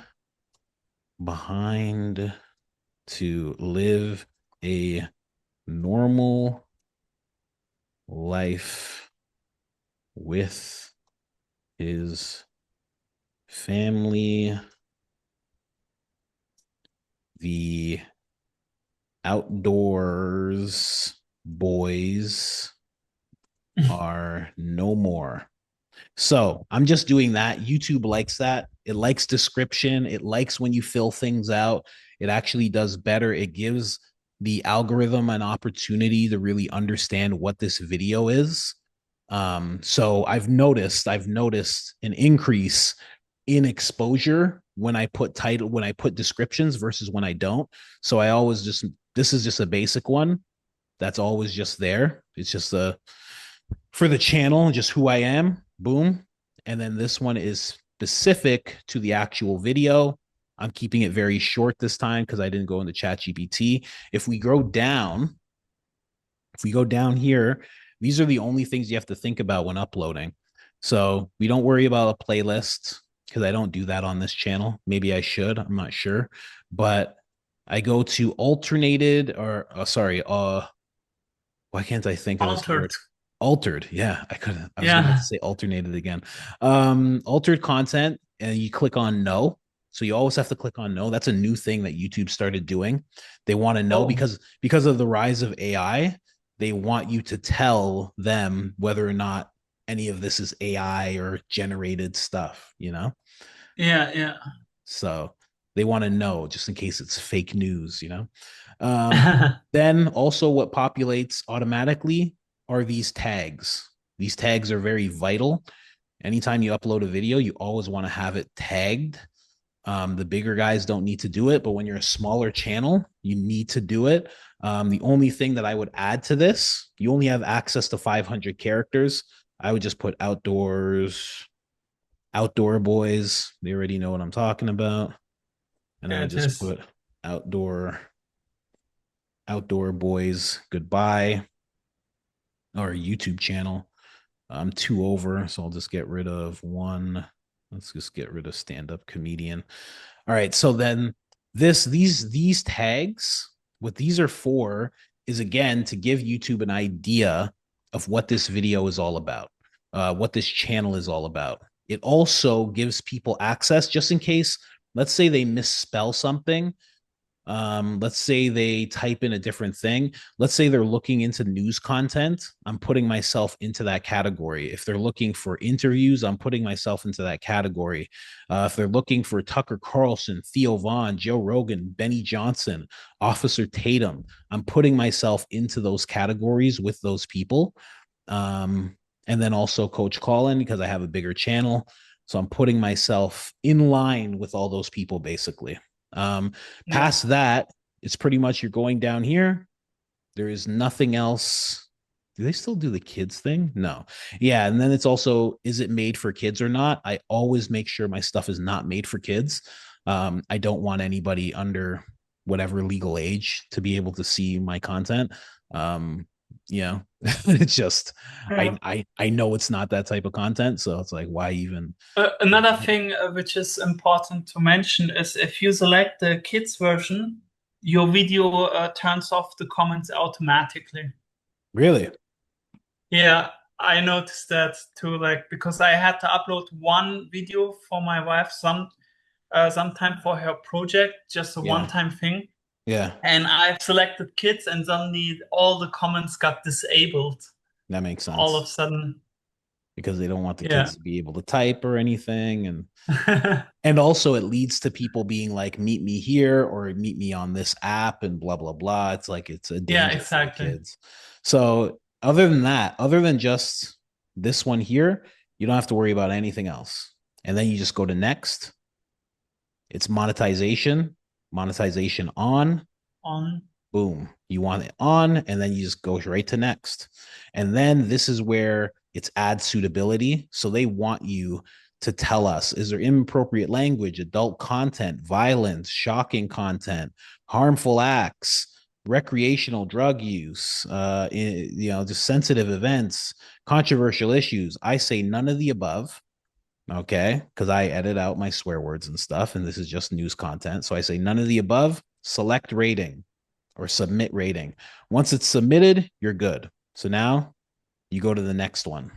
behind to live a normal life with his family. The outdoors boys are no more. So I'm just doing that. YouTube likes that. It likes description. It likes when you fill things out. It actually does better. It gives the algorithm an opportunity to really understand what this video is. So I've noticed an increase in exposure when I put descriptions versus when I don't. So I always this is just a basic one that's always just there. It's just for the channel, just who I am. Boom. And then this one is specific to the actual video. I'm keeping it very short this time because I didn't go into ChatGPT. If we go down here, these are the only things you have to think about when uploading. So we don't worry about a playlist because I don't do that on this channel. Maybe I should. I'm not sure. But I go to alternated or why can't I think of this Altered. word? Altered. Yeah, I couldn't. I was about Yeah. to say alternated again. Altered content, and you click on no. So you always have to click on no. That's a new thing that YouTube started doing. They want to know Oh, because of the rise of AI, they want you to tell them whether or not any of this is AI or generated stuff, you know? yeah, yeah. So they want to know just in case it's fake news, you know? Then also what populates automatically are these tags. These tags are very vital. Anytime you upload a video, you always want to have it tagged. The bigger guys don't need to do it, but when you're a smaller channel, you need to do it. The only thing that I would add to this, you only have access to 500 characters. I would just put outdoor boys. They already know what I'm talking about. And I There would it just is. put outdoor boys goodbye, or YouTube channel. I'm 2 over, so I'll just get rid of 1. Let's just get rid of stand-up comedian. All right, so then these tags, what these are for is again to give YouTube an idea of what this video is all about, what this channel is all about. It also gives people access just in case, let's say they misspell something. Let's say they type in a different thing. Let's say they're looking into news content. I'm putting myself into that category. If they're looking for interviews, I'm putting myself into that category. If they're looking for Tucker Carlson, Theo Vaughn, Joe Rogan, Benny Johnson, Officer Tatum, I'm putting myself into those categories with those people. And then also Coach Colin, because I have a bigger channel. So I'm putting myself in line with all those people, basically. Past that, it's pretty much you're going down here. There is nothing else. Do they still do the kids thing? No. Yeah. And then it's also, is it made for kids or not? I always make sure my stuff is not made for kids. I don't want anybody under whatever legal age to be able to see my content. It's just, I know it's not that type of content. So it's like, why even? Another thing which is important to mention is if you select the kids version, your video turns off the comments automatically. Really? Yeah, I noticed that too, like, because I had to upload one video for my wife sometime for her project, just a one-time thing. Yeah. And I've selected kids, and suddenly all the comments got disabled. That makes sense. All of a sudden. Because they don't want the kids to be able to type or anything. And also it leads to people being like, meet me here or meet me on this app and blah, blah, blah. It's like, it's a danger for kids. So other than that, other than just this one here, you don't have to worry about anything else. And then you just go to next. It's monetization on. Boom. You want it on, and then you just go right to next. And then this is where it's ad suitability. So they want you to tell us, is there inappropriate language, adult content, violence, shocking content, harmful acts, recreational drug use, just sensitive events, controversial issues. I say none of the above. Okay, because I edit out my swear words and stuff, and this is just news content. So I say none of the above, select rating or submit rating. Once it's submitted, you're good. So now you go to the next one.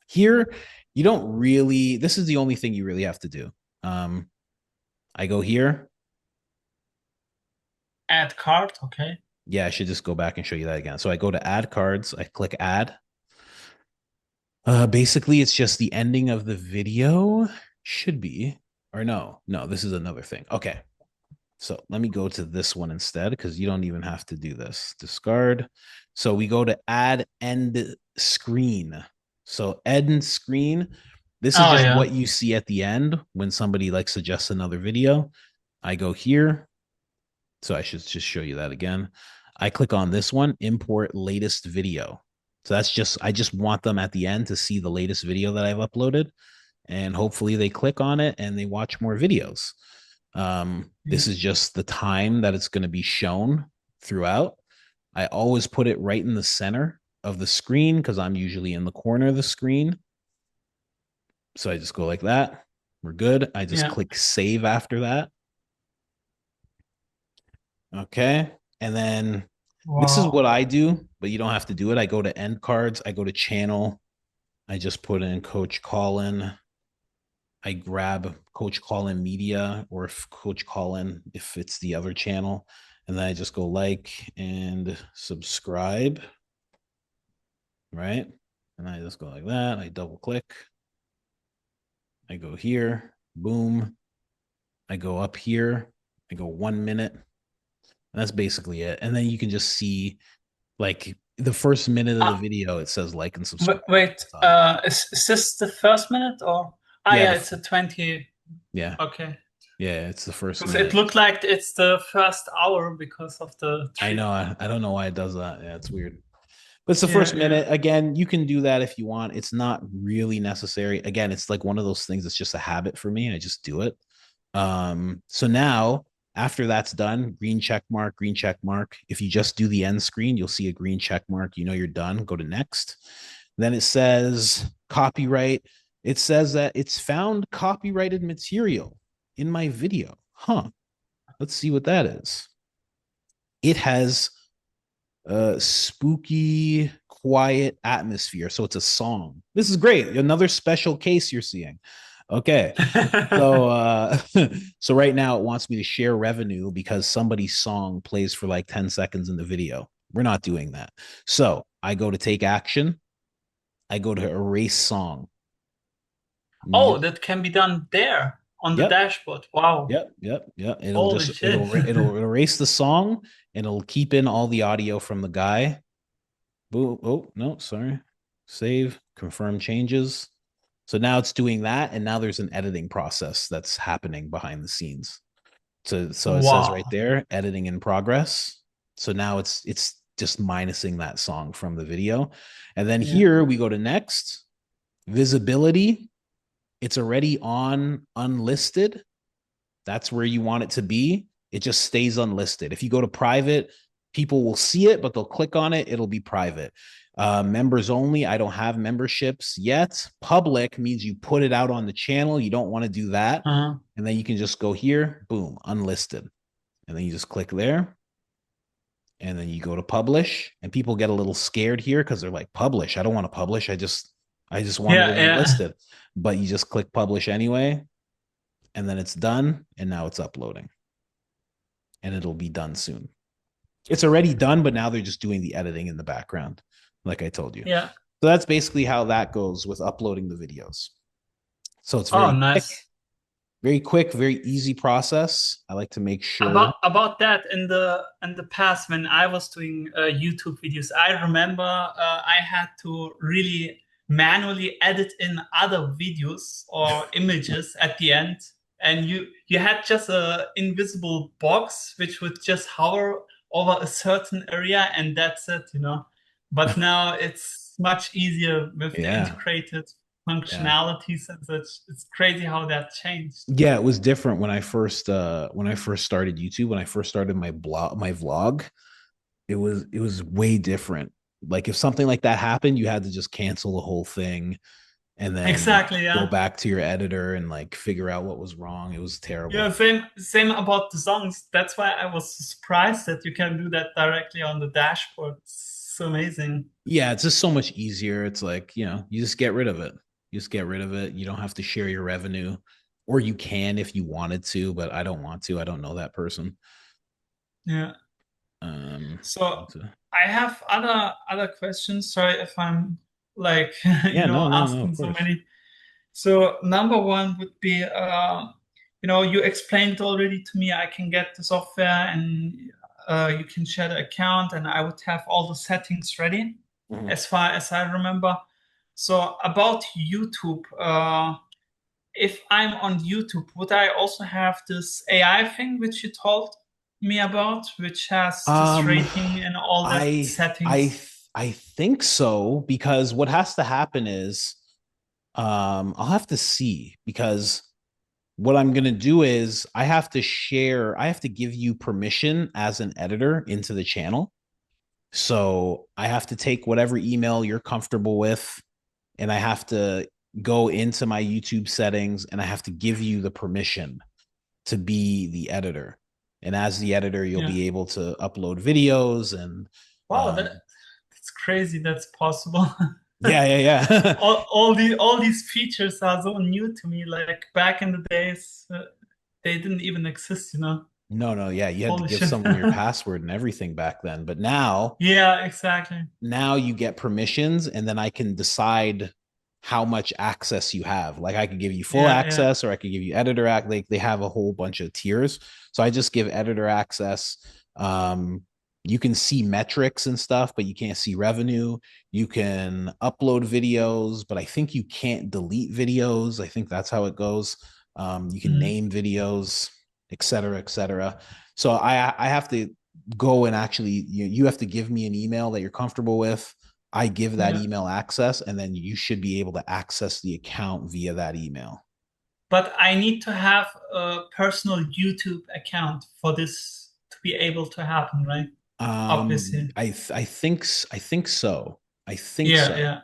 Here, you don't really, this is the only thing you really have to do. I go here. Add card, okay. Yeah, I should just go back and show you that again. So I go to add cards, I click add. Basically, it's just the ending of the video should be, or no, this is another thing. Okay. So let me go to this one instead, because you don't even have to do this. Discard. So we go to add end screen. So end screen. This is just what you see at the end when somebody like suggests another video. I go here. So I should just show you that again. I click on this one, import latest video. So that's just, I just want them at the end to see the latest video that I've uploaded, and hopefully they click on it and they watch more videos. This is just the time that it's going to be shown throughout. I always put it right in the center of the screen because I'm usually in the corner of the screen. So I just go like that. We're good. I just click save after that. Okay. And then this is what I do, but you don't have to do it. I go to end cards. I go to channel. I just put in Coach Colin. I grab Coach Colin Media, or if Coach Colin, if it's the other channel. And then I just go like and subscribe. Right. And I just go like that. I double click. I go here. Boom. I go up here. I go 1 minute. And that's basically it. And then you can just see like the first minute of the video, it says like and subscribe. Wait, is this the first minute or? It's a 20. Yeah. Okay. Yeah, it's the first minute. It looked like it's the first hour because of the I know. I don't know why it does that. Yeah, it's weird. But it's the first minute. Again, you can do that if you want. It's not really necessary. Again, it's like one of those things that's just a habit for me. I just do it. So now after that's done, green check mark, green check mark. If you just do the end screen, you'll see a green check mark. You know you're done. Go to next. Then it says copyright. It says that it's found copyrighted material in my video. Let's see what that is. It has spooky quiet atmosphere. So it's a song. This is great. Another special case you're seeing. Okay. So so right now it wants me to share revenue because somebody's song plays for like 10 seconds in the video. We're not doing that. So I go to take action. I go to erase song. Oh, that can be done there on the Yep. dashboard. Wow. Yep. It'll Holy just shit. it'll erase the song and it'll keep in all the audio from the guy. Boom. Oh, no, sorry. Save, confirm changes. So now it's doing that, and now there's an editing process that's happening behind the scenes. So it says right Wow. there, editing in progress. So now it's just minusing that song from the video. And then here we go to next, visibility. It's already on unlisted. That's where you want it to be. It just stays unlisted. If you go to private, people will see it, but they'll click on it. It'll be private. Members only. I don't have memberships yet. Public means you put it out on the channel. You don't want to do that. Uh-huh. And then you can just go here, boom, unlisted. And then you just click there. And then you go to publish. And people get a little scared here because they're like, publish. I don't want to publish. I just wanted it unlisted. But you just click publish anyway. And then it's done. And now it's uploading. And it'll be done soon. It's already done, but now they're just doing the editing in the background, like I told you. Yeah. So that's basically how that goes with uploading the videos. So it's very nice. Very quick, very easy process. I like to make sure about that in the past when I was doing YouTube videos. I remember I had to really manually edit in other videos or images at the end, and you had just a invisible box which would just hover over a certain area, and that's it, But now it's much easier with the integrated functionalities and such. It's crazy how that changed. Yeah, it was different when I first started YouTube. When I first started my vlog, it was way different. Like if something like that happened, you had to just cancel the whole thing and then go back to your editor and like figure out what was wrong. It was terrible. Yeah, same about the songs. That's why I was surprised that you can do that directly on the dashboard. It's so amazing. Yeah, it's just so much easier. It's like, you just get rid of it. You just get rid of it. You don't have to share your revenue, or you can if you wanted to, but I don't want to. I don't know that person. Yeah. So I have other questions. Sorry if I'm like asking so many. So number one would be you explained already to me I can get the software and you can share the account and I would have all the settings ready as far as I remember. So about YouTube, if I'm on YouTube, would I also have this AI thing which you told me about, which has this rating and all that settings? I think so, because what has to happen is I'll have to see, because what I'm going to do is I have to give you permission as an editor into the channel. So I have to take whatever email you're comfortable with, and I have to go into my YouTube settings and I have to give you the permission to be the editor. And as the editor, you'll be able to upload videos and wow, that's crazy. That's possible. Yeah. all these features are so new to me. Like back in the days, they didn't even exist, No, yeah, you had to give someone your password and everything back then. But now, yeah, exactly. Now you get permissions, and then I can decide how much access you have. Like I could give you full access, or I could give you editor act. Like they have a whole bunch of tiers. So I just give editor access. You can see metrics and stuff, but you can't see revenue. You can upload videos, but I think you can't delete videos. I think that's how it goes. You can name videos, et cetera, et cetera. So I have to go and actually, you have to give me an email that you're comfortable with. I give that email access, and then you should be able to access the account via that email. But I need to have a personal YouTube account for this to be able to happen, right? Obviously. I think so. I think so. Yeah.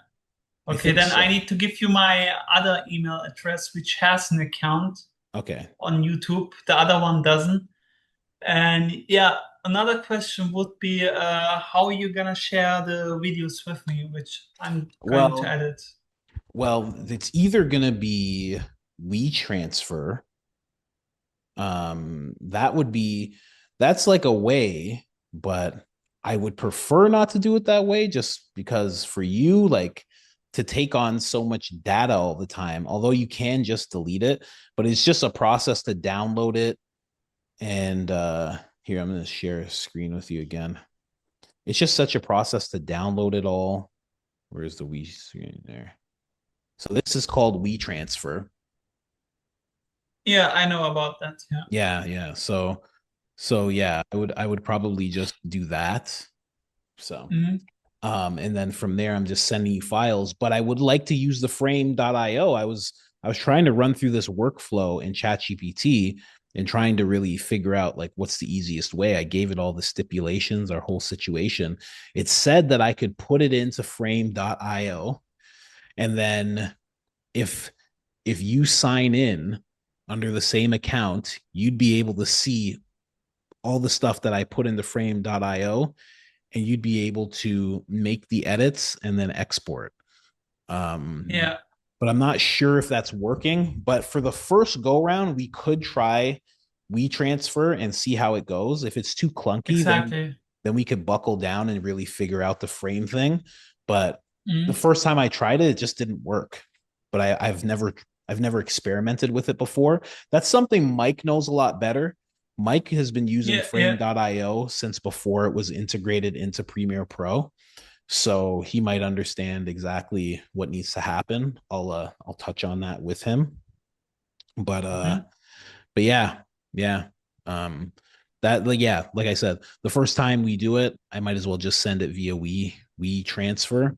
Okay, then I need to give you my other email address, which has an account. Okay. On YouTube. The other one doesn't. And yeah, another question would be how are you gonna share the videos with me, which I'm going to Well, edit? it's either gonna be WeTransfer. That would be that's like a way, but I would prefer not to do it that way just because for you, like to take on so much data all the time, although you can just delete it, but it's just a process to download it. And here, I'm gonna share a screen with you again. It's just such a process to download it all. Where's the We screen there? So this is called WeTransfer. Yeah, I know about that. Yeah. Yeah. So yeah, I would probably just do that. So Mhm. and then from there I'm just sending you files, but I would like to use the frame.io. I was trying to run through this workflow in ChatGPT and trying to really figure out like what's the easiest way. I gave it all the stipulations, our whole situation. It said that I could put it into frame.io, and then if if you sign in under the same account, you'd be able to see all the stuff that I put into frame.io, and you'd be able to make the edits and then export. Um, Yeah, but I'm not sure if that's working. But for the first go round, we could try WeTransfer and see how it goes. If it's too clunky, exactly. then we could buckle down and really figure out the frame thing. But the Mhm. first time I tried it, it just didn't work. But I've never experimented with it before. That's something Mike knows a lot better. Mike has been using Yeah, yeah. frame.io since before it was integrated into Premiere Pro. So he might understand exactly what needs to happen. I'll touch on that with him. But Mhm. but yeah. Um that like yeah, like I said, the first time we do it, I might as well just send it via WeTransfer,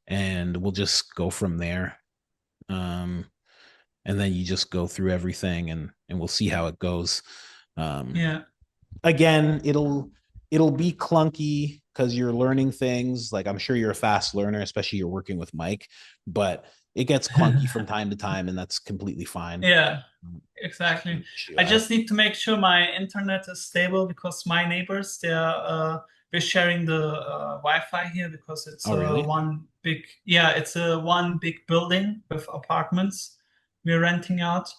and we'll just go from there. Um and then you just go through everything, and we'll see how it goes. Um Yeah. Again, it'll be clunky because you're learning things. Like I'm sure you're a fast learner, especially you're working with Mike, but it gets clunky from time to time, and that's completely fine. Yeah, exactly. I just need to make sure my internet is stable because my neighbors, we're sharing the Wi-Fi here because it's Oh, really? one big, yeah, it's a one big building with apartments we're renting out,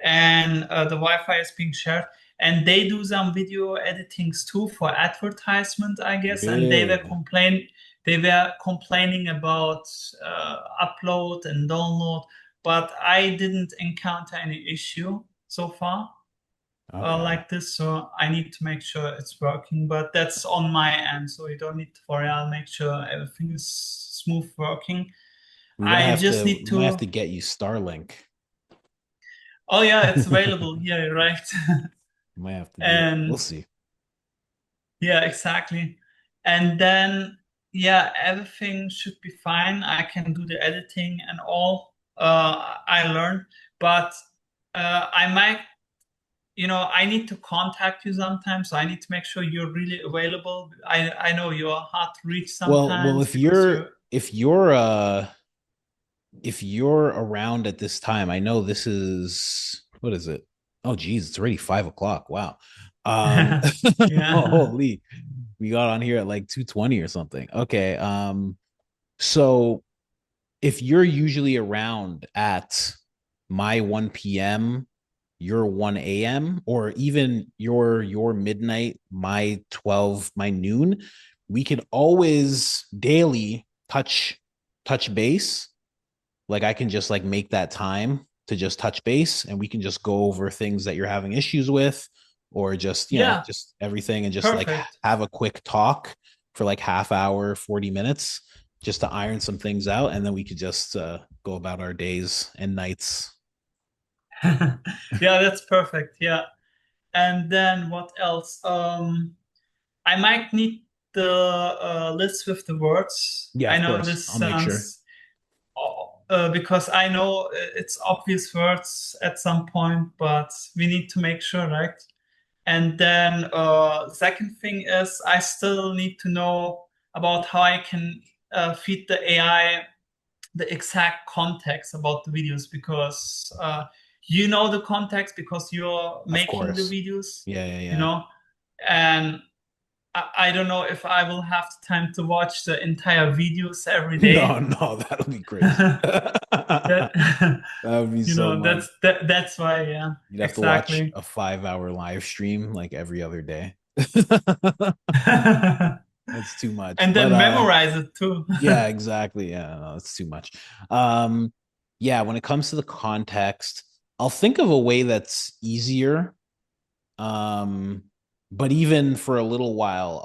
and the Wi-Fi is being shared. And they do some video editings too for advertisement, I guess. And Really? they were complaining about upload and download, but I didn't encounter any issue so far Okay. like this. So I need to make sure it's working, but that's on my end. So you don't need to worry. I'll make sure everything is smooth working. I just need We might have to. to get you Starlink. Oh yeah, it's available. Yeah, you're right. We might have to do that. We'll And see. yeah, exactly. And then yeah, everything should be fine. I can do the editing and all. I learned, but I might, I need to contact you sometimes. So I need to make sure you're really available. I know you're hard to reach Well, sometimes because you're. if you're around at this time, I know this is what is it? Oh, geez, it's already 5 o'clock. Wow. Um, Yeah. holy, we got on here at like 2:20 or something. Okay. So if you're usually around at my 1 p.m., your 1 a.m., or even your midnight, my 12, my noon, we could always daily touch base. Like I can just like make that time to just touch base, and we can just go over things that you're having issues with, or just Yeah, just everything, and just like perfect. have a quick talk for like half hour, 40 minutes, just to iron some things out, and then we could just go about our days and nights. Yeah, that's perfect. Yeah. And then what else? I might need the list with the words. Yeah, I of know course, this I'll make sure. sounds because I know it's obvious words at some point, but we need to make sure, right? And then second thing is I still need to know about how I can feed the AI the exact context about the videos because you know the context because you're Of making the course. videos, Yeah, yeah, you yeah. know. and I don't know if I will have the time to watch the entire videos every No, day. no, that'll be crazy. That That would be you so know, much. that's why, yeah, You'd have to watch exactly. a 5 hour live stream like every other day. That's too much. And But then memorize it too. yeah, exactly. Yeah, no, that's too much. Um yeah, when it comes to the context, I'll think of a way that's easier. Um but even for a little while,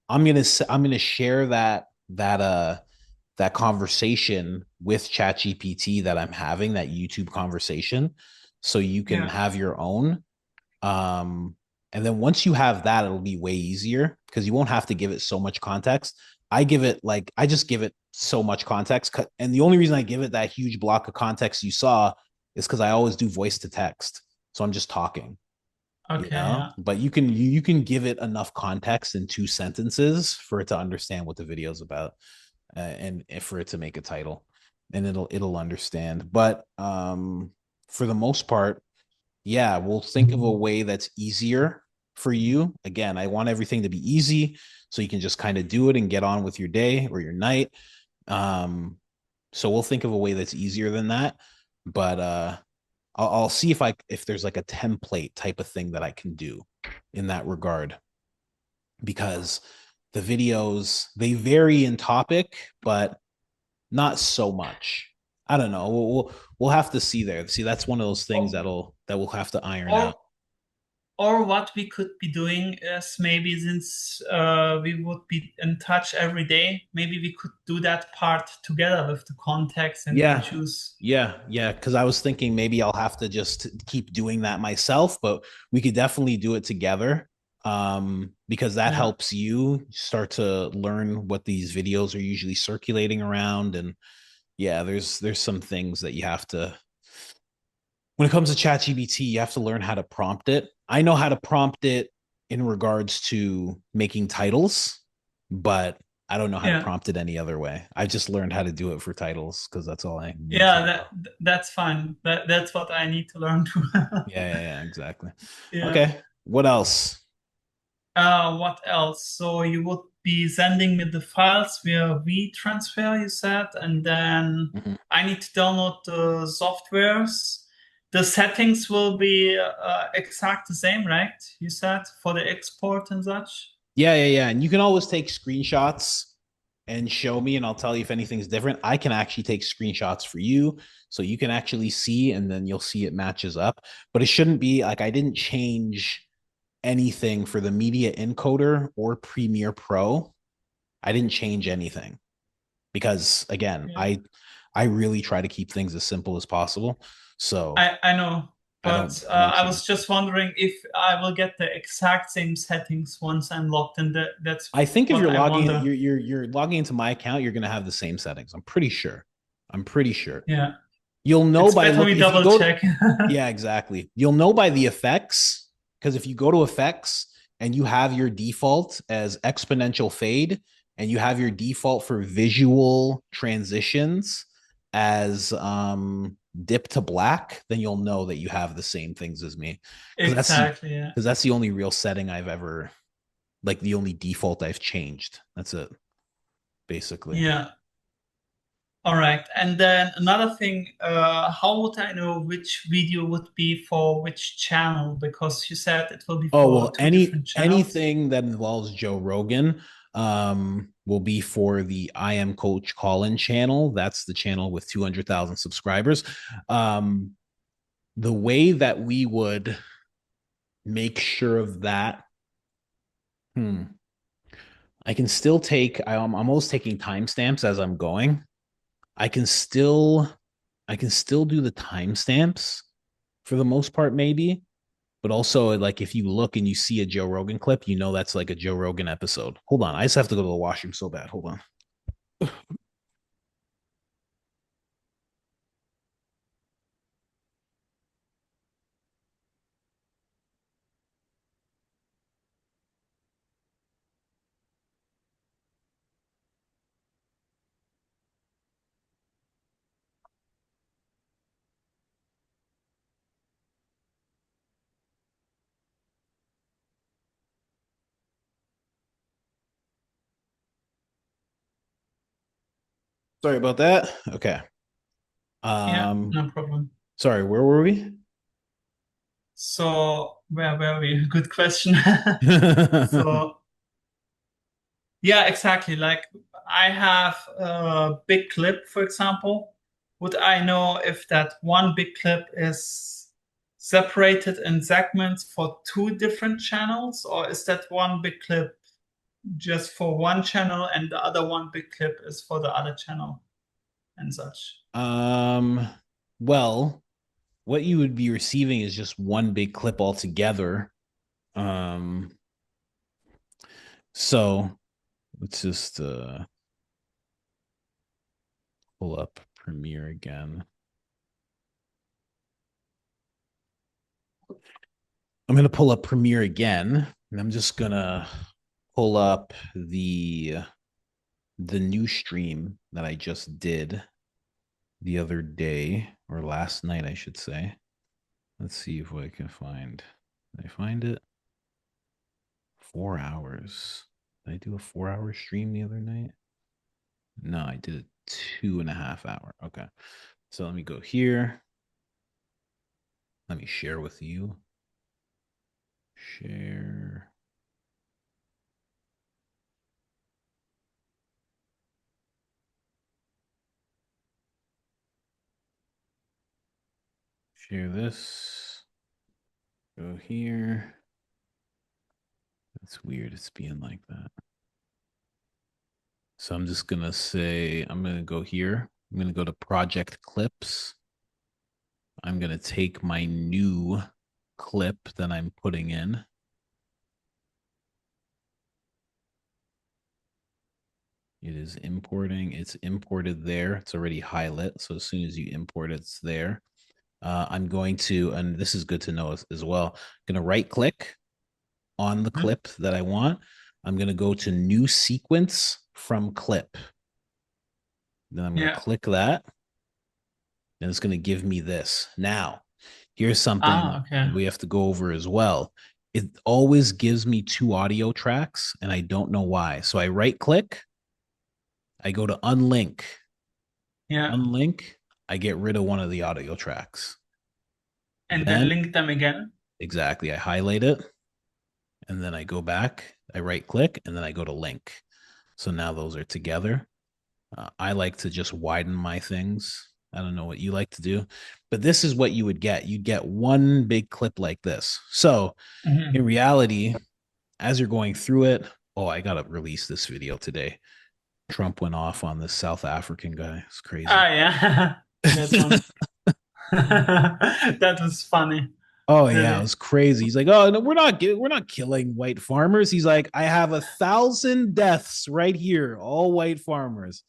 I'm going to share that conversation with ChatGPT that I'm having, that YouTube conversation, so you can Yeah, have your own. Um, and then once you have that, it'll be way easier because you won't have to give it so much context. I just give it so much context. And the only reason I give it that huge block of context you saw is because I always do voice to text. So I'm just talking, okay, yeah, but you can give it enough context in 2 sentences for it to understand what the video is about, and for it to make a title, and it'll understand. But for the most part, yeah, we'll think of a way that's easier for you. Again, I want everything to be easy so you can just kind of do it and get on with your day or your night. So we'll think of a way that's easier than that. But I'll see if there's like a template type of thing that I can do in that regard, because the videos, they vary in topic, but not so much. I don't know. We'll have to see there. See, that's one of those things or that we'll have to iron or out. or what we could be doing is, maybe since we would be in touch every day, maybe we could do that part together with the context, and then Yeah. choose. Yeah. Because I was thinking maybe I'll have to just keep doing that myself, but we could definitely do it together. Because that Yeah, helps you start to learn what these videos are usually circulating around. And yeah, there's some things that you have to, when it comes to ChatGPT, you have to learn how to prompt it. I know how to prompt it in regards to making titles, but I don't know how to yeah, prompt it any other way. I just learned how to do it for titles because that's all I need to yeah. know. That's fine. That's what I need to learn too. Yeah, exactly. Yeah. Okay, what else? What else? So you would be sending me the files via WeTransfer, you said, and then Mhm. I need to download the softwares. The settings will be exact the same, right? You said for the export and such. Yeah. And you can always take screenshots and show me, and I'll tell you if anything's different. I can actually take screenshots for you so you can actually see, and then you'll see it matches up. But it shouldn't be like I didn't change anything for the media encoder or Premiere Pro. I didn't change anything because again, Yeah. I really try to keep things as simple as possible. So I know, but I don't I change was just stuff. wondering if I will get the exact same settings once I'm logged in. That's I think if what you're I logging wonder. you're logging into my account, you're gonna have the same settings. I'm pretty sure. I'm pretty sure. Yeah, You'll know it's by better look we if you double go. check. Yeah, exactly. You'll know by the effects, because if you go to effects and you have your default as exponential fade, and you have your default for visual transitions as dip to black, then you'll know that you have the same things as me. Because Exactly. Yeah. that's the only real setting I've ever, like the only default I've changed. That's it, basically. Yeah. All right. And then another thing, how would I know which video would be for which channel? Because you said it will be Oh for well, two different channels. anything that involves Joe Rogan will be for the I Am Coach COLIN channel. That's the channel with 200,000 subscribers. Um the way that we would make sure of that, hmm, I can still take I'm almost taking timestamps as I'm going. I can still do the timestamps for the most part, maybe. But also, like, if you look and you see a Joe Rogan clip, you know that's like a Joe Rogan episode. Hold on, I just have to go to the washroom so bad. Hold on. Sorry about that. Okay. Yeah, no problem. Sorry, where were we? So where were we? Good question. So yeah, exactly. Like I have a big clip, for example. Would I know if that one big clip is separated in segments for two different channels, or is that one big clip just for one channel and the other one big clip is for the other channel and such? Well, what you would be receiving is just one big clip altogether. Um, so let's just pull up Premiere again. I'm going to pull up Premiere again, and I'm just going to pull up the new stream that I just did the other day, or last night, I should say. Let's see if I can find. Did I find it? 4 hours. Did I do a 4-hour stream the other night? No, I did a 2.5 hour. Okay. So let me go here. Let me share with you. Share. Share this. Go here. That's weird. It's being like that. So I'm just going to say, I'm going to go here. I'm going to go to project clips. I'm going to take my new clip that I'm putting in. It is importing. It's imported there. It's already highlit. So as soon as you import it, it's there. I'm going to, and this is good to know as well, I'm going to right click on the clip that I want. I'm going to go to new sequence from clip. Then I'm going to click that. And it's going to give me this. Now, here's something we have to go over as well. It always gives me 2 audio tracks, and I don't know why. So I right click. I go to unlink. Yeah. Unlink. I get rid of one of the audio tracks. And then link them again? Exactly. I highlight it. And then I go back. I right click. And then I go to link. So now those are together. I like to just widen my things. I don't know what you like to do. But this is what you would get. You'd get one big clip like this. So in reality, as you're going through it, oh, I got to release this video today. Trump went off on this South African guy. It's crazy. Ah, yeah. That was funny. Oh really? Yeah, it was crazy. He's like, "Oh no, we're not killing white farmers." He's like, "I have 1,000 deaths right here, all white farmers."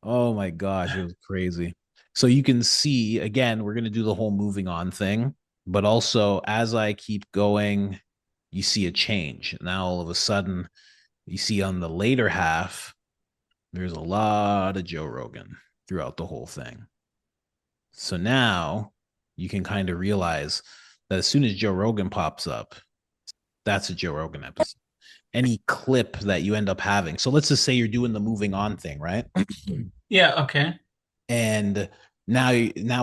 Oh my gosh, it was crazy. So you can see again, we're gonna do the whole moving on thing, but also as I keep going, you see a change. Now all of a sudden, you see on the later half, there's a lot of Joe Rogan throughout the whole thing. So now you can kind of realize that as soon as Joe Rogan pops up, that's a Joe Rogan episode. Any clip that you end up having. So let's just say you're doing the moving on thing, right? Yeah, okay. And now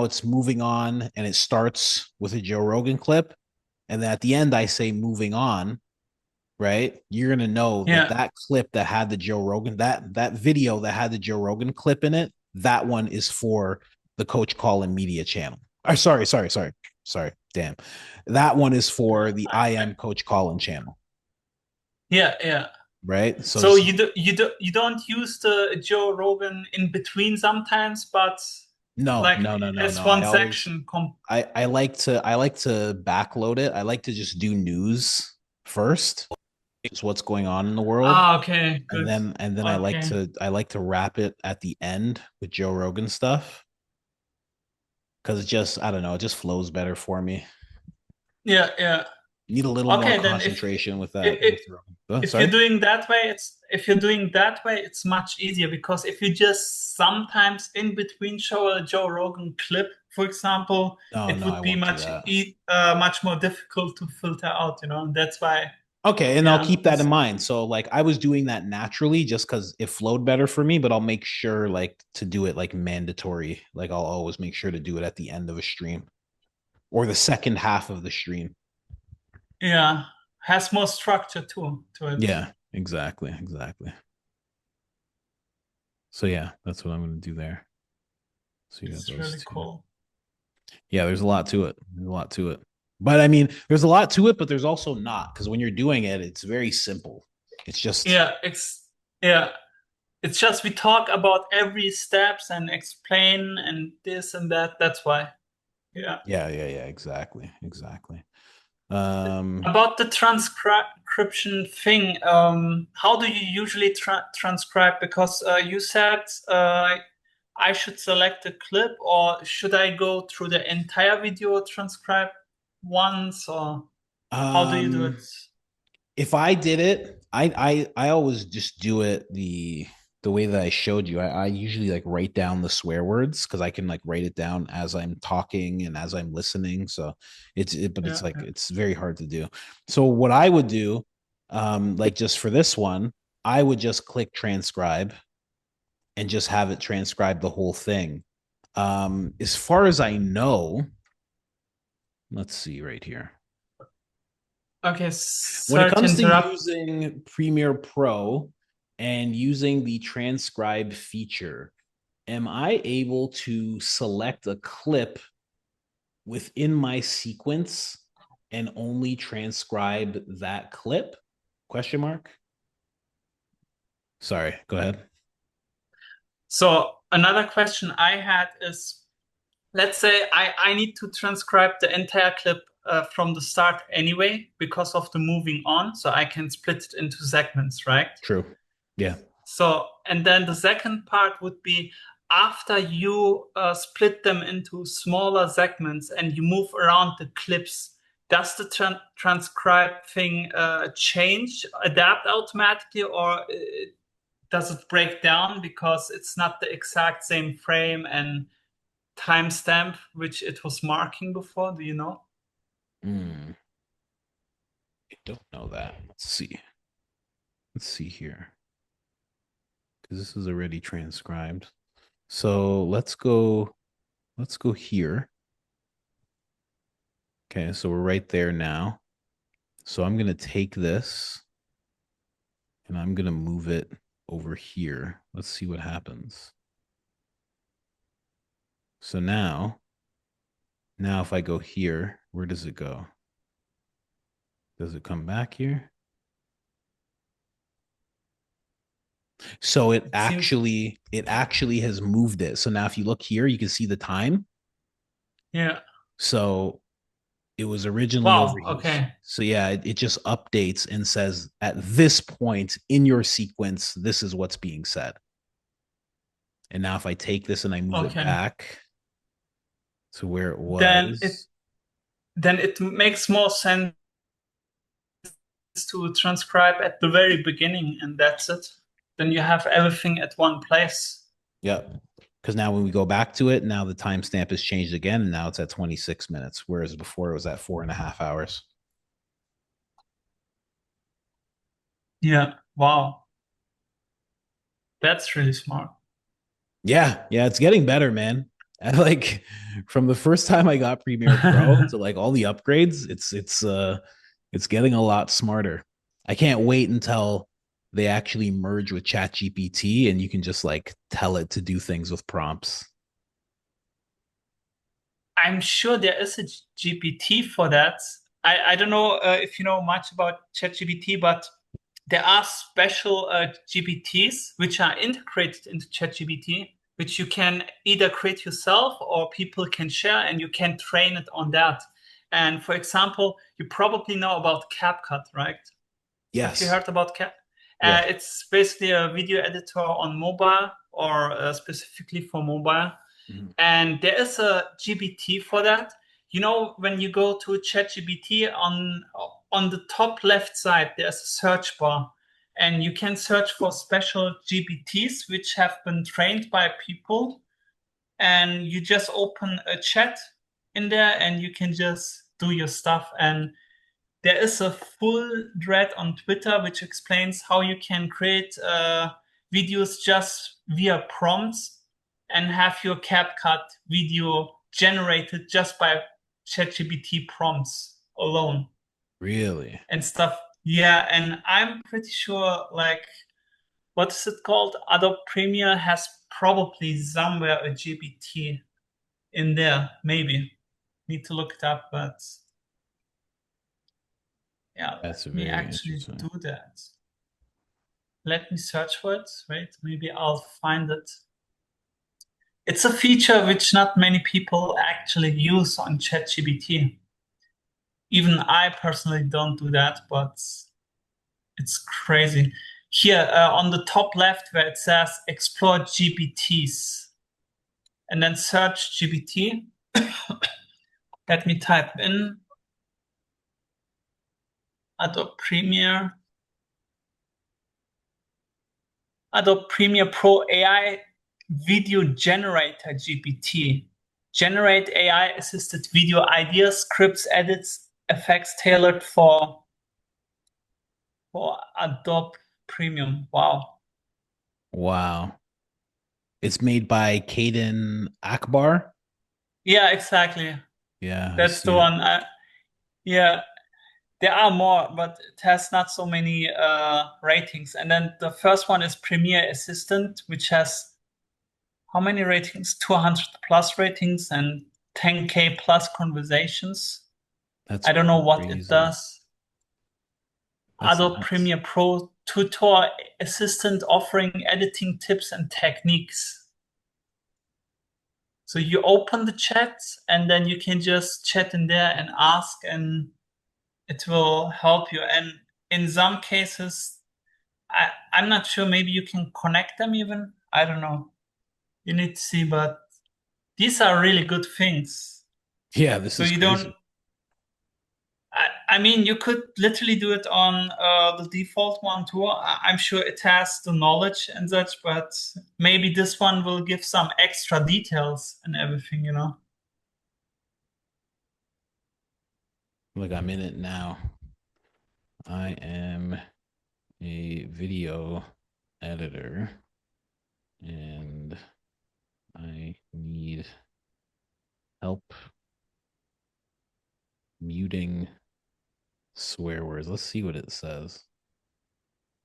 it's moving on and it starts with a Joe Rogan clip. And then at the end, I say moving on, right? You're going to know that clip that had the Joe Rogan, that video that had the Joe Rogan clip in it, that one is for the Coach Colin Media channel. Or sorry. Damn. That one is for the I Am Coach Colin channel. Yeah. Right. So you don't use the Joe Rogan in between sometimes, but no. It's one section. I like to backload it. I like to just do news first. Just what's going on in the world. Okay. Good. And then I like to wrap it at the end with Joe Rogan stuff. Because it just, I don't know, it just flows better for me. Yeah. You need a little more concentration with that. If you're doing that way, it's much easier, because if you just sometimes in between show a Joe Rogan clip, for example, it would be much more difficult to filter out. That's why Okay, and I'll Yeah. keep that in mind. So like I was doing that naturally just because it flowed better for me, but I'll make sure like to do it like mandatory. Like I'll always make sure to do it at the end of a stream or the second half of the stream. Yeah. Has more structure too to it. Yeah, exactly, exactly. So yeah, that's what I'm gonna do there. So you got It's those really two. cool. Yeah, there's a lot to it. There's a lot to it. But I mean, there's a lot to it, but there's also not because when you're doing it, it's very simple. It's just Yeah, yeah. It's just we talk about every steps and explain and this and that. That's why. Yeah. yeah, exactly, exactly. Um, About the transcription thing, how do you usually transcribe? Because you said I should select a clip, or should I go through the entire video transcribe once, or how do you do it? um, if I did it, I always just do it the way that I showed you. I usually like write down the swear words because I can like write it down as I'm talking and as I'm listening. So but it's Yeah, like yeah. it's very hard to do. So what I would do, like just for this one, I would just click transcribe and just have it transcribe the whole thing. As far as I know, let's see right here. Okay, When it sorry to comes to interrupt. using Premiere Pro and using the transcribe feature, am I able to select a clip within my sequence and only transcribe that clip? Question mark. Sorry, go ahead. So another question I had is, let's say I need to transcribe the entire clip from the start anyway because of the moving on, so I can split it into segments, right? True. Yeah. So, and then the second part would be after you split them into smaller segments and you move around the clips, does the transcribe thing change, adapt automatically, or does it break down because it's not the exact same frame and timestamp which it was marking before? Do you know? I don't know that. Let's see. Let's see here. Because this is already transcribed. So let's go here. Okay, so we're right there now. So I'm going to take this and I'm going to move it over here. Let's see what happens. So now if I go here, where does it go? Does it come back here? So it actually has moved it. So now if you look here, you can see the time. Yeah. So it was originally over here. Okay. So yeah, it just updates and says at this point in your sequence, this is what's being said. And now if I take this and I move it back to where it was, then it makes more sense to transcribe at the very beginning, and that's it. Then you have everything at one place. Yep. Because now when we go back to it, now the timestamp has changed again, and now it's at 26 minutes, whereas before it was at 4.5 hours. Yeah. Wow. That's really smart. Yeah, it's getting better, man. And like from the first time I got Premiere Pro to like all the upgrades, it's getting a lot smarter. I can't wait until they actually merge with ChatGPT and you can just like tell it to do things with prompts. I'm sure there is a GPT for that. I don't know if you know much about ChatGPT, but there are special GPTs which are integrated into ChatGPT, which you can either create yourself or people can share, and you can train it on that. And for example, you probably know about CapCut, right? Yes. Have you heard about Cap? Yeah. It's basically a video editor on mobile, or specifically for mobile. Mm-hmm. And there is a GPT for that. You know, when you go to ChatGPT, on the top left side, there's a search bar. And you can search for special GPTs which have been trained by people. And you just open a chat in there and you can just do your stuff. And there is a full thread on Twitter which explains how you can create videos just via prompts and have your CapCut video generated just by ChatGPT prompts alone. Really? And stuff. Yeah, and I'm pretty sure, like, what is it called? Adobe Premiere has probably somewhere a GPT in there, maybe. Need to look it up, but yeah, That's let me very actually interesting. do that. Let me search for it. Wait, maybe I'll find it. It's a feature which not many people actually use on ChatGPT. Even I personally don't do that, but it's crazy. Here on the top left where it says explore GPTs and then search GPT. Let me type in Adobe Premiere. Adobe Premiere Pro AI Video Generator GPT. Generate AI assisted video ideas, scripts, edits, effects tailored for Adobe Premium. Wow. Wow. It's made by Caden Akbar. Yeah, exactly. Yeah, I That's the see it. one. Yeah, there are more, but it has not so many ratings. And then the first one is Premiere Assistant, which has how many ratings? 200 plus ratings and 10K plus conversations. That's I don't know what it crazy. does. That's Adobe nuts. Premiere Pro Tutor Assistant offering editing tips and techniques. So you open the chat and then you can just chat in there and ask, and it will help you. And in some cases, I'm not sure, maybe you can connect them even. I don't know. You need to see, but these are really good things. Yeah, this So is you crazy. don't, I mean, you could literally do it on the default one too. I'm sure it has the knowledge and such, but maybe this one will give some extra details and everything, you know? Look, I'm in it now. I am a video editor and I need help muting swear words. Let's see what it says.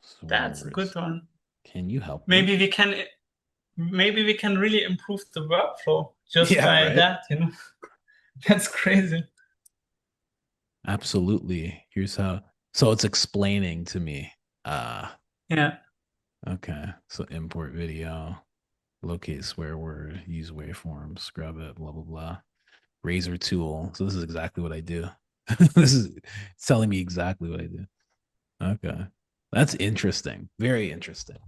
Swear That's a good words. one. Can you help me? Maybe we can really improve the workflow just Yeah, by right. that, you know? That's crazy. Absolutely. Here's how. So it's explaining to me. Yeah. Okay. So import video, locate swear word, use waveform, scrub it, blah blah blah. Razor tool. So this is exactly what I do. This is telling me exactly what I do. Okay. That's interesting. Very interesting.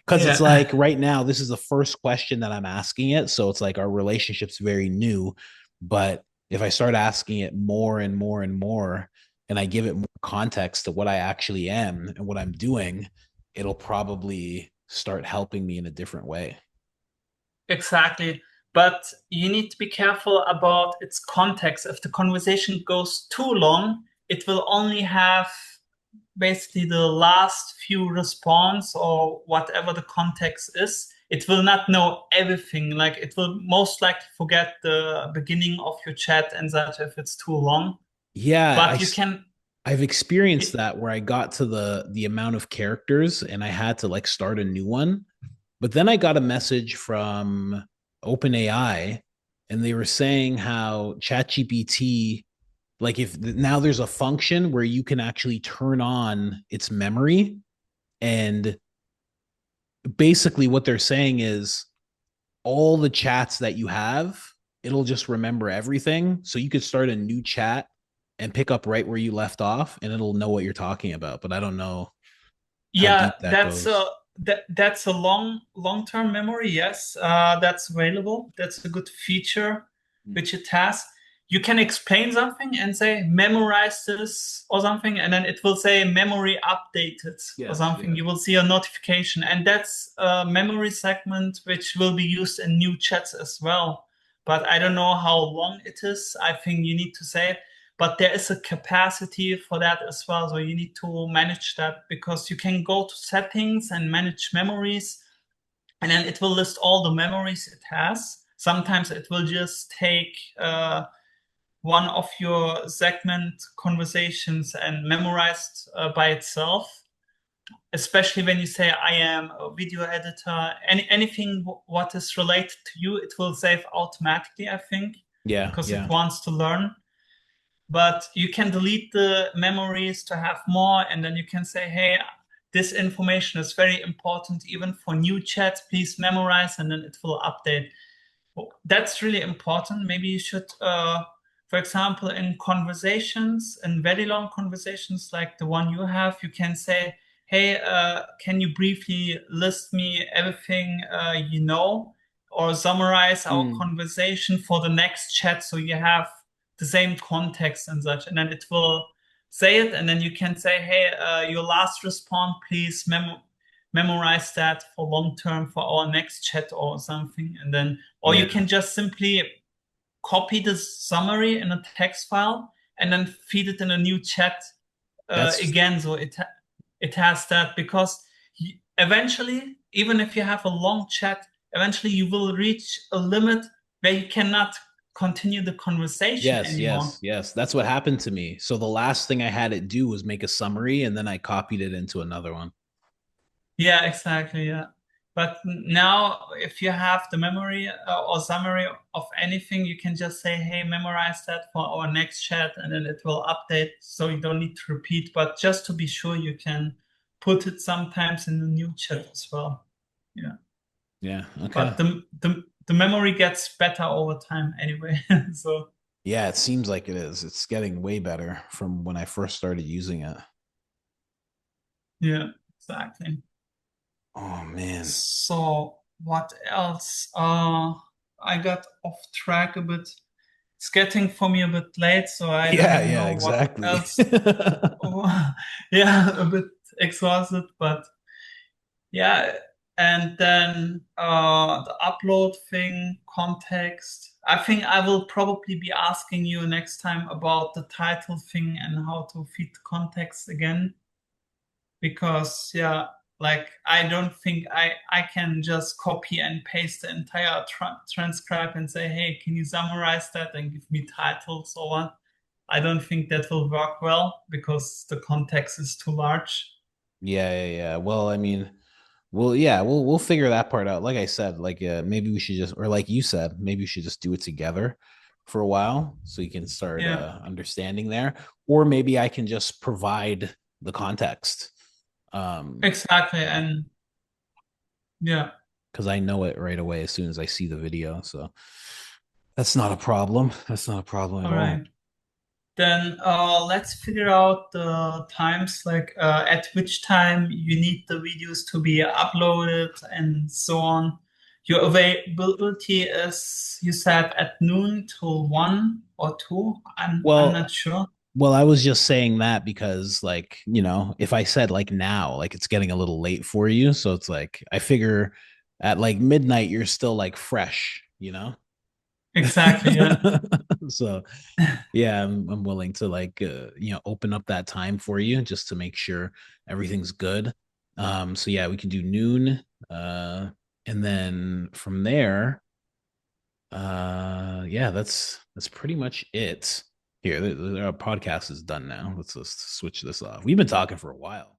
Because it's Yeah. like right now, this is the first question that I'm asking it. So it's like our relationship's very new. But if I start asking it more and more and more, and I give it more context to what I actually am and what I'm doing, it'll probably start helping me in a different way. Exactly. But you need to be careful about its context. If the conversation goes too long, it will only have basically the last few response or whatever the context is. It will not know everything. Like it will most likely forget the beginning of your chat and such if it's too long. Yeah, But you can. I've experienced that where I got to the amount of characters and I had to like start a new one. But then I got a message from OpenAI and they were saying how ChatGPT, like if now there's a function where you can actually turn on its memory. And basically what they're saying is all the chats that you have, it'll just remember everything. So you could start a new chat and pick up right where you left off and it'll know what you're talking about. But I don't know how Yeah, deep that goes. that's a long-term memory. Yes, that's available. That's a good feature which it has. You can explain something and say memorize this or something, and then it will say memory updated or Yes, something. yeah. You will see a notification, and that's a memory segment which will be used in new chats as well. But I don't know how long it is. I think you need to say it. but there is a capacity for that as well. So you need to manage that, because you can go to settings and manage memories, and then it will list all the memories it has. Sometimes it will just take one of your segment conversations and memorized by itself. Especially when you say, I am a video editor, anything what is related to you, it will save automatically, I think. Yeah, Because yeah. it wants to learn. But you can delete the memories to have more, and then you can say, hey, this information is very important even for new chats, please memorize, and then it will update. That's really important. Maybe you should, for example, in conversations, in very long conversations like the one you have, you can say, hey, can you briefly list me everything you know, or summarize our conversation for the next chat so you have the same context and such. And then it will say it, and then you can say, hey, your last response, please memorize that for long term for our next chat or something. And then, or you can just simply copy the summary in a text file and then feed it in a new chat again. So it has that, because eventually, even if you have a long chat, eventually you will reach a limit where you cannot continue the conversation anymore. Yes. That's what happened to me. So the last thing I had it do was make a summary, and then I copied it into another one. Yeah, exactly. Yeah. But now, if you have the memory or summary of anything, you can just say, hey, memorize that for our next chat, and then it will update. So you don't need to repeat. But just to be sure, you can put it sometimes in the new chat as well. Yeah. Yeah. Okay. But the memory gets better over time anyway. So yeah, it seems like it is. It's getting way better from when I first started using it. Yeah, exactly. Oh man. So what else? I got off track a bit. It's getting for me a bit late, so I don't even know exactly. what else. Yeah, a bit exhausted, but yeah. And then the upload thing, context. I think I will probably be asking you next time about the title thing and how to feed context again. Because yeah, like I don't think I can just copy and paste the entire transcribe and say, hey, can you summarize that and give me titles or what? I don't think that will work well because the context is too large. Yeah. Well, I mean, we'll figure that part out. Like I said, like maybe we should just, or like you said, maybe we should just do it together for a while so you can start understanding there, or maybe I can just provide the context. Exactly, and yeah, because I know it right away as soon as I see the video. So that's not a problem. That's not a problem at all. Then let's figure out the times, like at which time you need the videos to be uploaded and so on. Your availability is, you said, at noon till 1 or 2. I'm not sure. Well, I was just saying that because, like, you know, if I said like now, like it's getting a little late for you. So it's like, I figure at like midnight, you're still like fresh, you know? Exactly. Yeah. So yeah, I'm willing to like, you know, open up that time for you just to make sure everything's good. So yeah, we can do noon. And then from there, yeah, that's pretty much it. Here, our podcast is done now. Let's switch this off. We've been talking for a while.